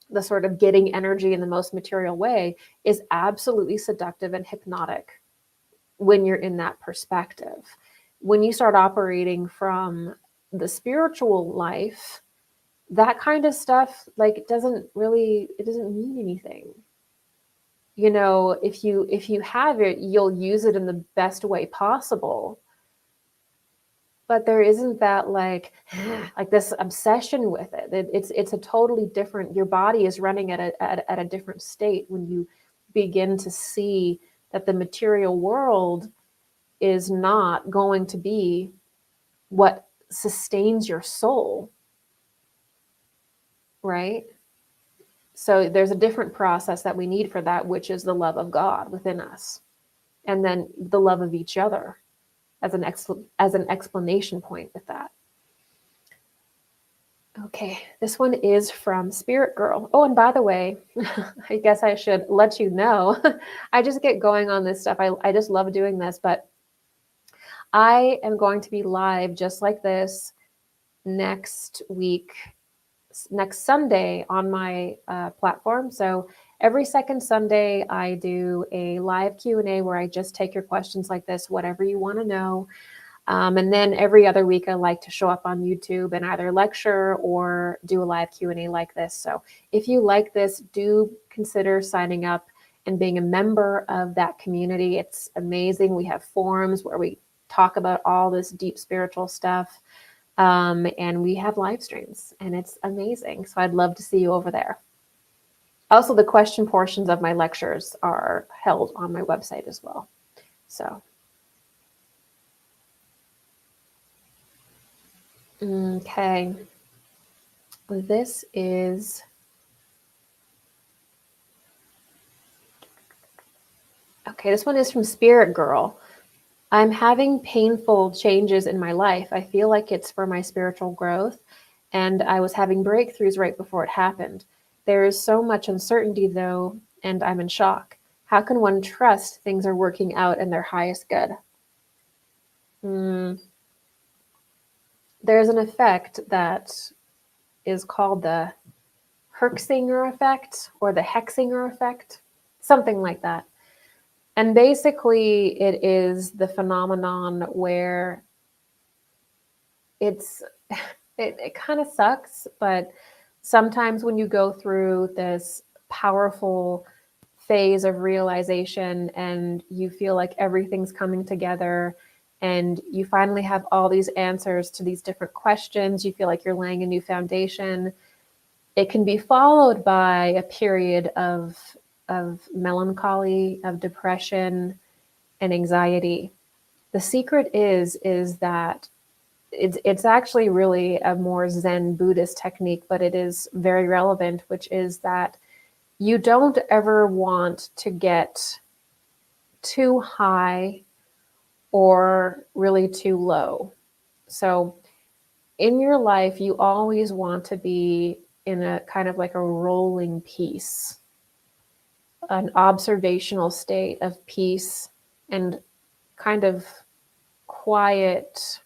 the sort of getting energy in the most material way is absolutely seductive and hypnotic when you're in that perspective. When you start operating from the spiritual life, that kind of stuff, like, it doesn't mean anything. If you have it, you'll use it in the best way possible. But there isn't that like this obsession with it. It's a totally different. Your body is running at a different state when you begin to see that the material world is not going to be what sustains your soul, right? So there's a different process that we need for that, which is the love of God within us, and then the love of each other as an explanation point with that. Okay, this one is from Spirit Girl. Oh, and by the way, I guess I should let you know, I just get going on this stuff. I just love doing this, but I am going to be live just like this next week, next Sunday on my platform. So every second Sunday, I do a live Q&A where I just take your questions like this, whatever you want to know. And then every other week, I like to show up on YouTube and either lecture or do a live Q&A like this. So if you like this, do consider signing up and being a member of that community. It's amazing. We have forums where we talk about all this deep spiritual stuff. And we have live streams, and it's amazing. So I'd love to see you over there. Also, the question portions of my lectures are held on my website as well. So, okay. This is... Okay, this one is from Spirit Girl. I'm having painful changes in my life. I feel like it's for my spiritual growth, and I was having breakthroughs right before it happened. There is so much uncertainty, though, and I'm in shock. How can one trust things are working out in their highest good? There's an effect that is called the Herxinger effect or the Hexinger effect, something like that. And basically, it is the phenomenon where it kind of sucks, but sometimes when you go through this powerful phase of realization and you feel like everything's coming together and you finally have all these answers to these different questions, you feel like you're laying a new foundation, it can be followed by a period of melancholy, of depression, and anxiety. The secret is that it's actually really a more Zen Buddhist technique, but it is very relevant, which is that you don't ever want to get too high or really too low. So in your life, you always want to be in a kind of like a rolling peace, an observational state of peace and kind of quiet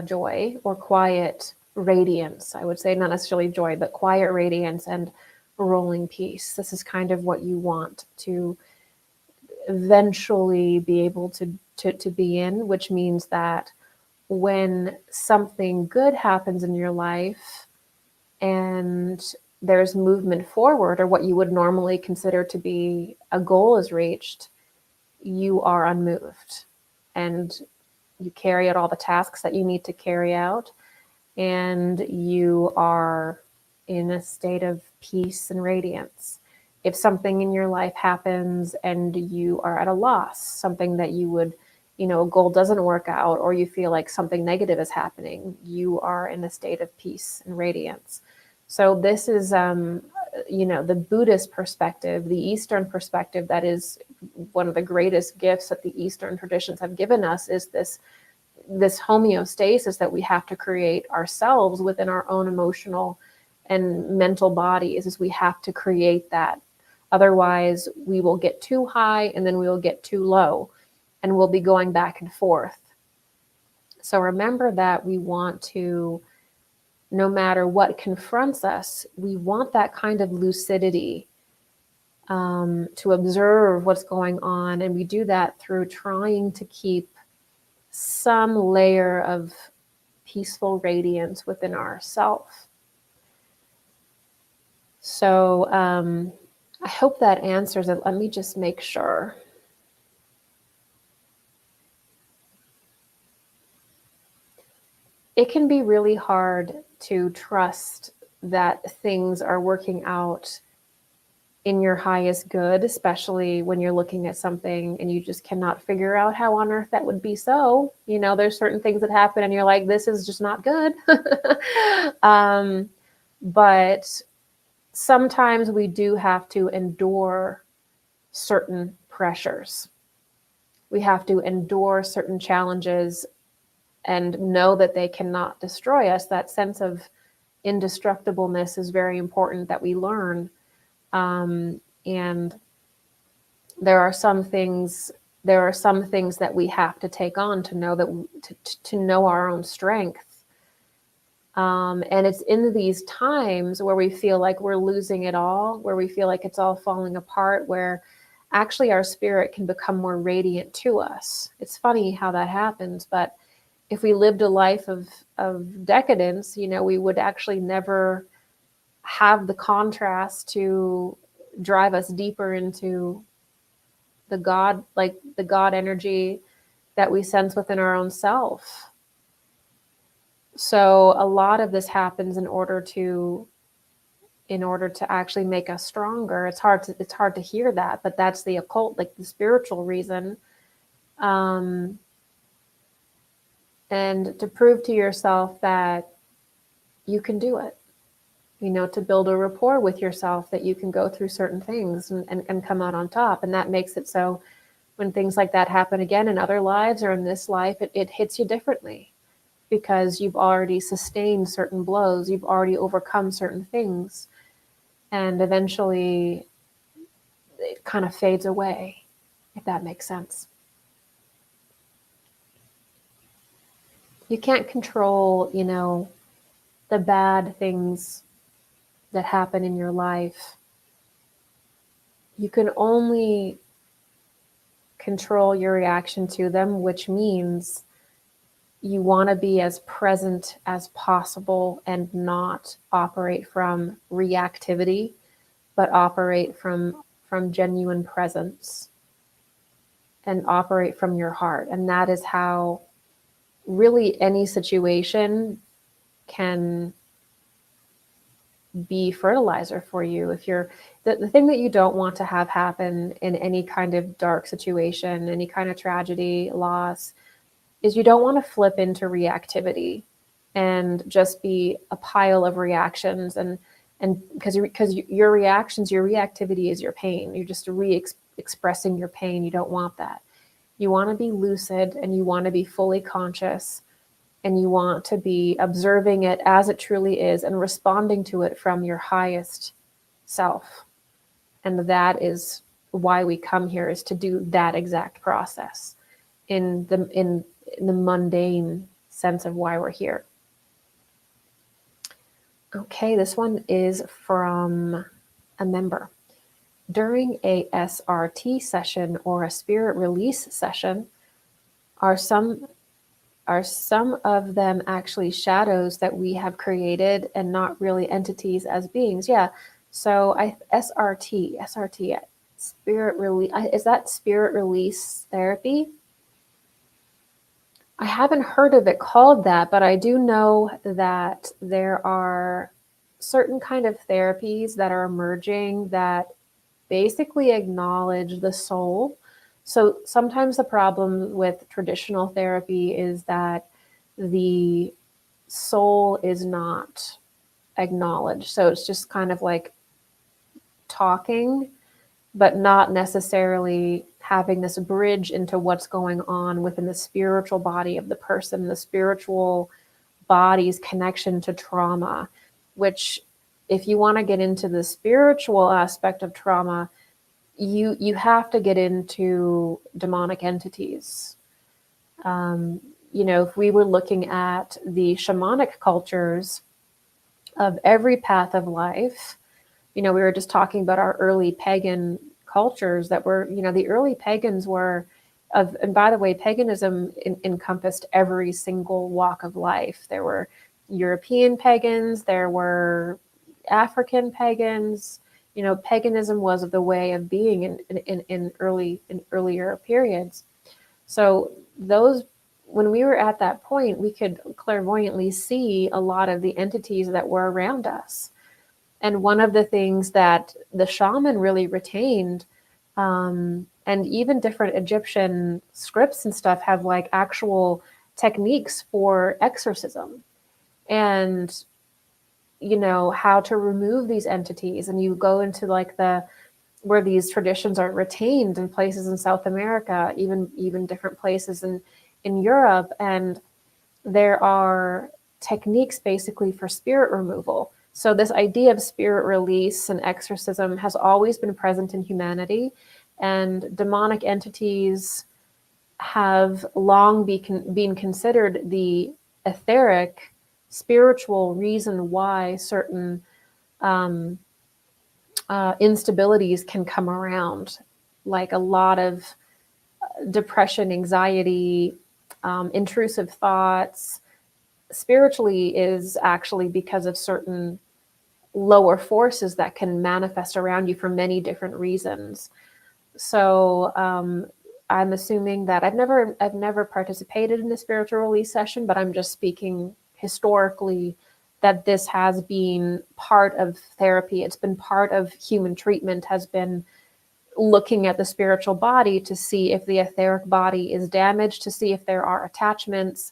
joy or quiet radiance. I would say not necessarily joy, but quiet radiance and rolling peace. This is kind of what you want to eventually be able to be in, which means that when something good happens in your life and there's movement forward, or what you would normally consider to be a goal is reached, you are unmoved and you carry out all the tasks that you need to carry out, and you are in a state of peace and radiance. If something in your life happens and you are at a loss, something that you would, a goal doesn't work out, or you feel like something negative is happening, you are in a state of peace and radiance. So this is, the Buddhist perspective, the Eastern perspective, that is one of the greatest gifts that the Eastern traditions have given us, is this homeostasis that we have to create ourselves within our own emotional and mental bodies. Is we have to create that. Otherwise, we will get too high and then we will get too low, and we'll be going back and forth. So remember that we want to, no matter what confronts us, we want that kind of lucidity, to observe what's going on. And we do that through trying to keep some layer of peaceful radiance within ourself. So I hope that answers it. Let me just make sure. It can be really hard to trust that things are working out in your highest good, especially when you're looking at something and you just cannot figure out how on earth that would be so. There's certain things that happen and you're like, this is just not good. But sometimes we do have to endure certain pressures. We have to endure certain challenges and know that they cannot destroy us. That sense of indestructibleness is very important that we learn. And there are some things that we have to take on to know that to know our own strength. And it's in these times where we feel like we're losing it all, where we feel like it's all falling apart, where actually our spirit can become more radiant to us. It's funny how that happens, but if we lived a life of decadence, we would actually never have the contrast to drive us deeper into the God energy that we sense within our own self. So a lot of this happens in order to actually make us stronger. It's hard to hear that, but that's the occult, like the spiritual reason. And to prove to yourself that you can do it, to build a rapport with yourself, that you can go through certain things and come out on top. And that makes it so when things like that happen again in other lives or in this life, it hits you differently, because you've already sustained certain blows, you've already overcome certain things, and eventually it kind of fades away, if that makes sense. You can't control, the bad things that happen in your life. You can only control your reaction to them, which means you want to be as present as possible and not operate from reactivity, but operate from genuine presence and operate from your heart. And that is how really any situation can be fertilizer for you. If you're the thing that you don't want to have happen in any kind of dark situation, any kind of tragedy, loss, is you don't want to flip into reactivity and just be a pile of reactions, and because your reactions, your reactivity is your pain. You're just expressing your pain. You don't want that. You want to be lucid, and you want to be fully conscious, and you want to be observing it as it truly is and responding to it from your highest self. And that is why we come here, is to do that exact process in the mundane sense of why we're here. Okay, this one is from a member. during a SRT session or a spirit release session, are some of them actually shadows that we have created and not really entities as beings? Yeah. So SRT, spirit release, is that spirit release therapy? I haven't heard of it called that, but I do know that there are certain kind of therapies that are emerging that basically acknowledge the soul. So sometimes the problem with traditional therapy is that the soul is not acknowledged. So it's just kind of like talking, but not necessarily having this bridge into what's going on within the spiritual body of the person, the spiritual body's connection to trauma, which, if you want to get into the spiritual aspect of trauma, you have to get into demonic entities. If we were looking at the shamanic cultures of every path of life, we were just talking about our early pagan cultures that were, the early pagans were and by the way, paganism encompassed every single walk of life. There were European pagans, there were African pagans. Paganism was the way of being in earlier periods. So when we were at that point, we could clairvoyantly see a lot of the entities that were around us. And one of the things that the shaman really retained, and even different Egyptian scripts and stuff have like actual techniques for exorcism and, how to remove these entities. And you go into like where these traditions are retained in places in South America, even different places in Europe. And there are techniques basically for spirit removal. So this idea of spirit release and exorcism has always been present in humanity, and demonic entities have long been considered the etheric, spiritual reason why certain instabilities can come around, like a lot of depression, anxiety, intrusive thoughts. Spiritually is actually because of certain lower forces that can manifest around you for many different reasons. So I'm assuming that I've never participated in a spiritual release session, but I'm just speaking historically that this has been part of therapy. It's been part of human treatment, has been looking at the spiritual body to see if the etheric body is damaged, to see if there are attachments,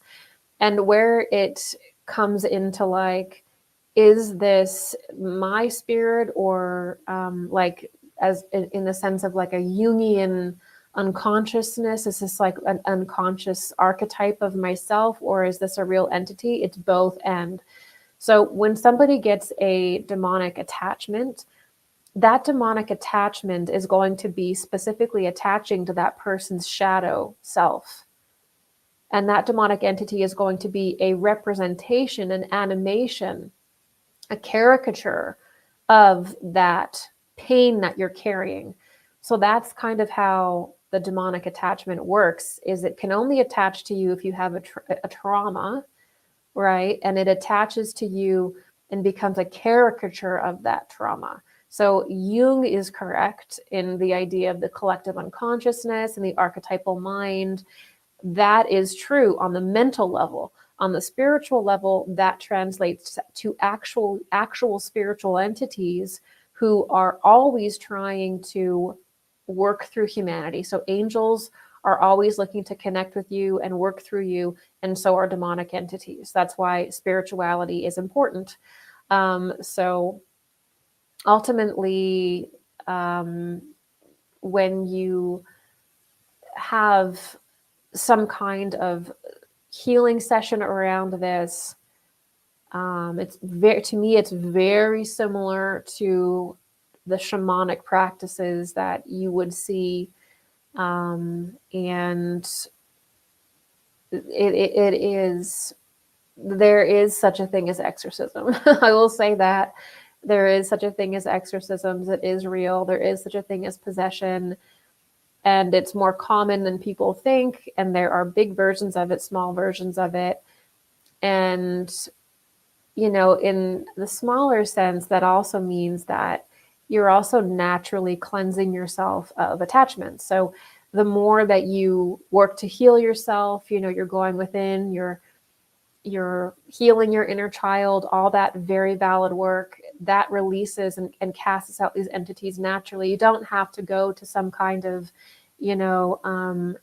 and where it comes into like, is this my spirit, or like as in the sense of like a Jungian unconsciousness? Is this like an unconscious archetype of myself, or is this a real entity? It's both. And so when somebody gets a demonic attachment, that demonic attachment is going to be specifically attaching to that person's shadow self. And that demonic entity is going to be a representation, an animation, a caricature of that pain that you're carrying. So that's kind of how the demonic attachment works, is it can only attach to you if you have a trauma, right? And it attaches to you and becomes a caricature of that trauma. So Jung is correct in the idea of the collective unconsciousness and the archetypal mind. That is true on the mental level. On the spiritual level, that translates to actual spiritual entities who are always trying to work through humanity. So angels are always looking to connect with you and work through you, and so are demonic entities. That's why spirituality is important. So ultimately, when you have some kind of healing session around this, to me, it's very similar to the shamanic practices that you would see, and it is, there is such a thing as exorcism. I will say that there is such a thing as exorcisms. It is real. There is such a thing as possession. And it's more common than people think. And there are big versions of it, small versions of it. And, you know, in the smaller sense, that also means that you're also naturally cleansing yourself of attachment. So the more that you work to heal yourself, you know, you're going within, you're healing your inner child, all that very valid work that releases and casts out these entities naturally. You don't have to go to some kind of, you know,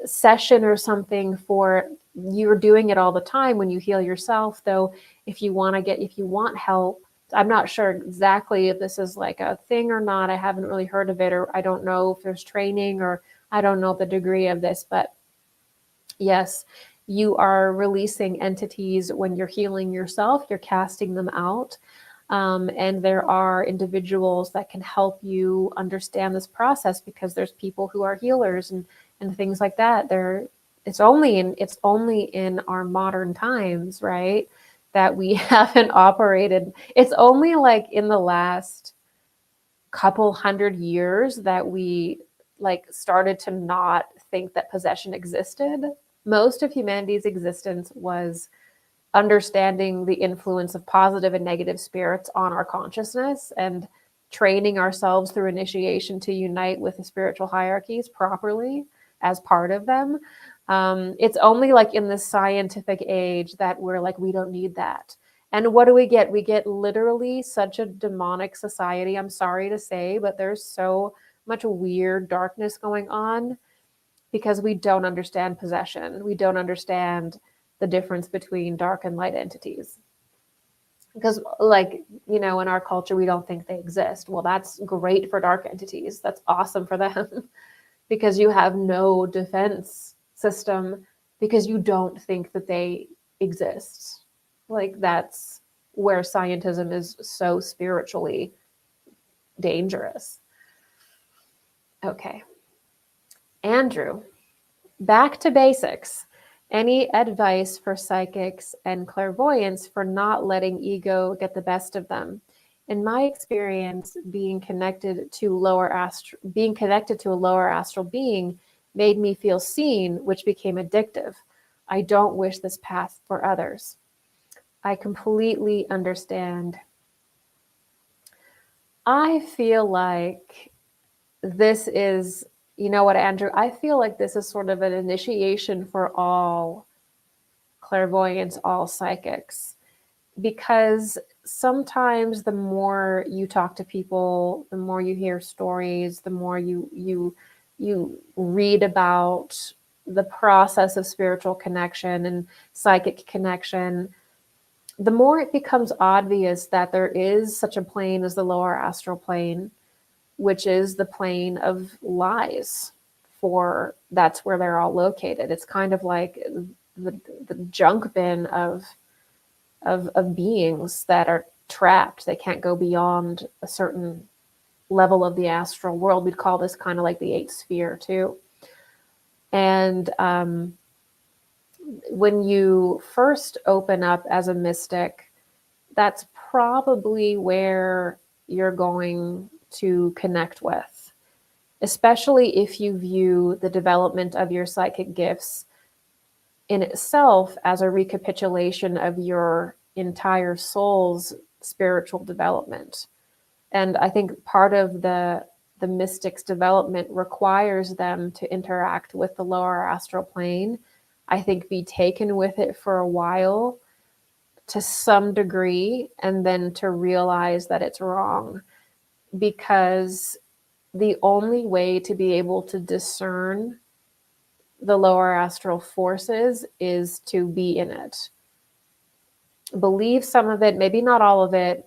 session or something for, you're doing it all the time when you heal yourself. Though if you want help, I'm not sure exactly if this is like a thing or not. I haven't really heard of it, or I don't know if there's training, or I don't know the degree of this, but yes, you are releasing entities when you're healing yourself, you're casting them out. And there are individuals that can help you understand this process, because there's people who are healers and things like that. It's only in our modern times, right, that we haven't operated. It's only like in the last couple 100 years that we like started to not think that possession existed. Most of humanity's existence was understanding the influence of positive and negative spirits on our consciousness and training ourselves through initiation to unite with the spiritual hierarchies properly as part of them. It's only like in this scientific age that we're like, we don't need that. And what do we get? We get literally such a demonic society. I'm sorry to say, but there's so much weird darkness going on because we don't understand possession. We don't understand the difference between dark and light entities. Because, like, you know, in our culture, we don't think they exist. Well, that's great for dark entities. That's awesome for them because you have no defense system because you don't think that they exist. Like, that's where scientism is so spiritually dangerous. Okay. Andrew, back to basics. Any advice for psychics and clairvoyants for not letting ego get the best of them? In my experience, being connected to a lower astral being made me feel seen, which became addictive. I don't wish this path for others. I completely understand. I feel like this is, you know what, Andrew? I feel like this is sort of an initiation for all clairvoyants, all psychics, because sometimes the more you talk to people, the more you hear stories, the more you read about the process of spiritual connection and psychic connection, the more it becomes obvious that there is such a plane as the lower astral plane, which is the plane of lies. For that's where they're all located. It's kind of like the junk bin of beings that are trapped. They can't go beyond a certain level of the astral world. We'd call this kind of like the eighth sphere too. And when you first open up as a mystic, that's probably where you're going to connect with, especially if you view the development of your psychic gifts in itself as a recapitulation of your entire soul's spiritual development. And I think part of the mystic's development requires them to interact with the lower astral plane. I think be taken with it for a while to some degree, and then to realize that it's wrong. Because the only way to be able to discern the lower astral forces is to be in it. Believe some of it, maybe not all of it,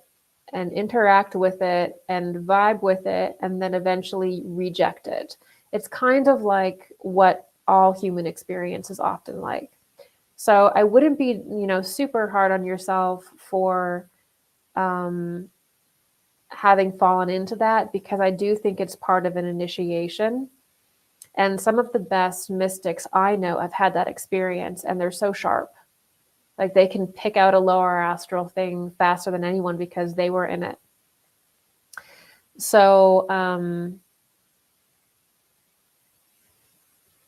and interact with it and vibe with it, and then eventually reject it. It's kind of like what all human experience is often like. So I wouldn't be, super hard on yourself for having fallen into that, because I do think it's part of an initiation. And some of the best mystics I know have had that experience, and they're so sharp. Like they can pick out a lower astral thing faster than anyone because they were in it. So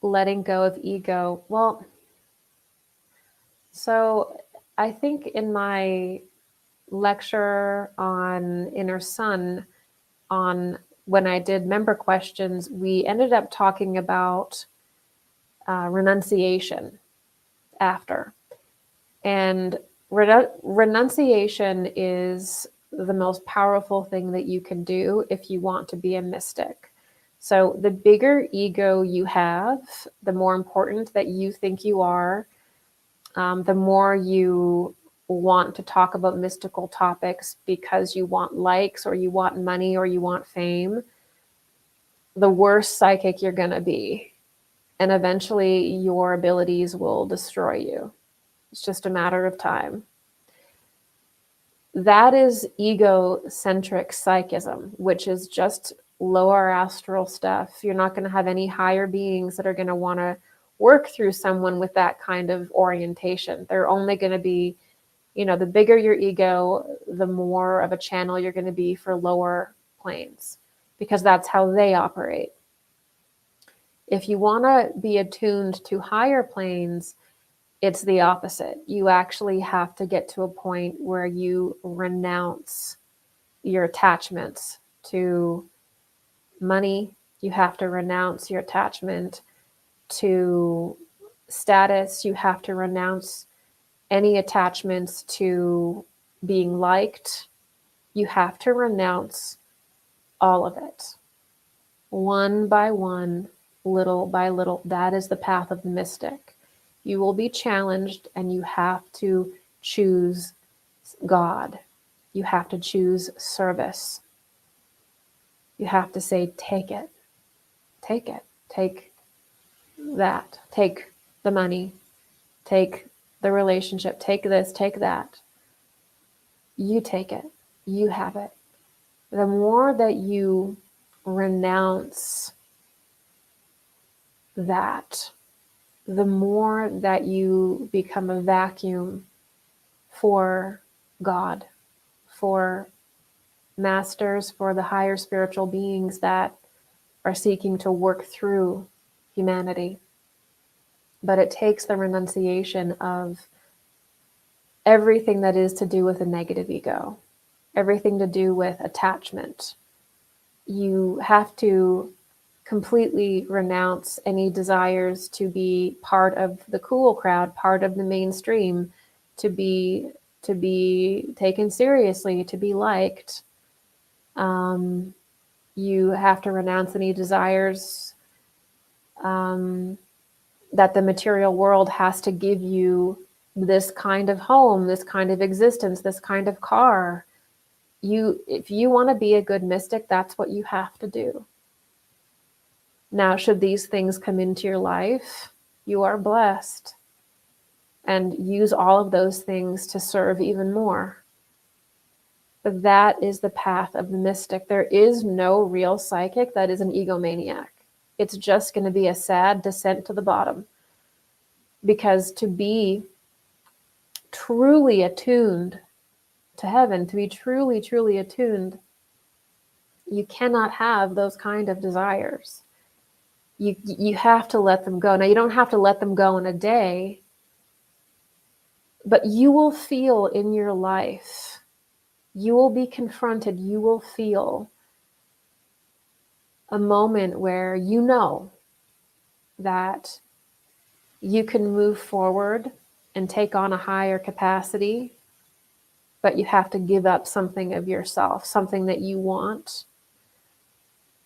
letting go of ego. Well, so I think in my lecture on Inner Sun, on when I did member questions, we ended up talking about renunciation after. And renunciation is the most powerful thing that you can do if you want to be a mystic. So the bigger ego you have, the more important that you think you are, the more you want to talk about mystical topics because you want likes or you want money or you want fame, the worse psychic you're going to be. And eventually your abilities will destroy you. It's just a matter of time. That is egocentric psychism, which is just lower astral stuff. You're not going to have any higher beings that are going to want to work through someone with that kind of orientation. They're only going to be, the bigger your ego, the more of a channel you're going to be for lower planes, because that's how they operate. If you want to be attuned to higher planes, it's the opposite. You actually have to get to a point where you renounce your attachments to money. You have to renounce your attachment to status. You have to renounce any attachments to being liked. You have to renounce all of it. One by one, little by little. That is the path of the mystic. You will be challenged and you have to choose God. You have to choose service. You have to say, take it, take that, take the money, take the relationship, take this, take that. You take it, you have it. The more that you renounce that, the more that you become a vacuum for God, for masters, for the higher spiritual beings that are seeking to work through humanity. But it takes the renunciation of everything that is to do with a negative ego, everything to do with attachment. You have to completely renounce any desires to be part of the cool crowd, part of the mainstream, to be taken seriously, to be liked. You have to renounce any desires that the material world has to give you, this kind of home, this kind of existence, this kind of car. If you want to be a good mystic, that's what you have to do. Now, should these things come into your life, you are blessed, and use all of those things to serve even more. But that is the path of the mystic. There is no real psychic that is an egomaniac. It's just going to be a sad descent to the bottom. Because to be truly attuned to heaven, to be truly, truly attuned, you cannot have those kind of desires. You have to let them go. Now, you don't have to let them go in a day, but you will feel in your life, you will be confronted, you will feel a moment where you know that you can move forward and take on a higher capacity, but you have to give up something of yourself, something that you want,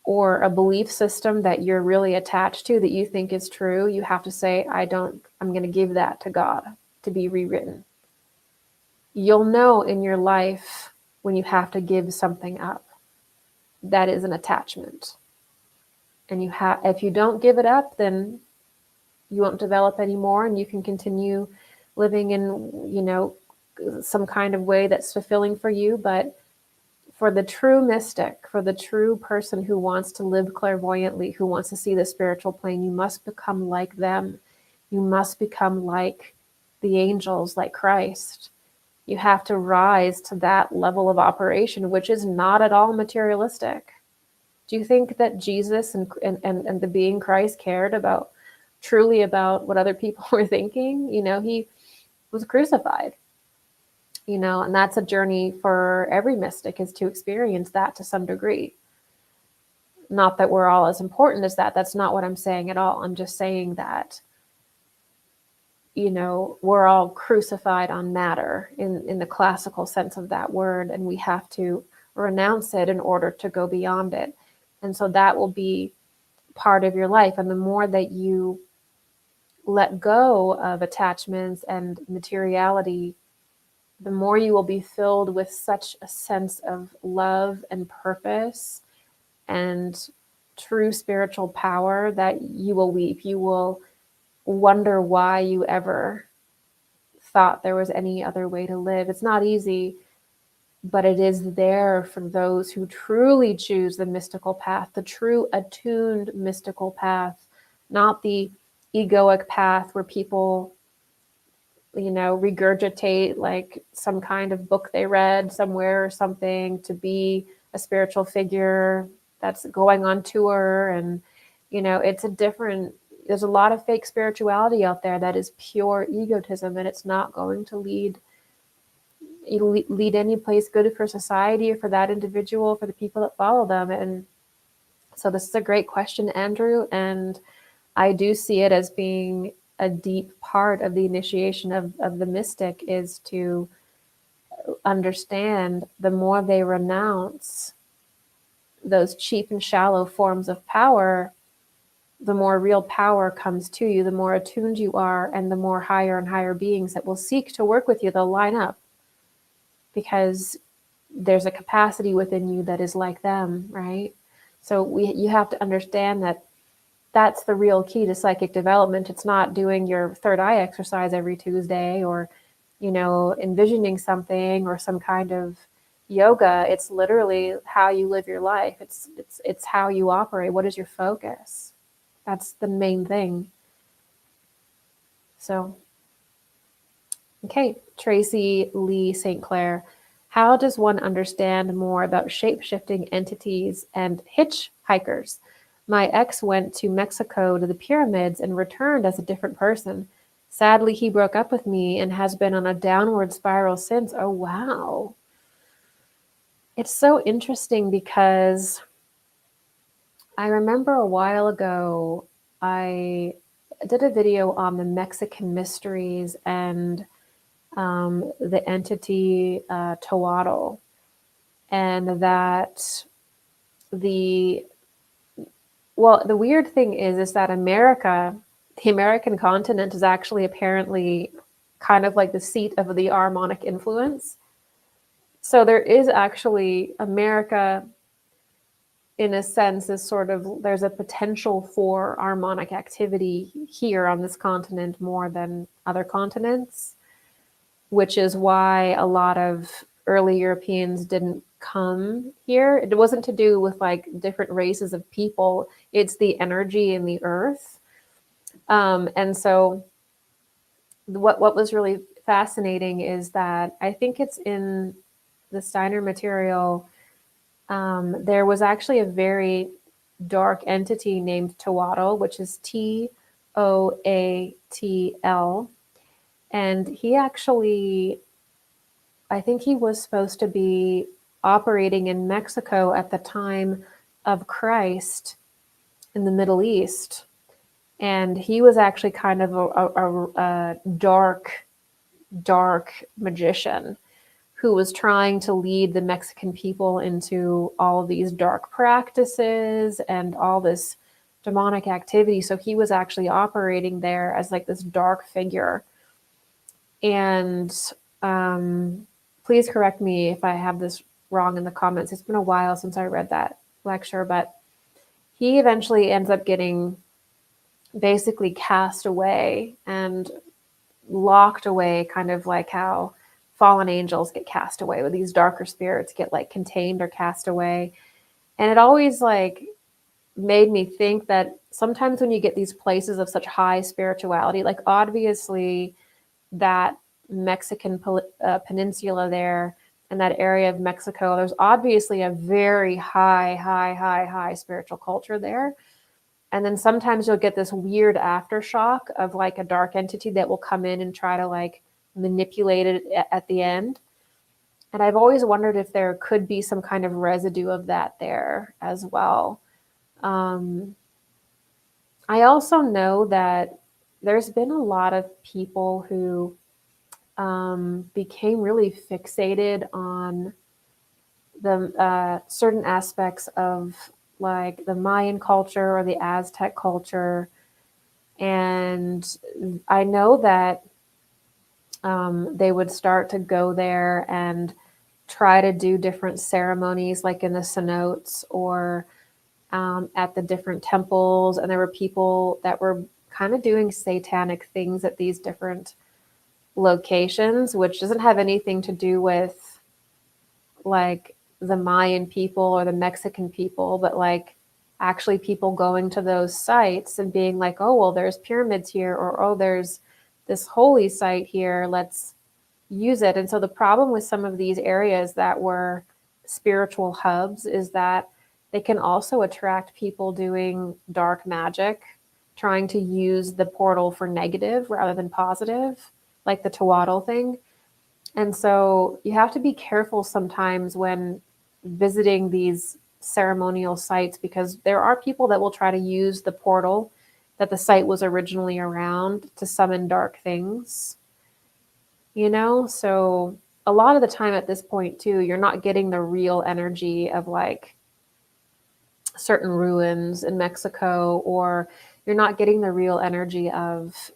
or a belief system that you're really attached to that you think is true. You have to say, I'm going to give that to God to be rewritten. You'll know in your life when you have to give something up. That is an attachment. And if you don't give it up, then you won't develop anymore, and you can continue living in, some kind of way that's fulfilling for you. But for the true mystic, for the true person who wants to live clairvoyantly, who wants to see the spiritual plane, you must become like them. You must become like the angels like Christ. You have to rise to that level of operation, which is not at all materialistic. Do you think that Jesus and the being Christ cared about truly about what other people were thinking? He was crucified, and that's a journey for every mystic, is to experience that to some degree. Not that we're all as important as that. That's not what I'm saying at all. I'm just saying that, we're all crucified on matter in the classical sense of that word, and we have to renounce it in order to go beyond it. And so that will be part of your life. And the more that you let go of attachments and materiality, the more you will be filled with such a sense of love and purpose and true spiritual power that you will weep. You will wonder why you ever thought there was any other way to live. It's not easy, but it is there for those who truly choose the mystical path, the true attuned mystical path, not the egoic path where people, regurgitate like some kind of book they read somewhere or something to be a spiritual figure that's going on tour. And, there's a lot of fake spirituality out there that is pure egotism, and it's not going to lead any place good for society or for that individual, for the people that follow them. And so this is a great question, Andrew, and I do see it as being a deep part of the initiation of the mystic, is to understand the more they renounce those cheap and shallow forms of power, the more real power comes to you, the more attuned you are, and the more higher and higher beings that will seek to work with you, they'll line up, because there's a capacity within you that is like them, right? So you have to understand that that's the real key to psychic development. It's not doing your third eye exercise every Tuesday, or, envisioning something or some kind of yoga. It's literally how you live your life. It's how you operate. What is your focus? That's the main thing. So, okay, Tracy Lee St. Clair. How does one understand more about shape-shifting entities and hitchhikers? My ex went to Mexico to the pyramids and returned as a different person. Sadly, he broke up with me and has been on a downward spiral since. Oh, wow. It's so interesting because I remember a while ago, I did a video on the Mexican mysteries and the entity Toatl, and that the weird thing is that the American continent is actually apparently kind of like the seat of the Ahrimanic influence. So there is actually America, in a sense, is sort of, there's a potential for Ahrimanic activity here on this continent more than other continents, which is why a lot of early Europeans didn't come here. It wasn't to do with like different races of people. It's the energy in the earth. And so what was really fascinating is that I think it's in the Steiner material, there was actually a very dark entity named Toatl, which is Toatl. And he actually, I think he was supposed to be operating in Mexico at the time of Christ in the Middle East. And he was actually kind of a dark magician who was trying to lead the Mexican people into all of these dark practices and all this demonic activity. So he was actually operating there as like this dark figure. And please correct me if I have this wrong in the comments. It's been a while since I read that lecture, but he eventually ends up getting basically cast away and locked away, kind of like how fallen angels get cast away, with these darker spirits get like contained or cast away. And it always like made me think that sometimes when you get these places of such high spirituality, like obviously that Mexican peninsula there and that area of Mexico, there's obviously a very high spiritual culture there. And then sometimes you'll get this weird aftershock of like a dark entity that will come in and try to like manipulate it at the end. And I've always wondered if there could be some kind of residue of that there as well. I also know that there's been a lot of people who became really fixated on the certain aspects of like the Mayan culture or the Aztec culture. And I know that they would start to go there and try to do different ceremonies, like in the cenotes or at the different temples. And there were people that were kind of doing satanic things at these different locations, which doesn't have anything to do with like the Mayan people or the Mexican people, but like actually people going to those sites and being like, oh, well, there's pyramids here, or oh, there's this holy site here, let's use it. And so the problem with some of these areas that were spiritual hubs is that they can also attract people doing dark magic, trying to use the portal for negative rather than positive, like the Toatl thing. And so you have to be careful sometimes when visiting these ceremonial sites, because there are people that will try to use the portal that the site was originally around to summon dark things, you know? So a lot of the time at this point too, you're not getting the real energy of like certain ruins in Mexico, or you're not getting the real energy of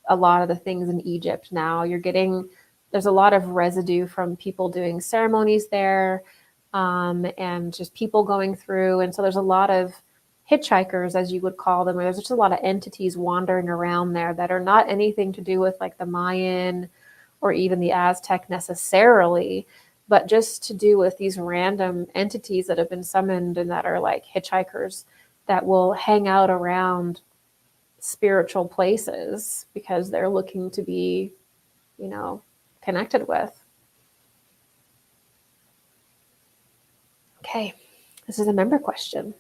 a lot of the things in Egypt now. There's a lot of residue from people doing ceremonies there, and just people going through. And so there's a lot of hitchhikers, as you would call them, or there's just a lot of entities wandering around there that are not anything to do with like the Mayan or even the Aztec necessarily, but just to do with these random entities that have been summoned and that are like hitchhikers that will hang out around spiritual places because they're looking to be, connected with. Okay, this is a member question.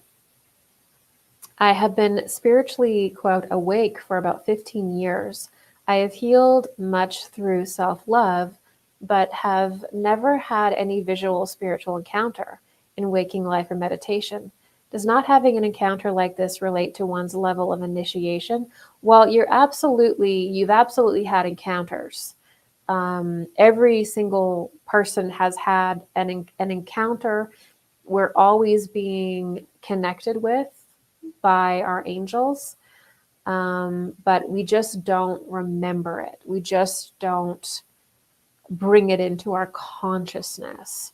I have been spiritually, quote, awake for about 15 years. I have healed much through self-love, but have never had any visual spiritual encounter in waking life or meditation. Does not having an encounter like this relate to one's level of initiation? Well, you've absolutely had encounters. Every single person has had an encounter. We're always being connected with by our angels, but we just don't remember it. We just don't bring it into our consciousness.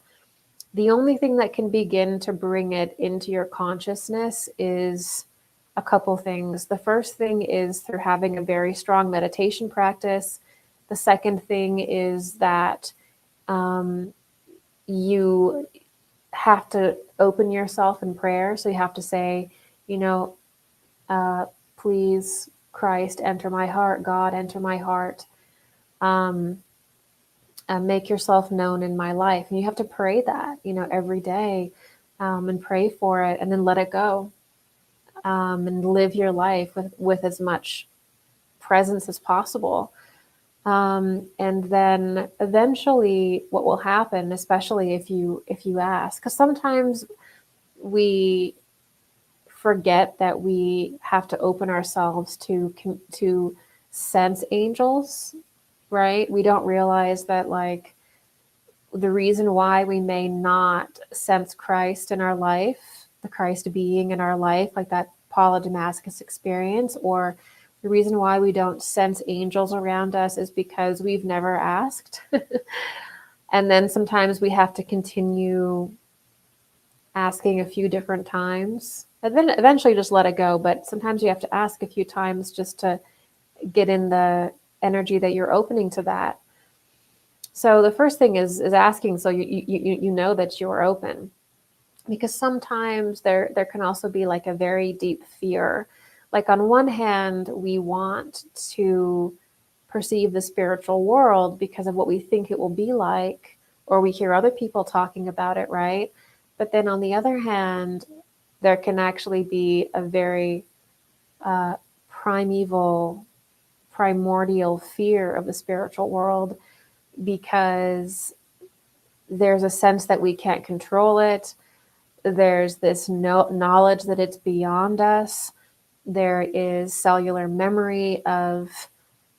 The only thing that can begin to bring it into your consciousness is a couple things. The first thing is through having a very strong meditation practice. The second thing is that you have to open yourself in prayer. So you have to say, please, Christ, enter my heart. God, enter my heart. Make yourself known in my life. And you have to pray that, every day, and pray for it, and then let it go, and live your life with as much presence as possible. And then eventually what will happen, especially if you ask, because sometimes we forget that we have to open ourselves to sense angels, right? We don't realize that like the reason why we may not sense Christ in our life, the Christ being in our life, like that Paul of Damascus experience, or the reason why we don't sense angels around us is because we've never asked. And then sometimes we have to continue asking a few different times, and then eventually just let it go. But sometimes you have to ask a few times just to get in the energy that you're opening to that. So the first thing is asking, so you know that you're open, because sometimes there can also be like a very deep fear. Like on one hand, we want to perceive the spiritual world because of what we think it will be like, or we hear other people talking about it, right? But then on the other hand, there can actually be a very primordial fear of the spiritual world, because there's a sense that we can't control it. There's this knowledge that it's beyond us. There is cellular memory of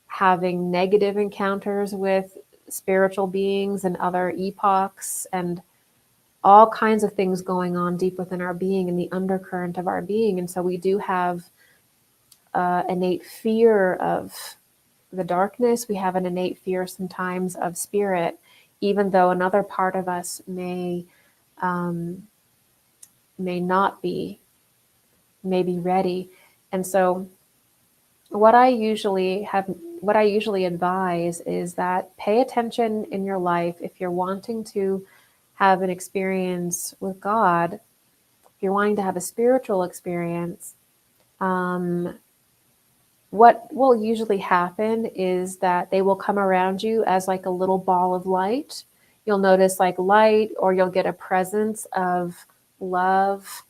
having negative encounters with spiritual beings and other epochs, and all kinds of things going on deep within our being, in the undercurrent of our being. And so we do have innate fear of the darkness. We have an innate fear sometimes of spirit, even though another part of us may not be, may be ready. And so what I usually advise is that pay attention in your life if you're wanting to have an experience with God, if you're wanting to have a spiritual experience. What will usually happen is that they will come around you as like a little ball of light. You'll notice like light, or you'll get a presence of love.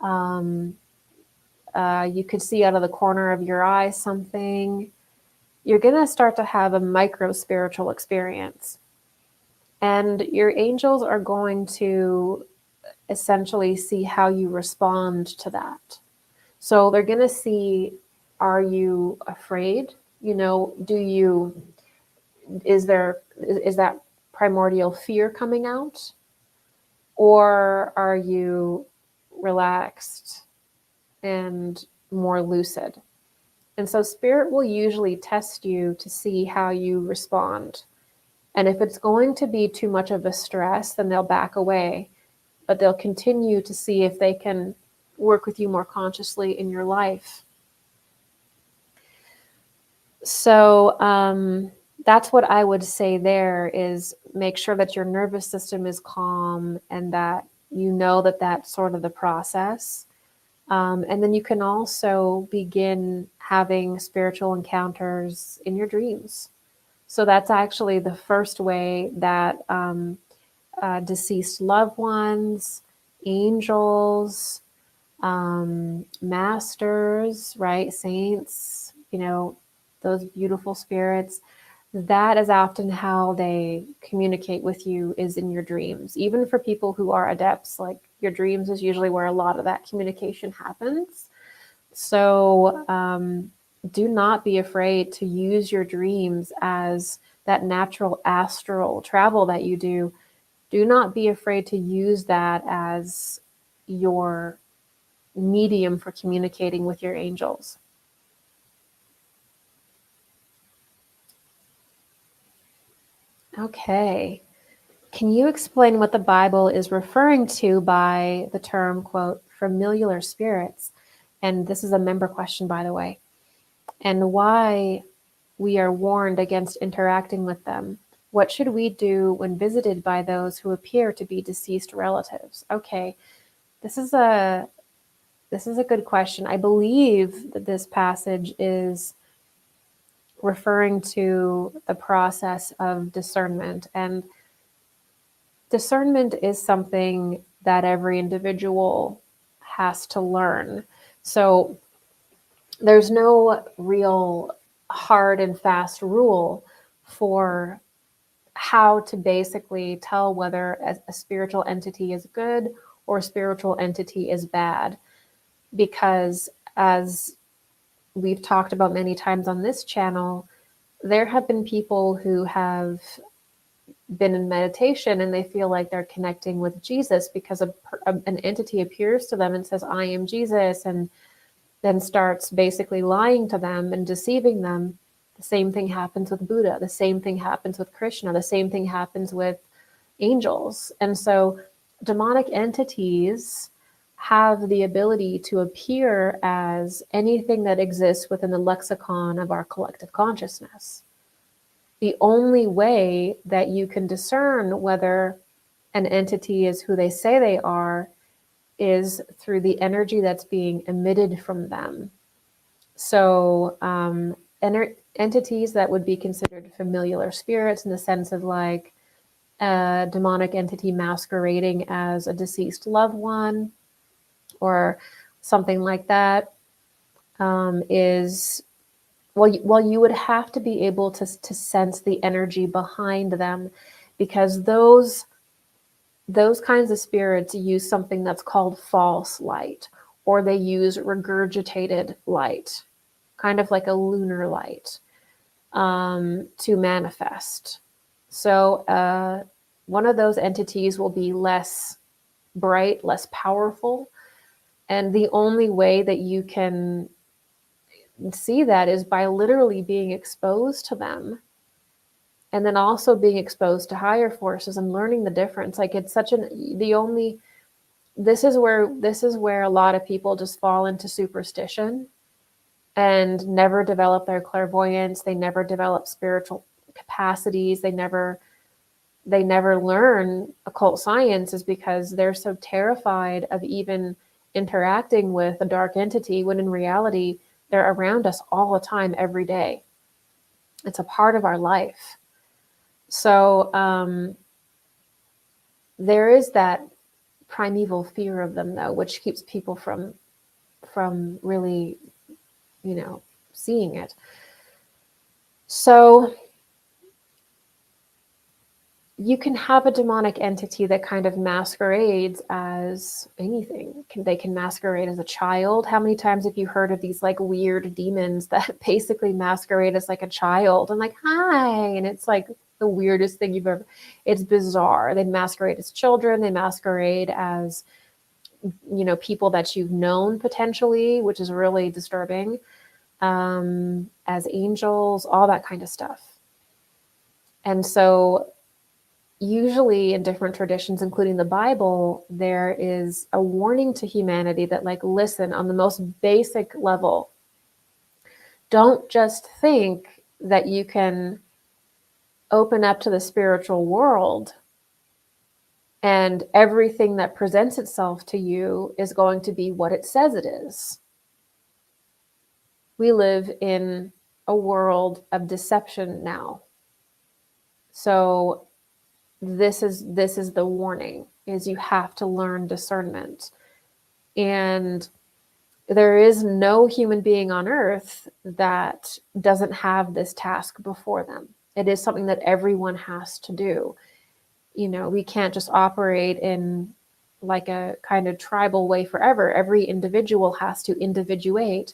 You could see out of the corner of your eye something. You're going to start to have a micro spiritual experience. And your angels are going to essentially see how you respond to that. So they're going to see, are you afraid? You know, is that primordial fear coming out? Or are you relaxed and more lucid? And so spirit will usually test you to see how you respond. And if it's going to be too much of a stress, then they'll back away, but they'll continue to see if they can work with you more consciously in your life. So that's what I would say there, is make sure that your nervous system is calm, and that you know that that's sort of the process. And then you can also begin having spiritual encounters in your dreams. So that's actually the first way that deceased loved ones, angels, masters, right, saints, you know, those beautiful spirits, that is often how they communicate with you, is in your dreams. Even for people who are adepts, like, your dreams is usually where a lot of that communication happens. So do not be afraid to use your dreams as that natural astral travel that you do. Do not be afraid to use that as your medium for communicating with your angels. Okay. Can you explain what the Bible is referring to by the term, quote, familiar spirits? And this is a member question, by the way. And why we are warned against interacting with them. What should we do when visited by those who appear to be deceased relatives? Okay, this is a good question. I believe that this passage is referring to the process of discernment. And discernment is something that every individual has to learn. So there's no real hard and fast rule for how to basically tell whether a spiritual entity is good or a spiritual entity is bad. Because, as we've talked about many times on this channel, there have been people who have been in meditation and they feel like they're connecting with Jesus because an entity appears to them and says, I am Jesus, and then starts basically lying to them and deceiving them. The same thing happens with Buddha. The same thing happens with Krishna. The same thing happens with angels. And so demonic entities have the ability to appear as anything that exists within the lexicon of our collective consciousness. The only way that you can discern whether an entity is who they say they are is through the energy that's being emitted from them. So entities that would be considered familiar spirits in the sense of like a demonic entity masquerading as a deceased loved one or something like that, is, well, you would have to be able to sense the energy behind them, because those kinds of spirits use something that's called false light, or they use regurgitated light, kind of like a lunar light, to manifest. So one of those entities will be less bright, less powerful, and the only way that you can see that is by literally being exposed to them, and then also being exposed to higher forces and learning the difference. Like, it's such this is where a lot of people just fall into superstition and never develop their clairvoyance. They never develop spiritual capacities. They never learn occult science, is because they're so terrified of even interacting with a dark entity, when in reality, they're around us all the time, every day. It's a part of our life. So there is that primeval fear of them, though, which keeps people from really, seeing it. So you can have a demonic entity that kind of masquerades as anything. They can masquerade as a child. How many times have you heard of these like weird demons that basically masquerade as like a child and like, hi, and it's like the weirdest thing you've ever, it's bizarre. They masquerade as children. They masquerade as, people that you've known potentially, which is really disturbing, as angels, all that kind of stuff. And so usually in different traditions, including the Bible, there is a warning to humanity that, like, listen, on the most basic level, don't just think that you can open up to the spiritual world and everything that presents itself to you is going to be what it says it is. We live in a world of deception now. So this is the warning, is you have to learn discernment. And there is no human being on earth that doesn't have this task before them. It is something that everyone has to do. We can't just operate in like a kind of tribal way forever. Every individual has to individuate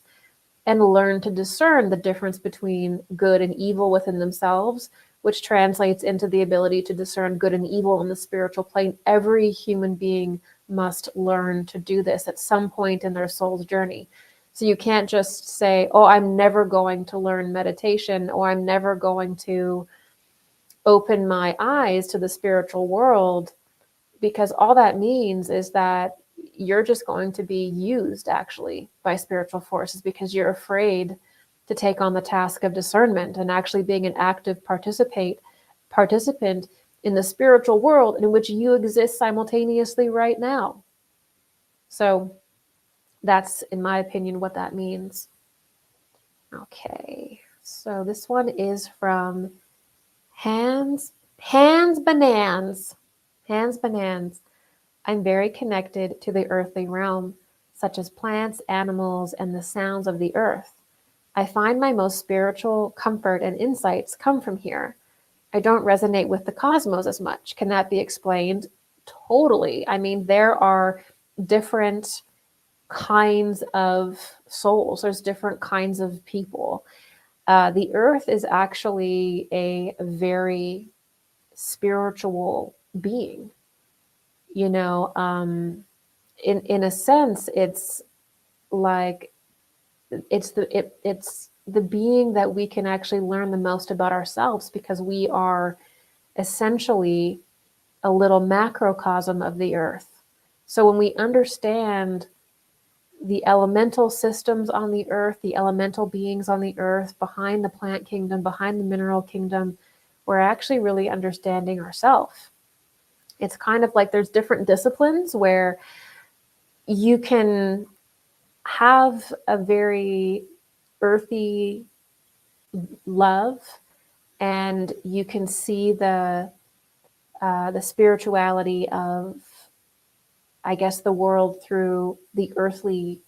and learn to discern the difference between good and evil within themselves, which translates into the ability to discern good and evil in the spiritual plane. Every human being must learn to do this at some point in their soul's journey. So you can't just say, oh, I'm never going to learn meditation, or I'm never going to open my eyes to the spiritual world, because all that means is that you're just going to be used actually by spiritual forces, because you're afraid to take on the task of discernment and actually being an active participant in the spiritual world in which you exist simultaneously right now. So that's, in my opinion, what that means. Okay, so this one is from Hans Banans. I'm very connected to the earthly realm, such as plants, animals, and the sounds of the earth. I find my most spiritual comfort and insights come from here. I don't resonate with the cosmos as much. Can that be explained? Totally. I mean, there are different kinds of souls. There's different kinds of people. The earth is actually a very spiritual being. In a sense, it's like it's the being that we can actually learn the most about ourselves, because we are essentially a little macrocosm of the earth. So when we understand the elemental systems on the earth, the elemental beings on the earth, behind the plant kingdom, behind the mineral kingdom, we're actually really understanding ourselves. It's kind of like there's different disciplines where you can have a very earthy love, and you can see the spirituality of, I guess, the world through the earthly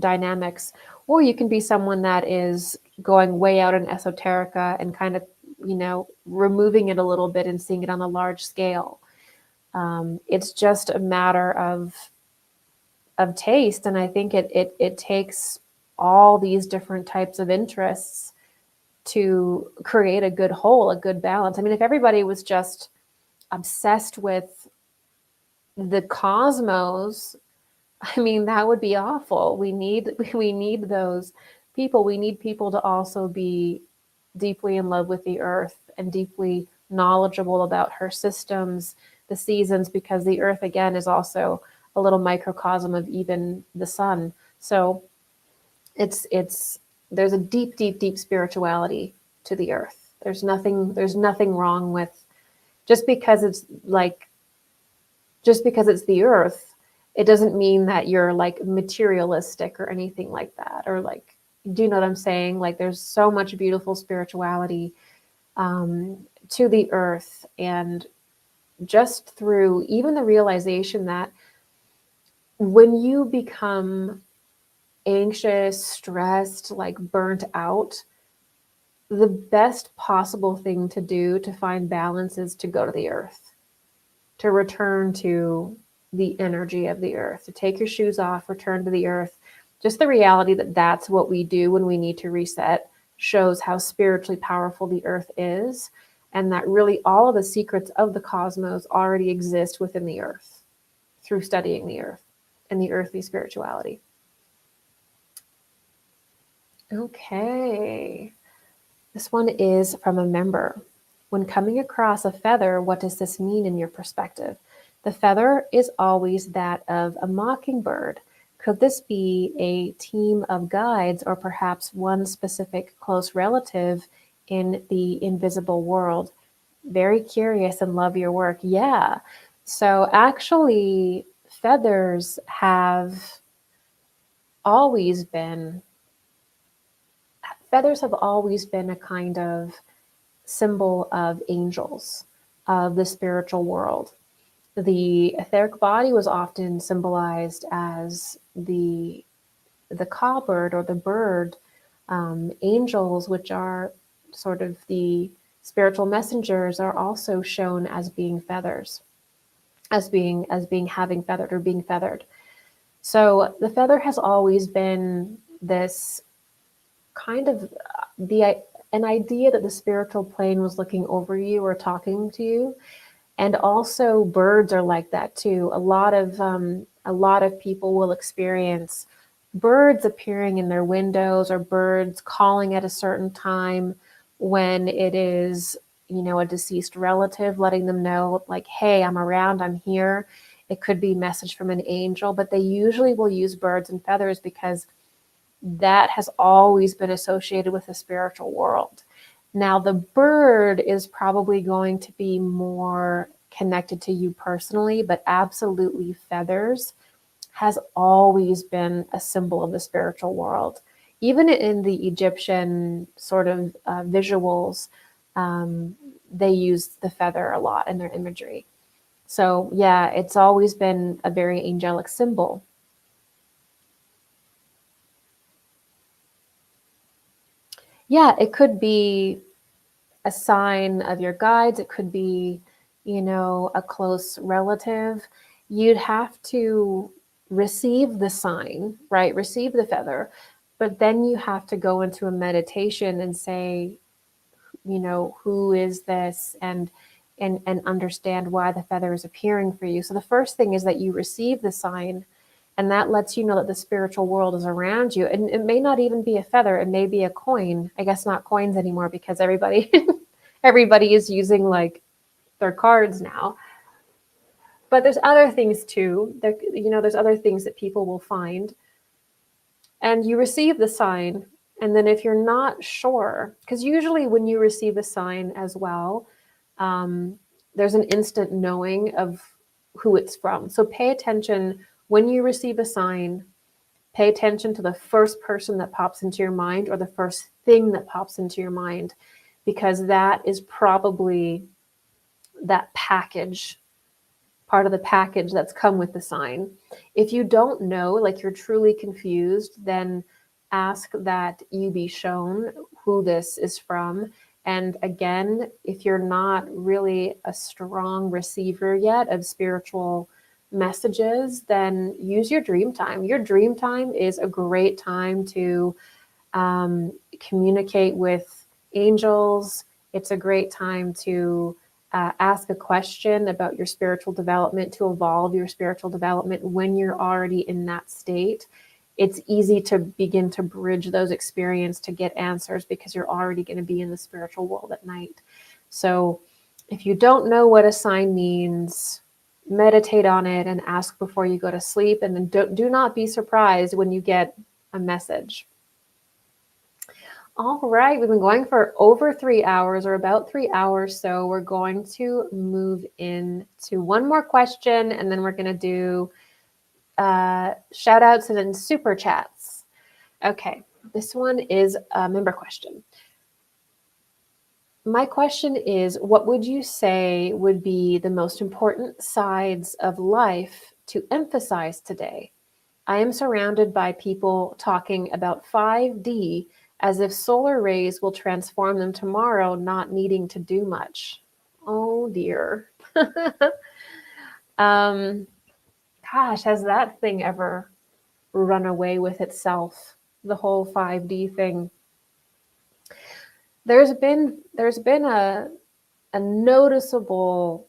dynamics, or you can be someone that is going way out in esoterica and kind of, removing it a little bit and seeing it on a large scale. It's just a matter of taste, and I think it takes all these different types of interests to create a good whole, a good balance. I mean, if everybody was just obsessed with the cosmos, I mean, that would be awful. We need those people. We need people to also be deeply in love with the earth and deeply knowledgeable about her systems, the seasons, because the earth, again, is also a little microcosm of even the sun. So it's there's a deep, deep, deep spirituality to the earth. There's nothing wrong with, just because it's the earth, it doesn't mean that you're like materialistic or anything like that. Or like, do you know what I'm saying? Like, there's so much beautiful spirituality to the earth, and just through even the realization that when you become anxious, stressed, like burnt out, the best possible thing to do to find balance is to go to the earth, to return to the energy of the earth, to take your shoes off, return to the earth. Just the reality that that's what we do when we need to reset shows how spiritually powerful the earth is, and that really all of the secrets of the cosmos already exist within the earth through studying the earth and the earthly spirituality. Okay. This one is from a member. When coming across a feather, what does this mean in your perspective? The feather is always that of a mockingbird. Could this be a team of guides, or perhaps one specific close relative in the invisible world? Very curious and love your work. Yeah. So actually, feathers have always been a kind of symbol of angels, of the spiritual world. The etheric body was often symbolized as the cowbird or the bird. Angels, which are sort of the spiritual messengers, are also shown as being feathers, as being having feathered or being feathered. So the feather has always been this kind of an idea that the spiritual plane was looking over you or talking to you. And also birds are like that too. A lot of people will experience birds appearing in their windows, or birds calling at a certain time when it is, a deceased relative, letting them know like, hey, I'm around, I'm here. It could be a message from an angel, but they usually will use birds and feathers because that has always been associated with the spiritual world. Now, the bird is probably going to be more connected to you personally, but absolutely feathers has always been a symbol of the spiritual world. Even in the Egyptian sort of visuals, they use the feather a lot in their imagery. So yeah, it's always been a very angelic symbol. Yeah, it could be a sign of your guides. It could be, a close relative. You'd have to receive the sign, right? Receive the feather, but then you have to go into a meditation and say, who is this, and understand why the feather is appearing for you. So the first thing is that you receive the sign, and that lets you know that the spiritual world is around you. And it may not even be a feather, it may be a coin. I guess not coins anymore, because everybody everybody is using like their cards now. But there's other things too. There's other things that people will find. And you receive the sign, and then if you're not sure, because usually when you receive a sign as well, there's an instant knowing of who it's from. So pay attention when you receive a sign. Pay attention to the first person that pops into your mind, or the first thing that pops into your mind, because that is probably that package, part of the package that's come with the sign. If you don't know, like you're truly confused, then ask that you be shown who this is from. And again, if you're not really a strong receiver yet of spiritual messages, then use your dream time. Your dream time is a great time to communicate with angels. It's a great time to ask a question about your spiritual development, to evolve your spiritual development when you're already in that state. It's easy to begin to bridge those experiences to get answers because you're already going to be in the spiritual world at night. So if you don't know what a sign means, meditate on it and ask before you go to sleep. And then do not be surprised when you get a message. All right, we've been going for over 3 hours, or about 3 hours, so we're going to move into one more question, and then we're going to do shout outs and then super chats. Okay, this one is a member question. My question is, what would you say would be the most important sides of life to emphasize today? I am surrounded by people talking about 5D as if solar rays will transform them tomorrow, not needing to do much. Oh dear. Gosh, has that thing ever run away with itself? The whole 5D thing. There's been a noticeable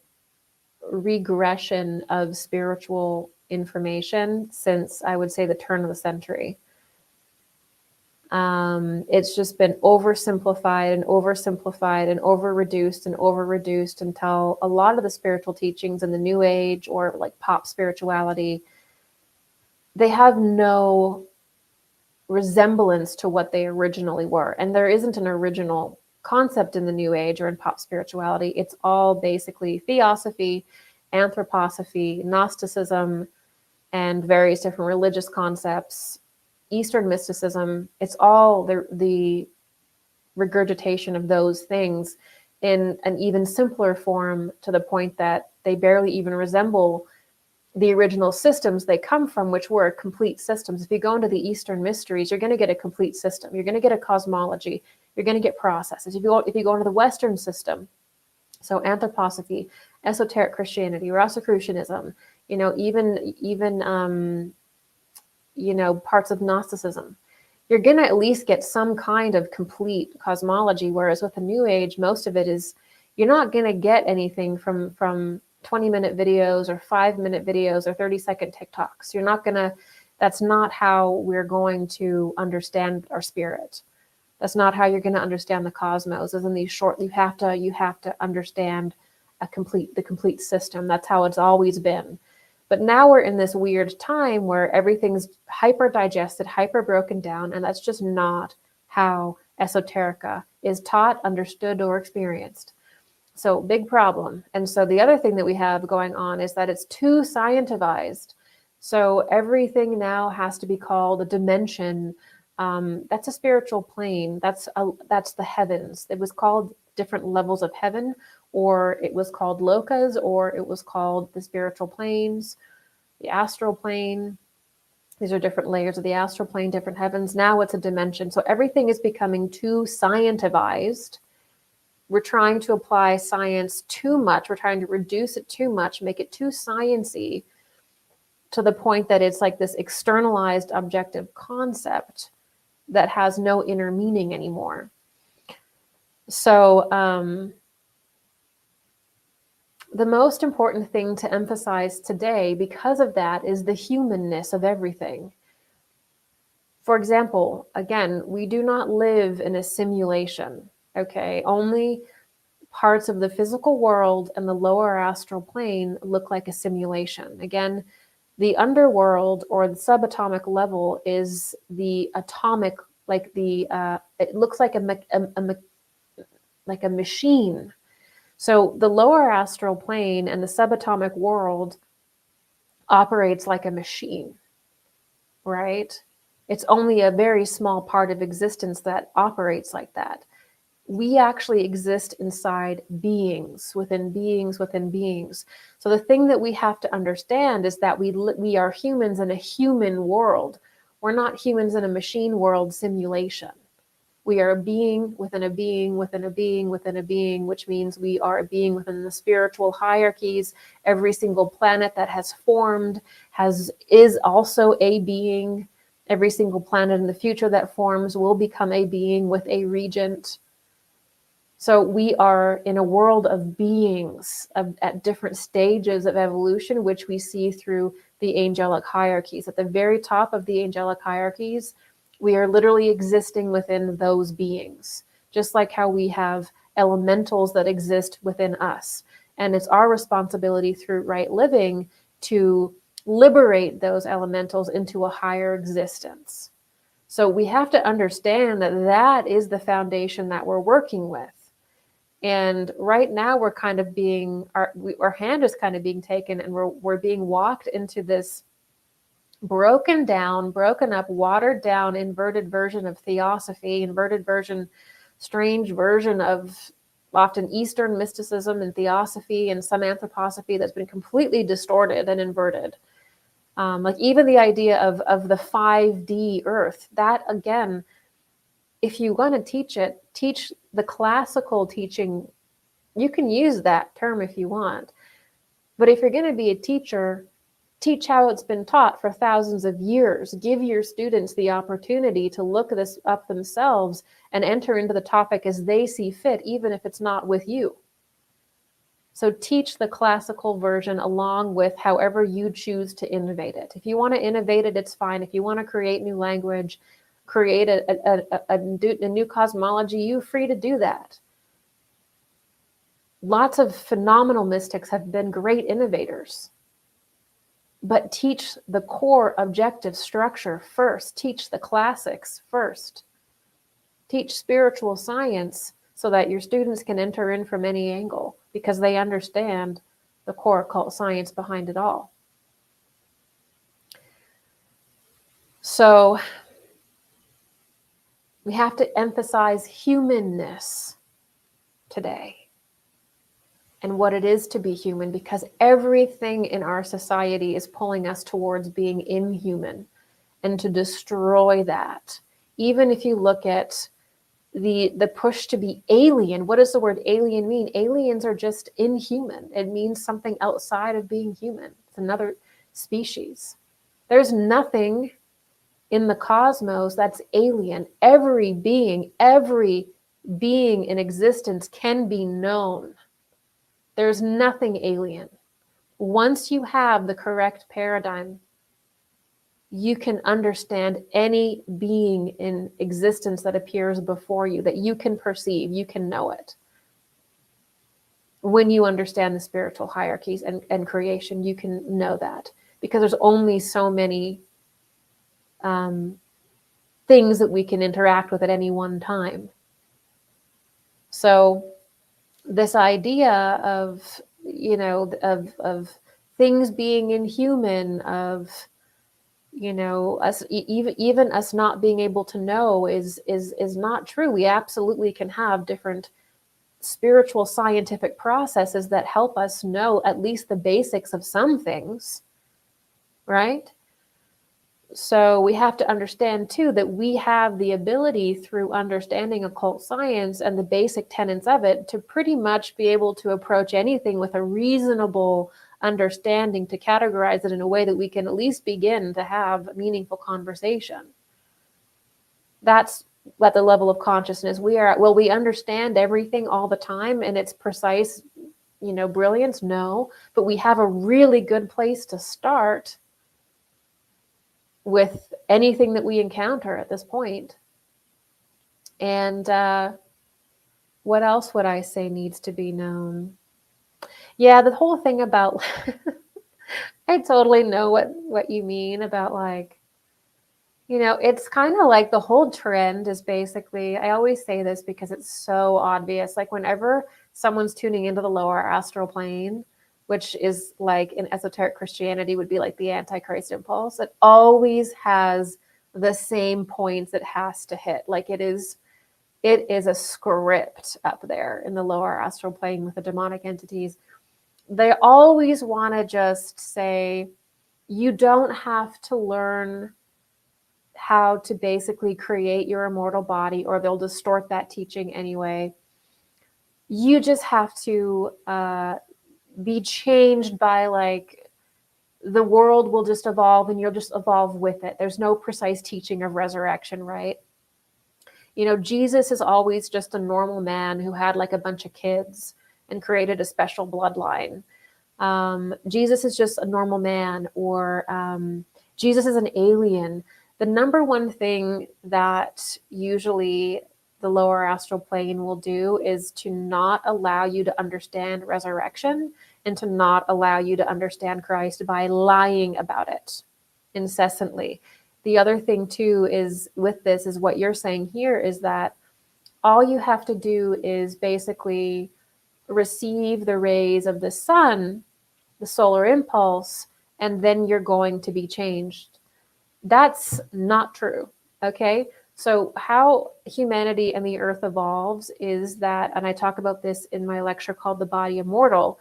regression of spiritual information since, I would say, the turn of the century. It's just been oversimplified and oversimplified and over-reduced until a lot of the spiritual teachings in the New Age or like pop spirituality, they have no resemblance to what they originally were. And there isn't an original concept in the New Age or in pop spirituality. It's all basically theosophy, anthroposophy, Gnosticism, and various different religious concepts, Eastern mysticism. It's all the regurgitation of those things in an even simpler form, to the point that they barely even resemble the original systems they come from, which were complete systems. If you go into the Eastern mysteries, you're going to get a complete system. You're going to get a cosmology. You're going to get processes. If you go into the Western system, so anthroposophy, esoteric Christianity, Rosicrucianism, even parts of Gnosticism, you're going to at least get some kind of complete cosmology. Whereas with the New Age, most of it is, you're not going to get anything from 20-minute videos or 5-minute videos or 30-second TikToks. That's not how we're going to understand our spirit. That's not how you're going to understand the cosmos. As in these short, you have to understand the complete system. That's how it's always been. But now we're in this weird time where everything's hyper digested, hyper broken down, and that's just not how esoterica is taught, understood, or experienced. So big problem. And so the other thing that we have going on is that it's too scientificized. So everything now has to be called a dimension. That's a spiritual plane. That's the heavens. It was called different levels of heaven, or it was called lokas, or it was called the spiritual planes, the astral plane. These are different layers of the astral plane, different heavens. Now it's a dimension. So everything is becoming too scientificized. We're trying to apply science too much. We're trying to reduce it too much, make it too sciencey, to the point that it's like this externalized objective concept that has no inner meaning anymore. So the most important thing to emphasize today, because of that, is the humanness of everything. For example, again, we do not live in a simulation, okay? Only parts of the physical world and the lower astral plane look like a simulation. Again, the underworld or the subatomic level is the atomic, like it looks like a machine. So the lower astral plane and the subatomic world operates like a machine, right? It's only a very small part of existence that operates like that. We actually exist inside beings, within beings, within beings. So the thing that we have to understand is that we are humans in a human world. We're not humans in a machine world simulation. We are a being within a being within a being within a being, which means we are a being within the spiritual hierarchies. Every single planet that has formed is also a being. Every single planet in the future that forms will become a being with a regent. So we are in a world of beings at different stages of evolution, which we see through the angelic hierarchies. At the very top of the angelic hierarchies, we are literally existing within those beings, just like how we have elementals that exist within us. And it's our responsibility through right living to liberate those elementals into a higher existence. So we have to understand that that is the foundation that we're working with. And right now we're kind of being, our hand is kind of being taken, and we're being walked into this broken down, broken up, watered down, inverted version of theosophy, inverted version, strange version of often Eastern mysticism and theosophy and some anthroposophy that's been completely distorted and inverted. Like even the idea of the 5D earth, that again, if you want to teach it, teach the classical teaching. You can use that term if you want. But if you're going to be a teacher, teach how it's been taught for thousands of years. Give your students the opportunity to look this up themselves and enter into the topic as they see fit, even if it's not with you. So teach the classical version along with however you choose to innovate it. If you want to innovate it, it's fine. If you want to create new language, create a new cosmology, you're free to do that. Lots of phenomenal mystics have been great innovators. But teach the core objective structure first. Teach the classics first. Teach spiritual science so that your students can enter in from any angle because they understand the core occult science behind it all. So we have to emphasize humanness today and what it is to be human, because everything in our society is pulling us towards being inhuman and to destroy that. Even if you look at the push to be alien, what does the word alien mean? Aliens are just inhuman. It means something outside of being human. It's another species. There's nothing in the cosmos that's alien. Every being in existence can be known. There's nothing alien. Once you have the correct paradigm, you can understand any being in existence that appears before you, that you can perceive, you can know it. When you understand the spiritual hierarchies and creation, you can know that, because there's only so many things that we can interact with at any one time. So this idea of, of things being inhuman, of, us, even us not being able to know is not true. We absolutely can have different spiritual scientific processes that help us know at least the basics of some things, right? So we have to understand too that we have the ability, through understanding occult science and the basic tenets of it, to pretty much be able to approach anything with a reasonable understanding, to categorize it in a way that we can at least begin to have a meaningful conversation. That's at the level of consciousness we are at. Will we understand everything all the time and its precise, brilliance? No, but we have a really good place to start with anything that we encounter at this point. And what else would I say needs to be known? Yeah, the whole thing about I totally know what you mean about, like, it's kind of like the whole trend is basically, I always say this because it's so obvious, like whenever someone's tuning into the lower astral plane, which is like in esoteric Christianity would be like the Antichrist impulse, it always has the same points it has to hit. Like it is a script up there in the lower astral plane with the demonic entities. They always want to just say, you don't have to learn how to basically create your immortal body, or they'll distort that teaching anyway. You just have to be changed by, like, the world will just evolve and you'll just evolve with it. There's no precise teaching of resurrection, right? You know, Jesus is always just a normal man who had like a bunch of kids and created a special bloodline. Jesus is just a normal man, or Jesus is an alien. The number one thing that usually the lower astral plane will do is to not allow you to understand resurrection and to not allow you to understand Christ by lying about it incessantly. The other thing too is with this is what you're saying here is that all you have to do is basically receive the rays of the sun, the solar impulse, and then you're going to be changed. That's not true. Okay. So how humanity and the earth evolves is that, and I talk about this in my lecture called The Body Immortal,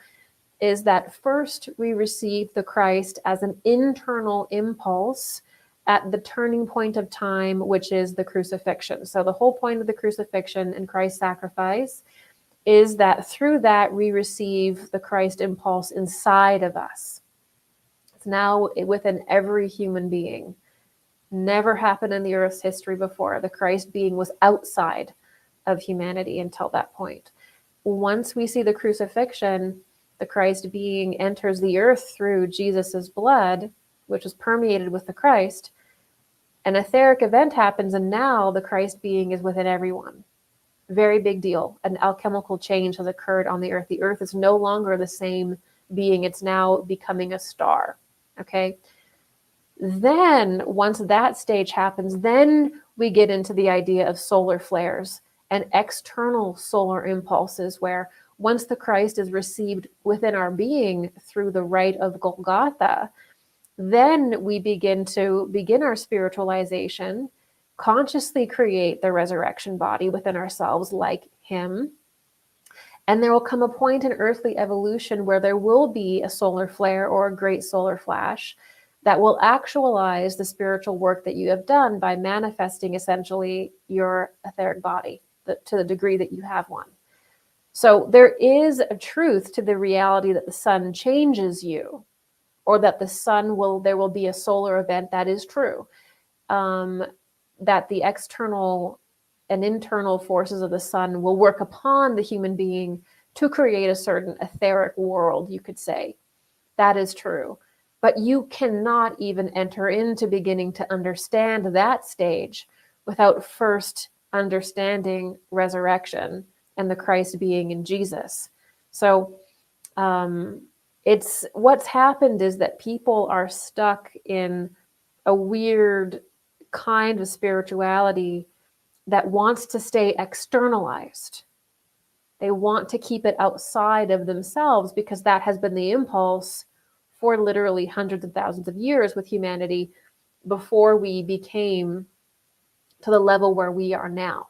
is that first we receive the Christ as an internal impulse at the turning point of time, which is the crucifixion. So the whole point of the crucifixion and Christ's sacrifice is that through that we receive the Christ impulse inside of us. It's now within every human being. Never happened in the Earth's history before. The Christ being was outside of humanity until that point. Once we see the crucifixion, the Christ being enters the earth through Jesus's blood, which is permeated with the Christ. An etheric event happens, and now the Christ being is within everyone. Very big deal. An alchemical change has occurred on the earth. The earth is no longer the same being. It's now becoming a star. Okay. Then once that stage happens, then we get into the idea of solar flares and external solar impulses, where once the Christ is received within our being through the rite of Golgotha, then we begin our spiritualization, consciously create the resurrection body within ourselves like him. And there will come a point in earthly evolution where there will be a solar flare or a great solar flash that will actualize the spiritual work that you have done by manifesting essentially your etheric body to the degree that you have one. So there is a truth to the reality that the sun changes you, or that there will be a solar event. That is true. That the external and internal forces of the sun will work upon the human being to create a certain etheric world, you could say. That is true. But you cannot even enter into beginning to understand that stage without first understanding resurrection and the Christ being in Jesus. So it's what's happened is that people are stuck in a weird kind of spirituality that wants to stay externalized. They want to keep it outside of themselves because that has been the impulse for literally hundreds of thousands of years with humanity before we became to the level where we are now,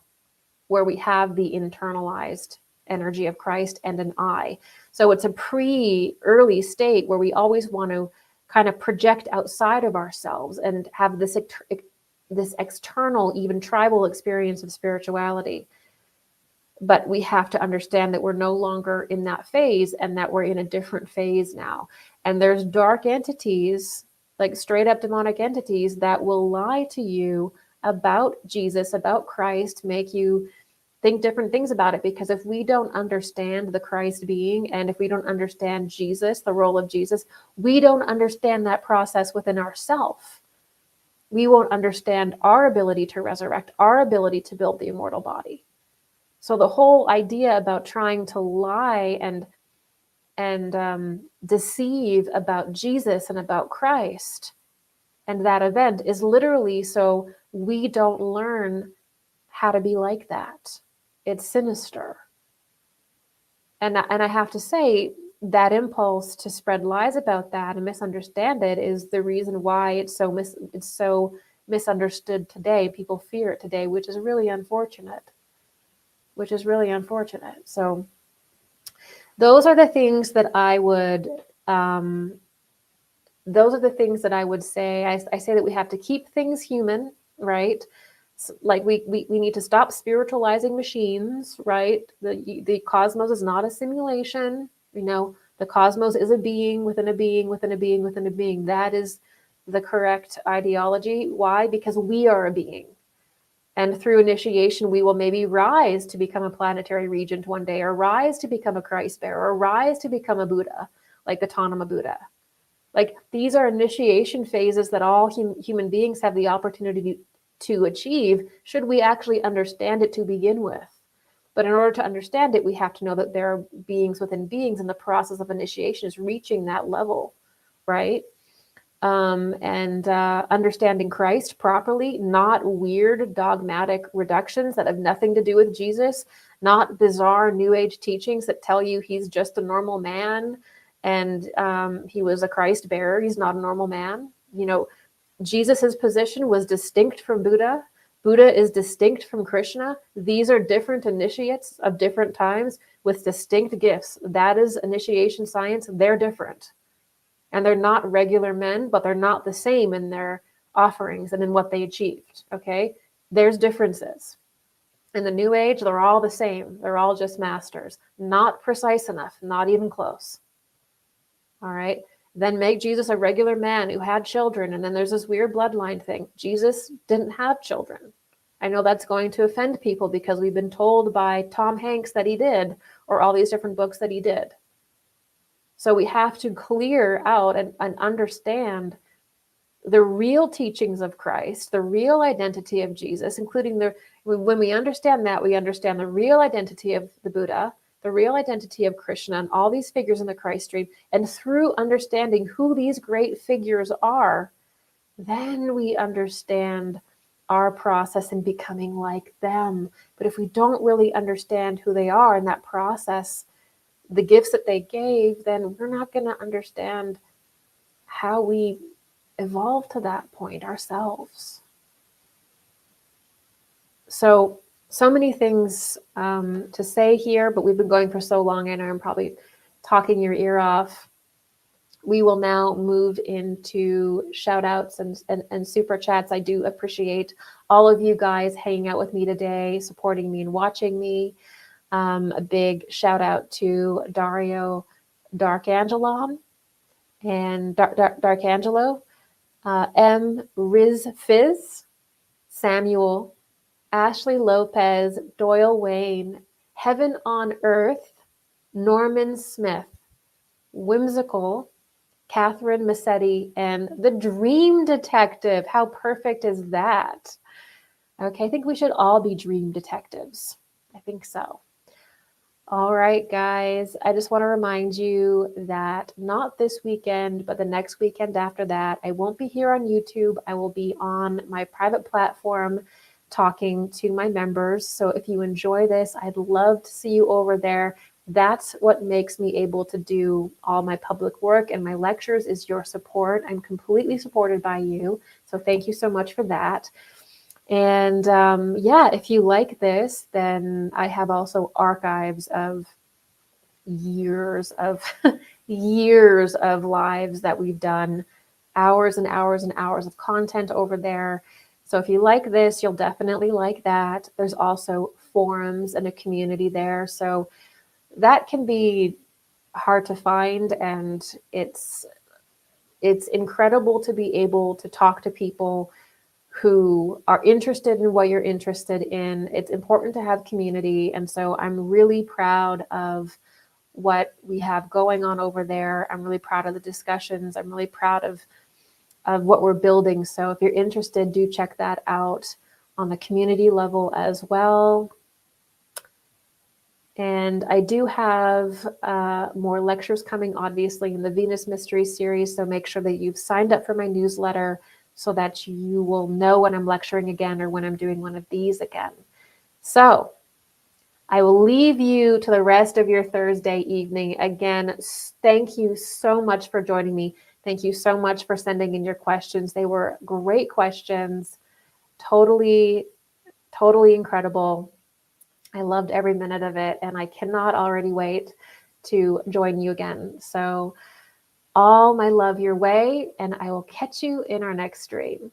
where we have the internalized energy of Christ and an I. So it's a early state where we always want to kind of project outside of ourselves and have this external, even tribal experience of spirituality. But we have to understand that we're no longer in that phase and that we're in a different phase now. And there's dark entities, like straight up demonic entities, that will lie to you about Jesus, about Christ, make you think different things about it. Because if we don't understand the Christ being, and if we don't understand Jesus, the role of Jesus, we don't understand that process within ourselves. We won't understand our ability to resurrect, our ability to build the immortal body. So the whole idea about trying to lie and deceive about Jesus and about Christ and that event is literally so we don't learn how to be like that. It's sinister. And I have to say that impulse to spread lies about that and misunderstand it is the reason why it's so misunderstood today. People fear it today, which is really unfortunate. So those are the things that I would say. I say that we have to keep things human, right? So, like we need to stop spiritualizing machines, right? The cosmos is not a simulation. The cosmos is a being within a being within a being within a being. That is the correct ideology. Why? Because we are a being. And through initiation, we will maybe rise to become a planetary regent one day, or rise to become a Christ bearer, or rise to become a Buddha, like the Gautama Buddha. Like, these are initiation phases that all human beings have the opportunity to achieve, should we actually understand it to begin with. But in order to understand it, we have to know that there are beings within beings, and the process of initiation is reaching that level, right? And understanding Christ properly, not weird dogmatic reductions that have nothing to do with Jesus, not bizarre New Age teachings that tell you he's just a normal man and he was a Christ bearer. He's not a normal man. Jesus's position was distinct from Buddha. Buddha is distinct from Krishna. These are different initiates of different times with distinct gifts. That is initiation science. They're different. And they're not regular men, but they're not the same in their offerings and in what they achieved, okay? There's differences. In the New Age, they're all the same. They're all just masters. Not precise enough, not even close. All right? Then make Jesus a regular man who had children, and then there's this weird bloodline thing. Jesus didn't have children. I know that's going to offend people because we've been told by Tom Hanks that he did, or all these different books that he did. So we have to clear out and understand the real teachings of Christ, the real identity of Jesus, including when we understand that, we understand the real identity of the Buddha, the real identity of Krishna, and all these figures in the Christ stream. And through understanding who these great figures are, then we understand our process in becoming like them. But if we don't really understand who they are in that process, the gifts that they gave, then we're not going to understand how we evolve to that point ourselves. So many things to say here, but we've been going for so long, and I'm probably talking your ear off. We will now move into shout outs and super chats. I do appreciate all of you guys hanging out with me today, supporting me and watching me. A big shout out to Dario Darkangelon and Darkangelo, M. Riz Fizz, Samuel, Ashley Lopez, Doyle Wayne, Heaven on Earth, Norman Smith, Whimsical, Catherine Massetti, and the Dream Detective. How perfect is that? Okay, I think we should all be dream detectives. I think so. All right, guys, I just want to remind you that not this weekend, but the next weekend after that, I won't be here on YouTube. I will be on my private platform talking to my members. So if you enjoy this, I'd love to see you over there. That's what makes me able to do all my public work and my lectures is your support. I'm completely supported by you. So thank you so much for that. And yeah, if you like this, then I have also archives of years of years of lives that we've done, hours and hours and hours of content over there. So if you like this, you'll definitely like that. There's also forums and a community there. So that can be hard to find, and it's incredible to be able to talk to people who are interested in what you're interested in. It's important to have community. And so I'm really proud of what we have going on over there. I'm really proud of the discussions. I'm really proud of what we're building. So if you're interested, do check that out on the community level as well. And I do have more lectures coming, obviously, in the Venus Mystery series. So make sure that you've signed up for my newsletter so that you will know when I'm lecturing again or when I'm doing one of these again. So I will leave you to the rest of your Thursday evening. Again, thank you so much for joining me. Thank you so much for sending in your questions. They were great questions. Totally, totally incredible. I loved every minute of it, and I cannot already wait to join you again. So all my love your way, and I will catch you in our next stream.